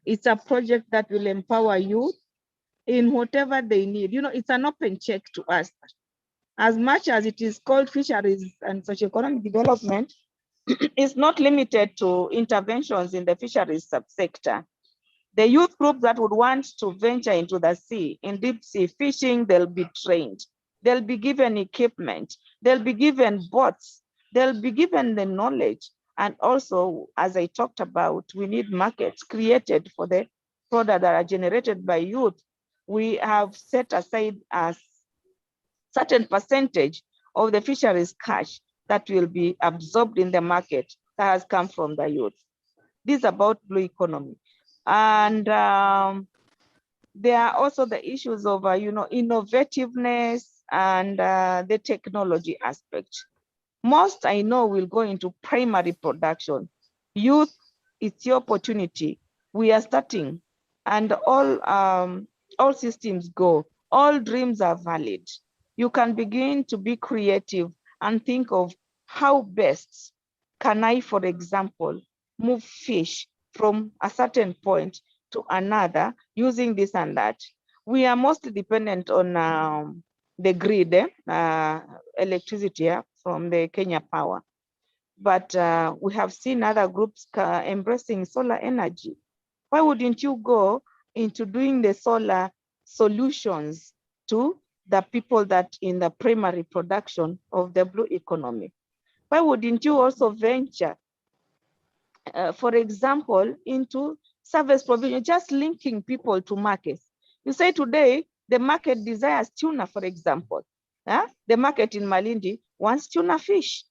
It's a project that will empower youth in whatever they need. You know, it's an open check to us. As much as it is called fisheries and socioeconomic development, it's not limited to interventions in the fisheries subsector. The youth group that would want to venture into the sea, in deep sea fishing, they'll be trained. They'll be given equipment. They'll be given boats. They'll be given the knowledge. And also, as I talked about, we need markets created for the products that are generated by youth. We have set aside a certain percentage of the fisheries cash that will be absorbed in the market that has come from the youth. This is about blue economy. And there are also the issues of, innovativeness and the technology aspect. Most I know will go into primary production. Youth, it's your opportunity. We are starting, and all systems go. All dreams are valid. You can begin to be creative and think of how best can I, for example, move fish from a certain point to another using this and that. We are mostly dependent on the grid, electricity from the Kenya Power. But we have seen other groups embracing solar energy. Why wouldn't you go into doing the solar solutions to the people that in the primary production of the blue economy? Why wouldn't you also venture, for example, into service provision, just linking people to markets? You say today, the market desires tuna, for example. The market in Malindi wants tuna fish.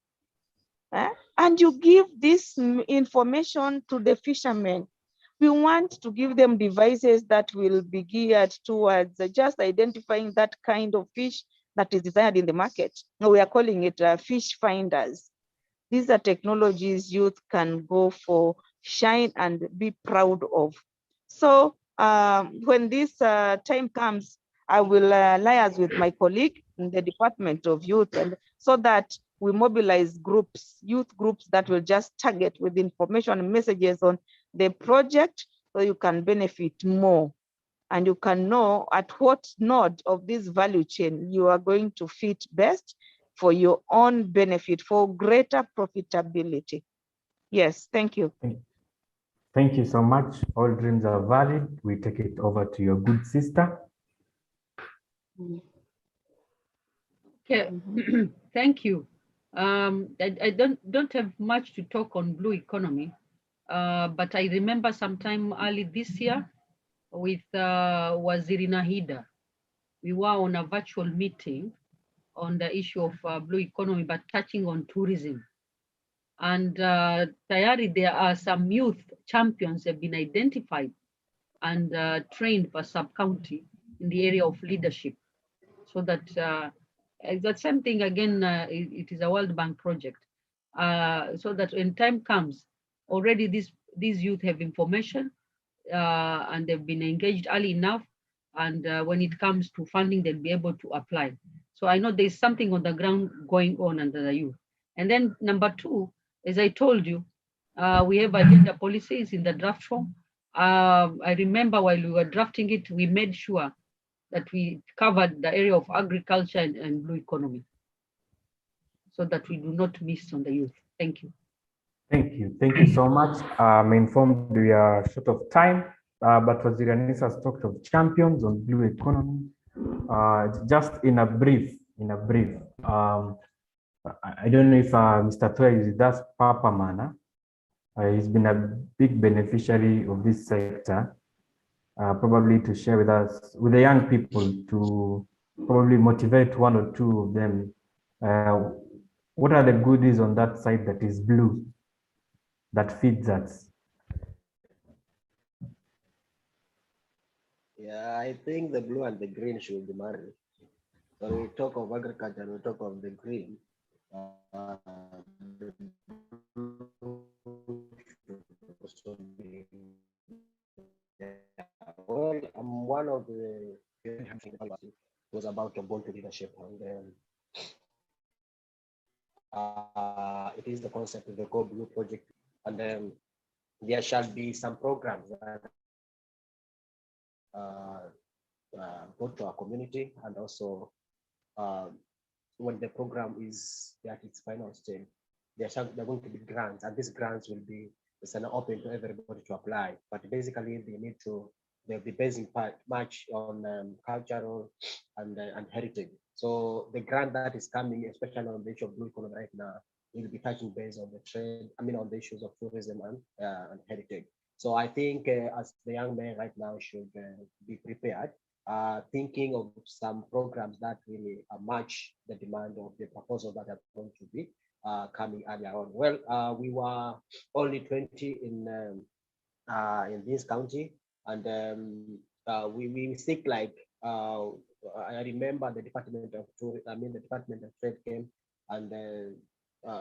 and you give this information to the fishermen. We want to give them devices that will be geared towards just identifying that kind of fish that is desired in the market. We are calling it fish finders. These are technologies youth can go for, shine and be proud of. So when this time comes, I will liaise with my colleague in the Department of Youth, and so that we mobilize groups, youth groups that will just target with information and messages on the project, so you can benefit more. And you can know at what node of this value chain you are going to fit best for your own benefit, for greater profitability. Yes, thank you. Thank you so much. All dreams are valid. We take it over to your good sister. Okay, thank you. I don't have much to talk on blue economy, but I remember sometime early this year with Waziri Nahida, we were on a virtual meeting on the issue of blue economy, but touching on tourism. And Tayari, there are some youth champions have been identified and trained for sub-county in the area of leadership. So that that's something, again, it is a World Bank project. So that when time comes, already these youth have information and they've been engaged early enough. And when it comes to funding, they'll be able to apply. So I know there's something on the ground going on under the youth. And then number two, as I told you, we have agenda policies in the draft form. I remember while we were drafting it, we made sure that we covered the area of agriculture and blue economy, so that we do not miss on the youth. Thank you. Thank you. Thank you so much. I'm informed we are short of time, but Waziri Anisa has talked of champions on blue economy. Just in a brief, I don't know if Mr. Toya is with us, Papa Mana. He's been a big beneficiary of this sector, probably to share with us, with the young people, to probably motivate one or two of them. What are the goodies on that side that is blue, that feeds us? Yeah, I think the blue and the green should be married. When we talk of agriculture, we talk of the green. The well, I'm one of the was about to born to leadership, and it is the concept of the Go Blue project, and there shall be some programs that brought to our community, and also when the program is at its final stage, there are going to be grants, and these grants will be open to everybody to apply. But basically, they'll be basing much on cultural and heritage. So the grant that is coming, especially on the issue of blue economy right now, will be touching base on the trade, on the issues of tourism and heritage. So I think as the young men right now should be prepared, thinking of some programs that really match the demand of the proposals that are going to be coming earlier on. Well, we were only 20 in this county, and we seek like I remember the Department of the Department of Trade came, and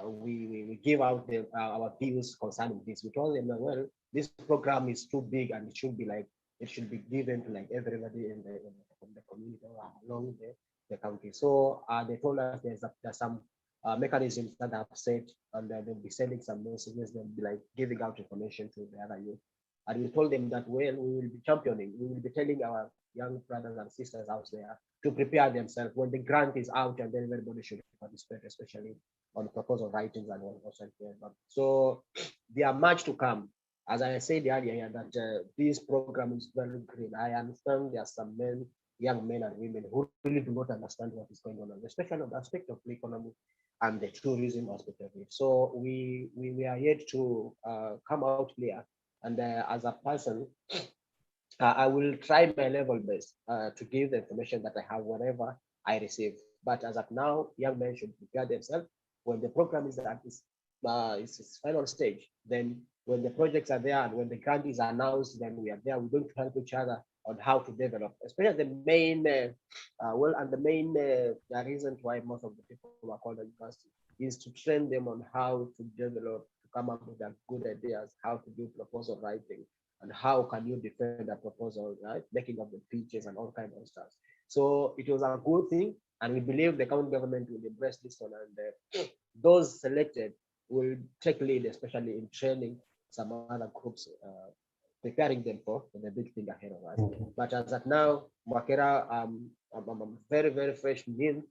we give out our views concerning this. We told them that, well, this program is too big and it should be given to like everybody in the community along the country. So they told us there's some mechanisms that have set, and they'll be sending some messages. They'll be like giving out information to the other youth. And we told them that, well, we will be championing. We will be telling our young brothers and sisters out there to prepare themselves when the grant is out, and then everybody should participate, especially on proposal writings and all that. So there are much to come. As I said earlier, that this program is very green. I understand there are some young men and women who really do not understand what is going on, especially on the aspect of the economy and the tourism aspect of it. So we are yet to come out clear. And as a person, I will try my level best to give the information that I have whenever I receive. But as of now, young men should prepare themselves when the program is it's its final stage, then when the projects are there and when the grant is announced, then we are there. We're going to help each other on how to develop, especially the main, the reason why most of the people are called at university is to train them on how to develop, to come up with good ideas, how to do proposal writing, and how can you defend a proposal, right? Making up the pitches and all kinds of stuff. So it was a good thing, and we believe the county government will embrace this one, and those selected will take lead, especially in training some other groups, preparing them for the big thing ahead of us. But as of now, Mwakera, I'm very, very fresh in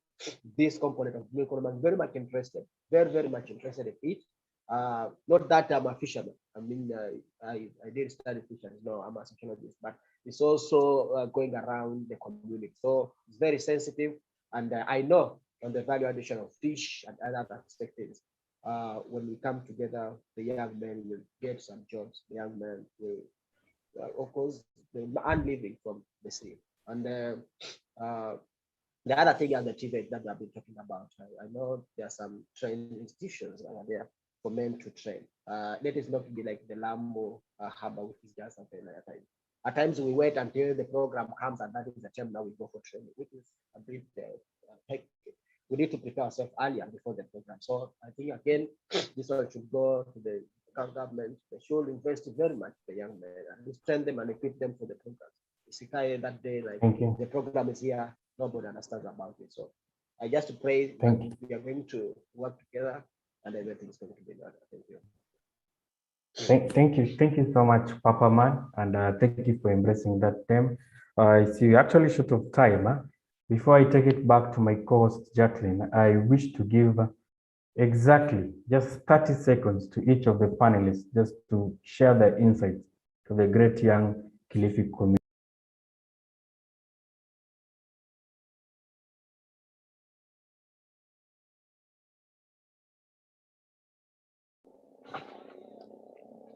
this component of blue economy. I'm very much interested, very much interested in it. Not that I'm a fisherman. I mean, I did study fisheries. No, I'm a sociologist, but it's also going around the community. So it's very sensitive, and I know on the value addition of fish and other perspectives. When we come together, the young men will get some jobs. The young men will, of course, they earn living from the sea. And the other thing are the TVET that I've been talking about. I know there are some training institutions that are there for men to train. Let it not be like the Lambo Harbor, which is just something like that. At times we wait until the program comes, and that is the time now we go for training, which is a bit hectic. We need to prepare ourselves earlier before the program. So I think again, this one should go to the government. They should invest very much in the young men and train them and equip them for the program. Sikai that day, like the program is here, nobody understands about it. So I just pray that we are going to work together and everything is going to be done. Thank you. Thank you so much, Papa Man, and thank you for embracing that theme. It's actually short of time. Before I take it back to my co-host Jacqueline, I wish to give exactly just 30 seconds to each of the panelists just to share their insights to the great young Kilifi community.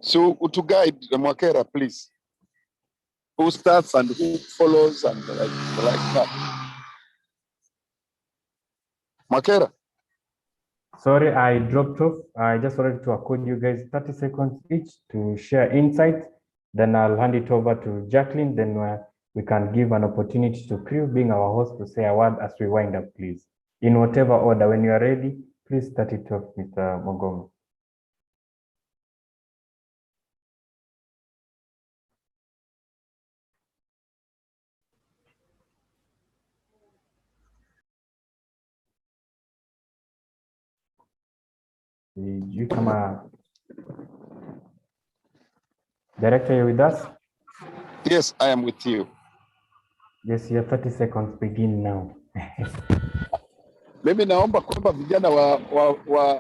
So to guide Mwakera, please. Who starts and who follows and like that. Mwakera. Sorry, I dropped off. I just wanted to accord you guys 30 seconds each to share insights. Then I'll hand it over to Jacqueline. Then we can give an opportunity to Crew, being our host, to say a word as we wind up, please. In whatever order. When you are ready, please start it off, Mr. Mogomo. Did you come Director, you with us? Yes, I am with you. Yes, your 30 seconds begin now. Mimi naomba kwamba vijana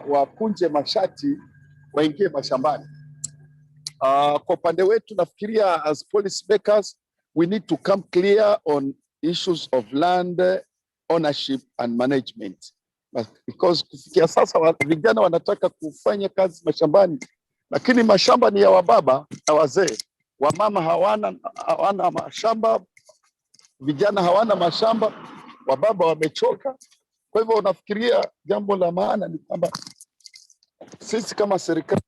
wakunje mashati waingie mashambani. Kwa upande wetu nafikiria as policy makers we need to come clear on issues of land ownership and management. Because kufikia sasa vijana wanataka kufanya kazi mashambani, lakini mashamba ni ya wababa na wazee. Wamama hawana mashamba, vijana hawana mashamba, wababa wamechoka. Kwa hivyo nafikiria jambo la maana ni kwamba sisi kama serikali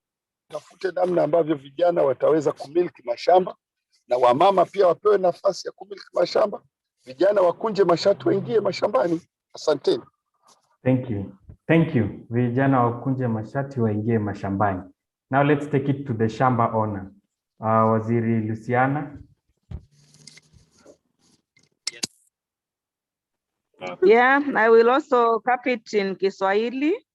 tafute namna ambavyo vijana wataweza kumiliki mashamba na wamama pia wapewe nafasi ya kumiliki mashamba. Vijana wakunje mashati waingie mashambani. Asanteni. Thank you. Vijana wakunje mashati waingie mashambani. Now let's take it to the shamba owner. Waziri Luciana. Yeah, I will also cap it in Kiswahili.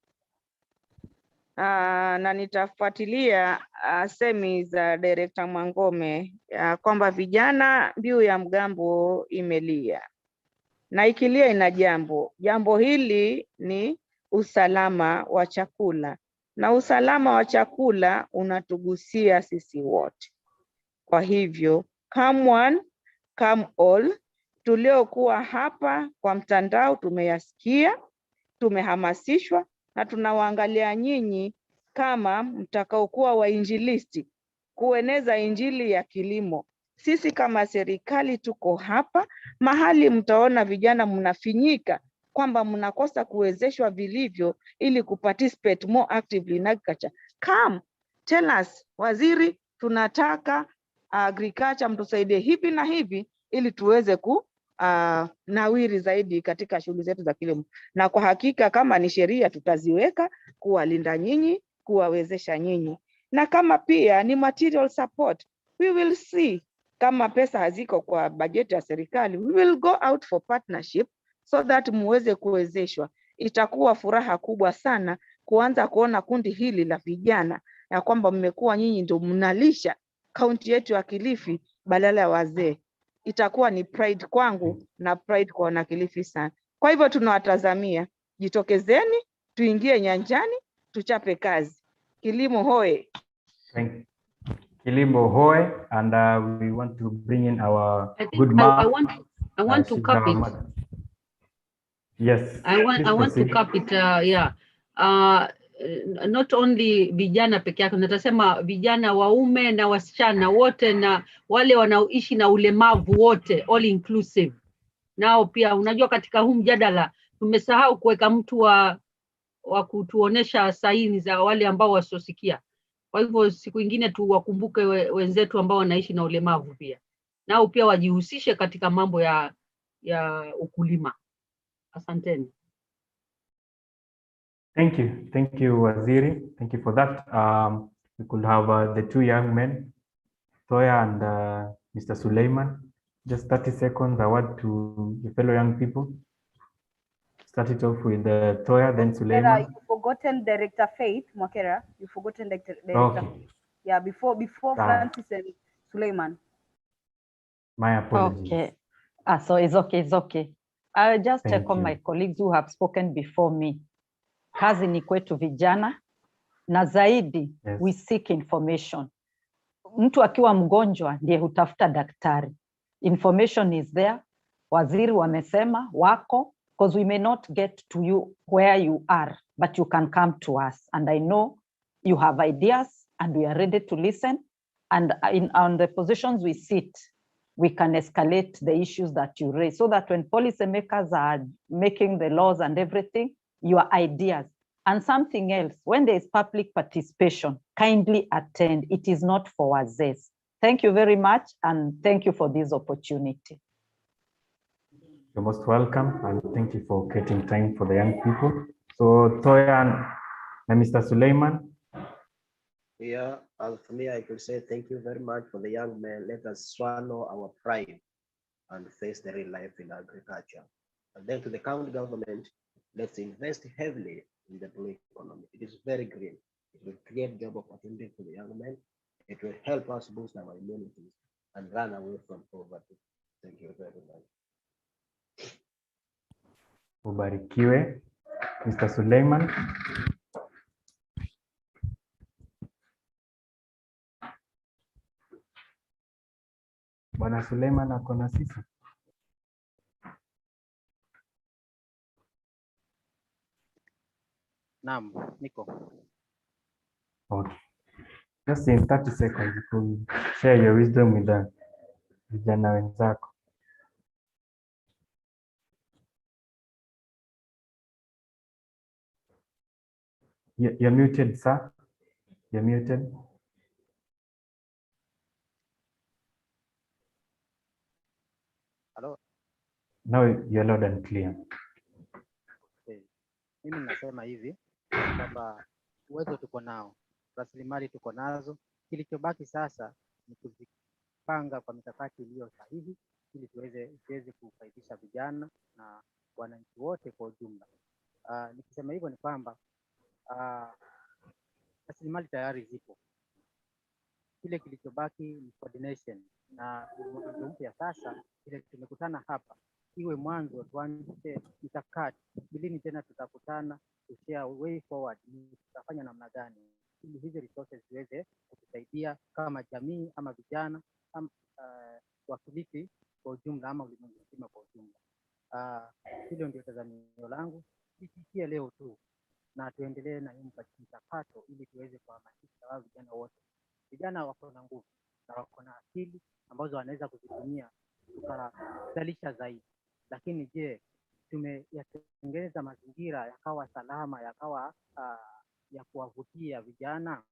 Na nitafuatilia semi za Director Mwangome kwamba vijana mbiu ya mgambo imelia. Na ikilia ina jambo hili ni usalama wa chakula, na usalama wa chakula unatugusia sisi wote. Kwa hivyo come one, come all, tuliokuwa hapa kwa mtandao tumeyasikia, tumehamasishwa na tunawaangalia nyinyi kama mtakaokuwa wainjilisti kueneza injili ya kilimo. Sisi kama serikali tuko hapa, mahali mtaona vijana mnafinyika kwamba mnakosa kuwezeshwa vilivyo ili kuparticipate more actively in agriculture. Come, tell us, waziri, tunataka agriculture mtusaidie hivi na hivi ili tuweze nawiri zaidi katika shughuli zetu za kilimo. Na kwa hakika kama ni sheria tutaziweka kuwalinda nyinyi, kuwawezesha nyinyi. Na kama pia ni material support, we will see. Kama pesa haziko kwa bajeti ya serikali, we will go out for partnership so that muweze kuwezeshwa. Itakuwa furaha kubwa sana kuanza kuona kundi hili la vijana ya kwamba mmekuwa nyinyi ndio mnalisha kaunti yetu ya Kilifi badala ya wazee. Itakuwa ni pride kwangu na pride kwa wana Kilifi sana. Kwa hivyo tunawatazamia, jitokezeni, tuingie nyanjani, tuchape kazi. Kilimo hoe. Kilimo hoe, and we want to bring in our good I mom. want to cap it. Yes. I want to cap it. Not only vijana peke yake, natasema vijana waume na wasichana wote na wale wanaoishi na ulemavu wote, all inclusive. Nao pia unajua katika huu mjadala tumesahau kuweka mtu wa kutuonesha saini za wale ambao wasiosikia. Kwa hivyo siku nyingine tuwakumbuke wenzetu ambao wanaishi na ulemavu pia. Nao pia wajihusishe katika mambo ya ukulima. Asanteni. Thank you, Waziri. Thank you for that. We could have the two young men, Toya and Mr. Suleiman. Just 30 seconds, a word to the fellow young people. Start it off with Toya, then Suleiman. You've forgotten Director Faith Mwakera. You've forgotten Director. Okay. Yeah, before Francis and Suleiman. My apologies. Okay. So it's okay. I'll just Thank check on you. my colleagues who have spoken before me. Kazi ni kwetu vijana na zaidi, Yes. we seek information. Mtu akiwa mgonjwa ndiye hutafuta daktari. Information is there. Waziri wamesema wako, because we may not get to you where you are, but you can come to us. And I know you have ideas and we are ready to listen. And on the positions we sit, we can escalate the issues that you raise so that when policymakers are making the laws and everything, your ideas. And something else, when there is public participation, kindly attend. It is not for wazees. Thank you very much, and thank you for this opportunity. You're most welcome, and thank you for creating time for the young people. So Toya and Mr. Suleiman. Yeah, and for me, I could say thank you very much for the young men. Let us swallow our pride and face the real life in agriculture. And then to the county government, let's invest heavily in the blue economy. It is very green. It will create job opportunities for the young men. It will help us boost our immunity and run away from poverty. Thank you very much. Ubarikiwe. Mr. Suleiman. Bwana Suleiman ako na sisi. Naam, niko. Okay. Just in 30 seconds, you could share your wisdom with the vijana wenzako. You're muted, sir. You're muted. Hello. Now you're loud and clear. Okay. Mimi nasema hivi kwamba uwezo tuko nao, rasilimali tuko nazo, kilichobaki sasa ni kuzipanga kwa mikakati iliyo sahihi ili tuweze kufaidisha vijana na wananchi wote kwa ujumla. Nikisema hivyo ni kwamba rasilimali tayari zipo. Kile kilichobaki ni coordination, na mwanzo mpya sasa ile tumekutana hapa iwe mwanzo, tuanze mikakati lini tena tutakutana, tushare way forward, tutafanya namna gani ili hizi resources ziweze kutusaidia kama jamii ama vijana ama wa Kilifi kwa ujumla ama ulimwengu mzima kwa ujumla. Hilo ndio tazamio langu, sikia leo tu na tuendelee na hii mchakato ili tuweze kuhamasisha wao vijana wote. Vijana wako na nguvu na wako na akili ambazo wanaweza kuzitumia tukazalisha zaidi, lakini je, tumeyatengeneza mazingira yakawa salama, yakawa ya kuwavutia vijana.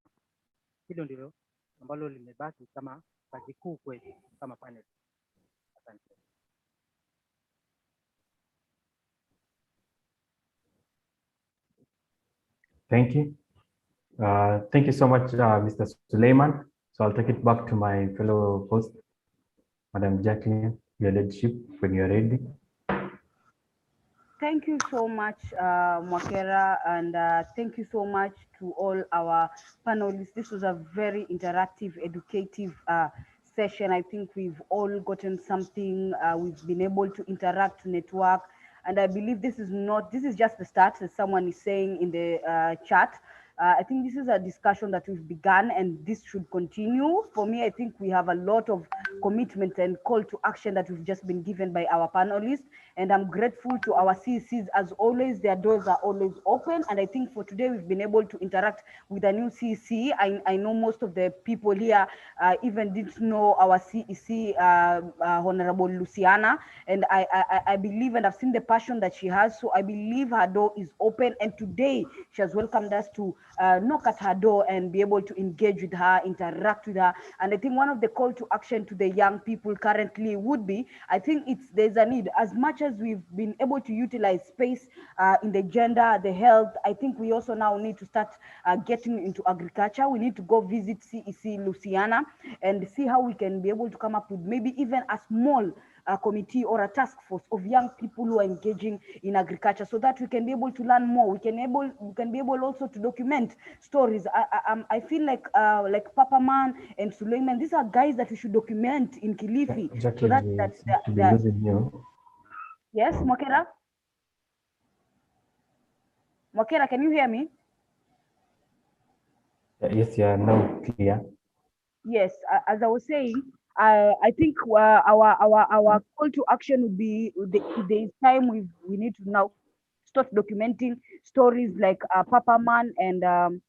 Hilo ndilo ambalo limebaki kama kazi kuu kwetu kama panel. Asante. Thank you. Thank you so much, Mr. Suleiman. So I'll take it back to my fellow host, Madam Jacqueline, your leadership when you're ready. Thank you so much, Mwakera, and thank you so much to all our panelists. This was a very interactive, educative session. I think we've all gotten something. We've been able to interact, network, and I believe this is just the start, as someone is saying in the chat. I think this is a discussion that we've begun, and this should continue. For me, I think we have a lot of commitment and call to action that we've just been given by our panelists. And I'm grateful to our CECs. As always, their doors are always open. And I think for today, we've been able to interact with a new CEC. I know most of the people here even didn't know our CEC, Honorable Luciana. And I believe, and I've seen the passion that she has. So I believe her door is open. And today, she has welcomed us to knock at her door and be able to engage with her, interact with her. And I think one of the call to action to the young people currently would be, I think there's a need, as much as we've been able to utilize space in the gender, the health, I think we also now need to start getting into agriculture. We need to go visit CEC Luciana and see how we can be able to come up with maybe even a small committee or a task force of young people who are engaging in agriculture, so that we can be able to learn more. We can be able also to document stories. I feel like Papa Man and Suleiman, these are guys that we should document in Kilifi. Jackie, So be losing you. Yes, Mwakera? Mwakera, can you hear me? Yes, you are now clear. Yes, as I was saying, I think our call to action would be, there is time we need to now start documenting stories like Papa Man and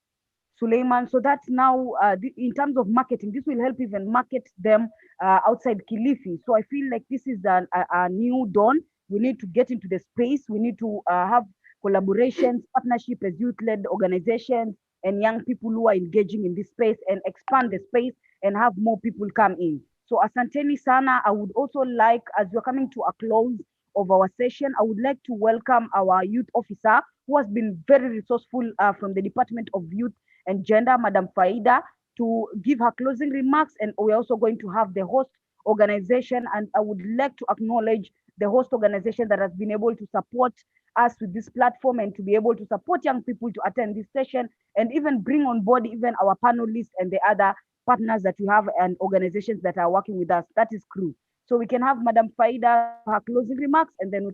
Suleiman, so that now in terms of marketing, this will help even market them outside Kilifi. So I feel like this is a new dawn. We need to get into the space. We need to have collaborations, partnership as youth-led organizations and young people who are engaging in this space, and expand the space and have more people come in. So asanteni sana. I would also like, as we're coming to a close of our session, I would like to welcome our youth officer, who has been very resourceful from the Department of Youth and Gender, Madam Faida, to give her closing remarks. And we're also going to have the host organization, and I would like to acknowledge the host organization that has been able to support us with this platform and to be able to support young people to attend this session, and even bring on board even our panelists and the other partners that we have and organizations that are working with us. That is CREW. So we can have Madam Faida her closing remarks, and then we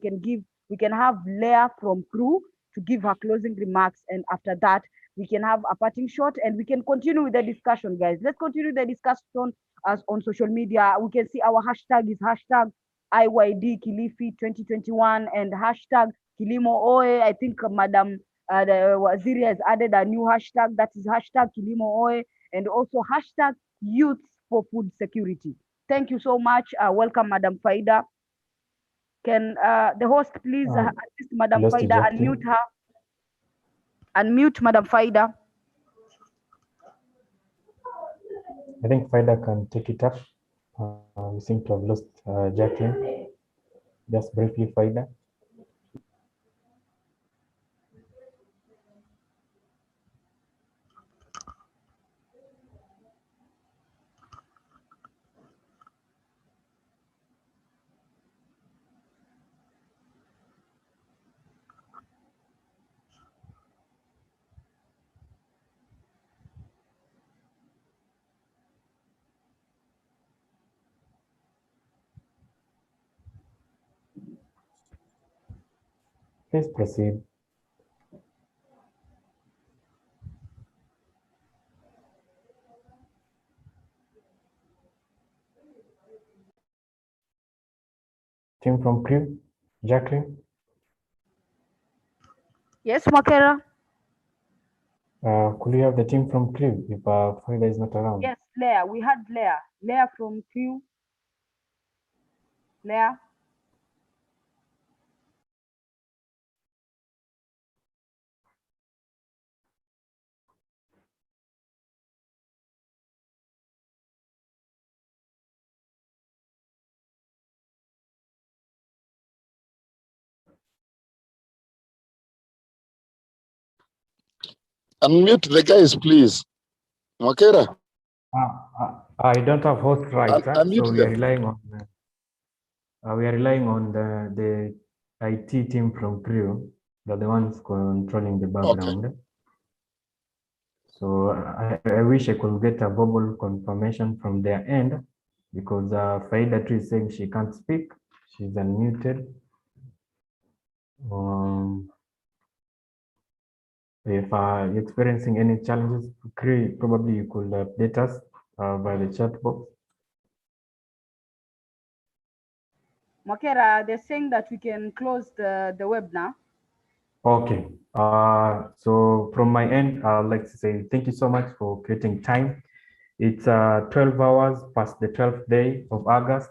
can have Leah from CREW to give her closing remarks, and after that we can have a parting shot and we can continue with the discussion, guys. Let's continue the discussion as on social media. We can see our hashtag is hashtag IYD Kilifi 2021 and hashtag Kilimo Oe. I think Madam the Waziri has added a new hashtag, that is hashtag Kilimo Oe, and also hashtag Youth for Food Security. Thank you so much. Welcome, Madam Faida. Can the host please assist Madam Faida, unmute her? Unmute Madam Faida. I think Faida can take it up. We seem to have lost Jacqueline. Just briefly, Faida. Please proceed. Team from CREW, Jacqueline. Yes, Mwakera. Could we have the team from CREW if Faida is not around? Yes, Leah. We had Leah. Leah from CREW. Leah. Unmute the guys, please. Mwakera. I don't have host rights, so Unmute we are them. relying on the IT team from Crew. They're the ones controlling the background. Okay. So I wish I could get a verbal confirmation from their end, because Faida Tree is saying she can't speak. She's unmuted. If you're experiencing any challenges, probably you could update us by the chat box. Mwakera, they're saying that we can close the web now. Okay. So from my end, I'd like to say thank you so much for creating time. It's 12 hours past the 12th day of August.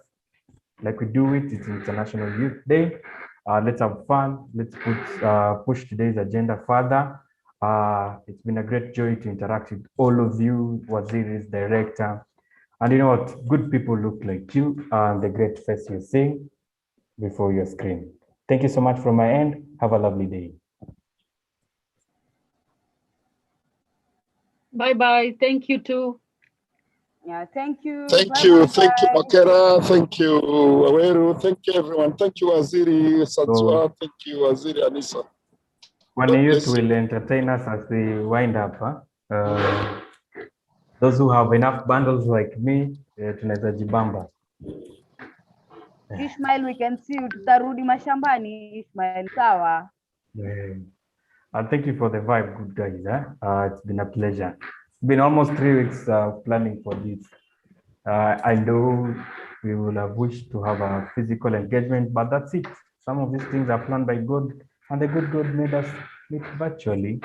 Like we do it, it's International Youth Day. Let's have fun. Let's push today's agenda further. It's been a great joy to interact with all of you, Waziri's director. And you know what? Good people look like you and the great face you're seeing before your screen. Thank you so much from my end. Have a lovely day. Bye-bye. Thank you too. Yeah, thank you. Thank you, Mwakera. Thank you, Aweru. Thank you, everyone. Thank you, Waziri Satsua. Thank you, Waziri Anissa. One youth will entertain us as we wind up. Those who have enough bundles like me, tunaweza jibamba. Ishmael, we can see you. Tutarudi mashambani, Ishmael. Sawa. And thank you for the vibe, good guys. It's been a pleasure. It's been almost 3 weeks planning for this. I know we will have wished to have a physical engagement, but that's it. Some of these things are planned by God, and the good God made us meet virtually.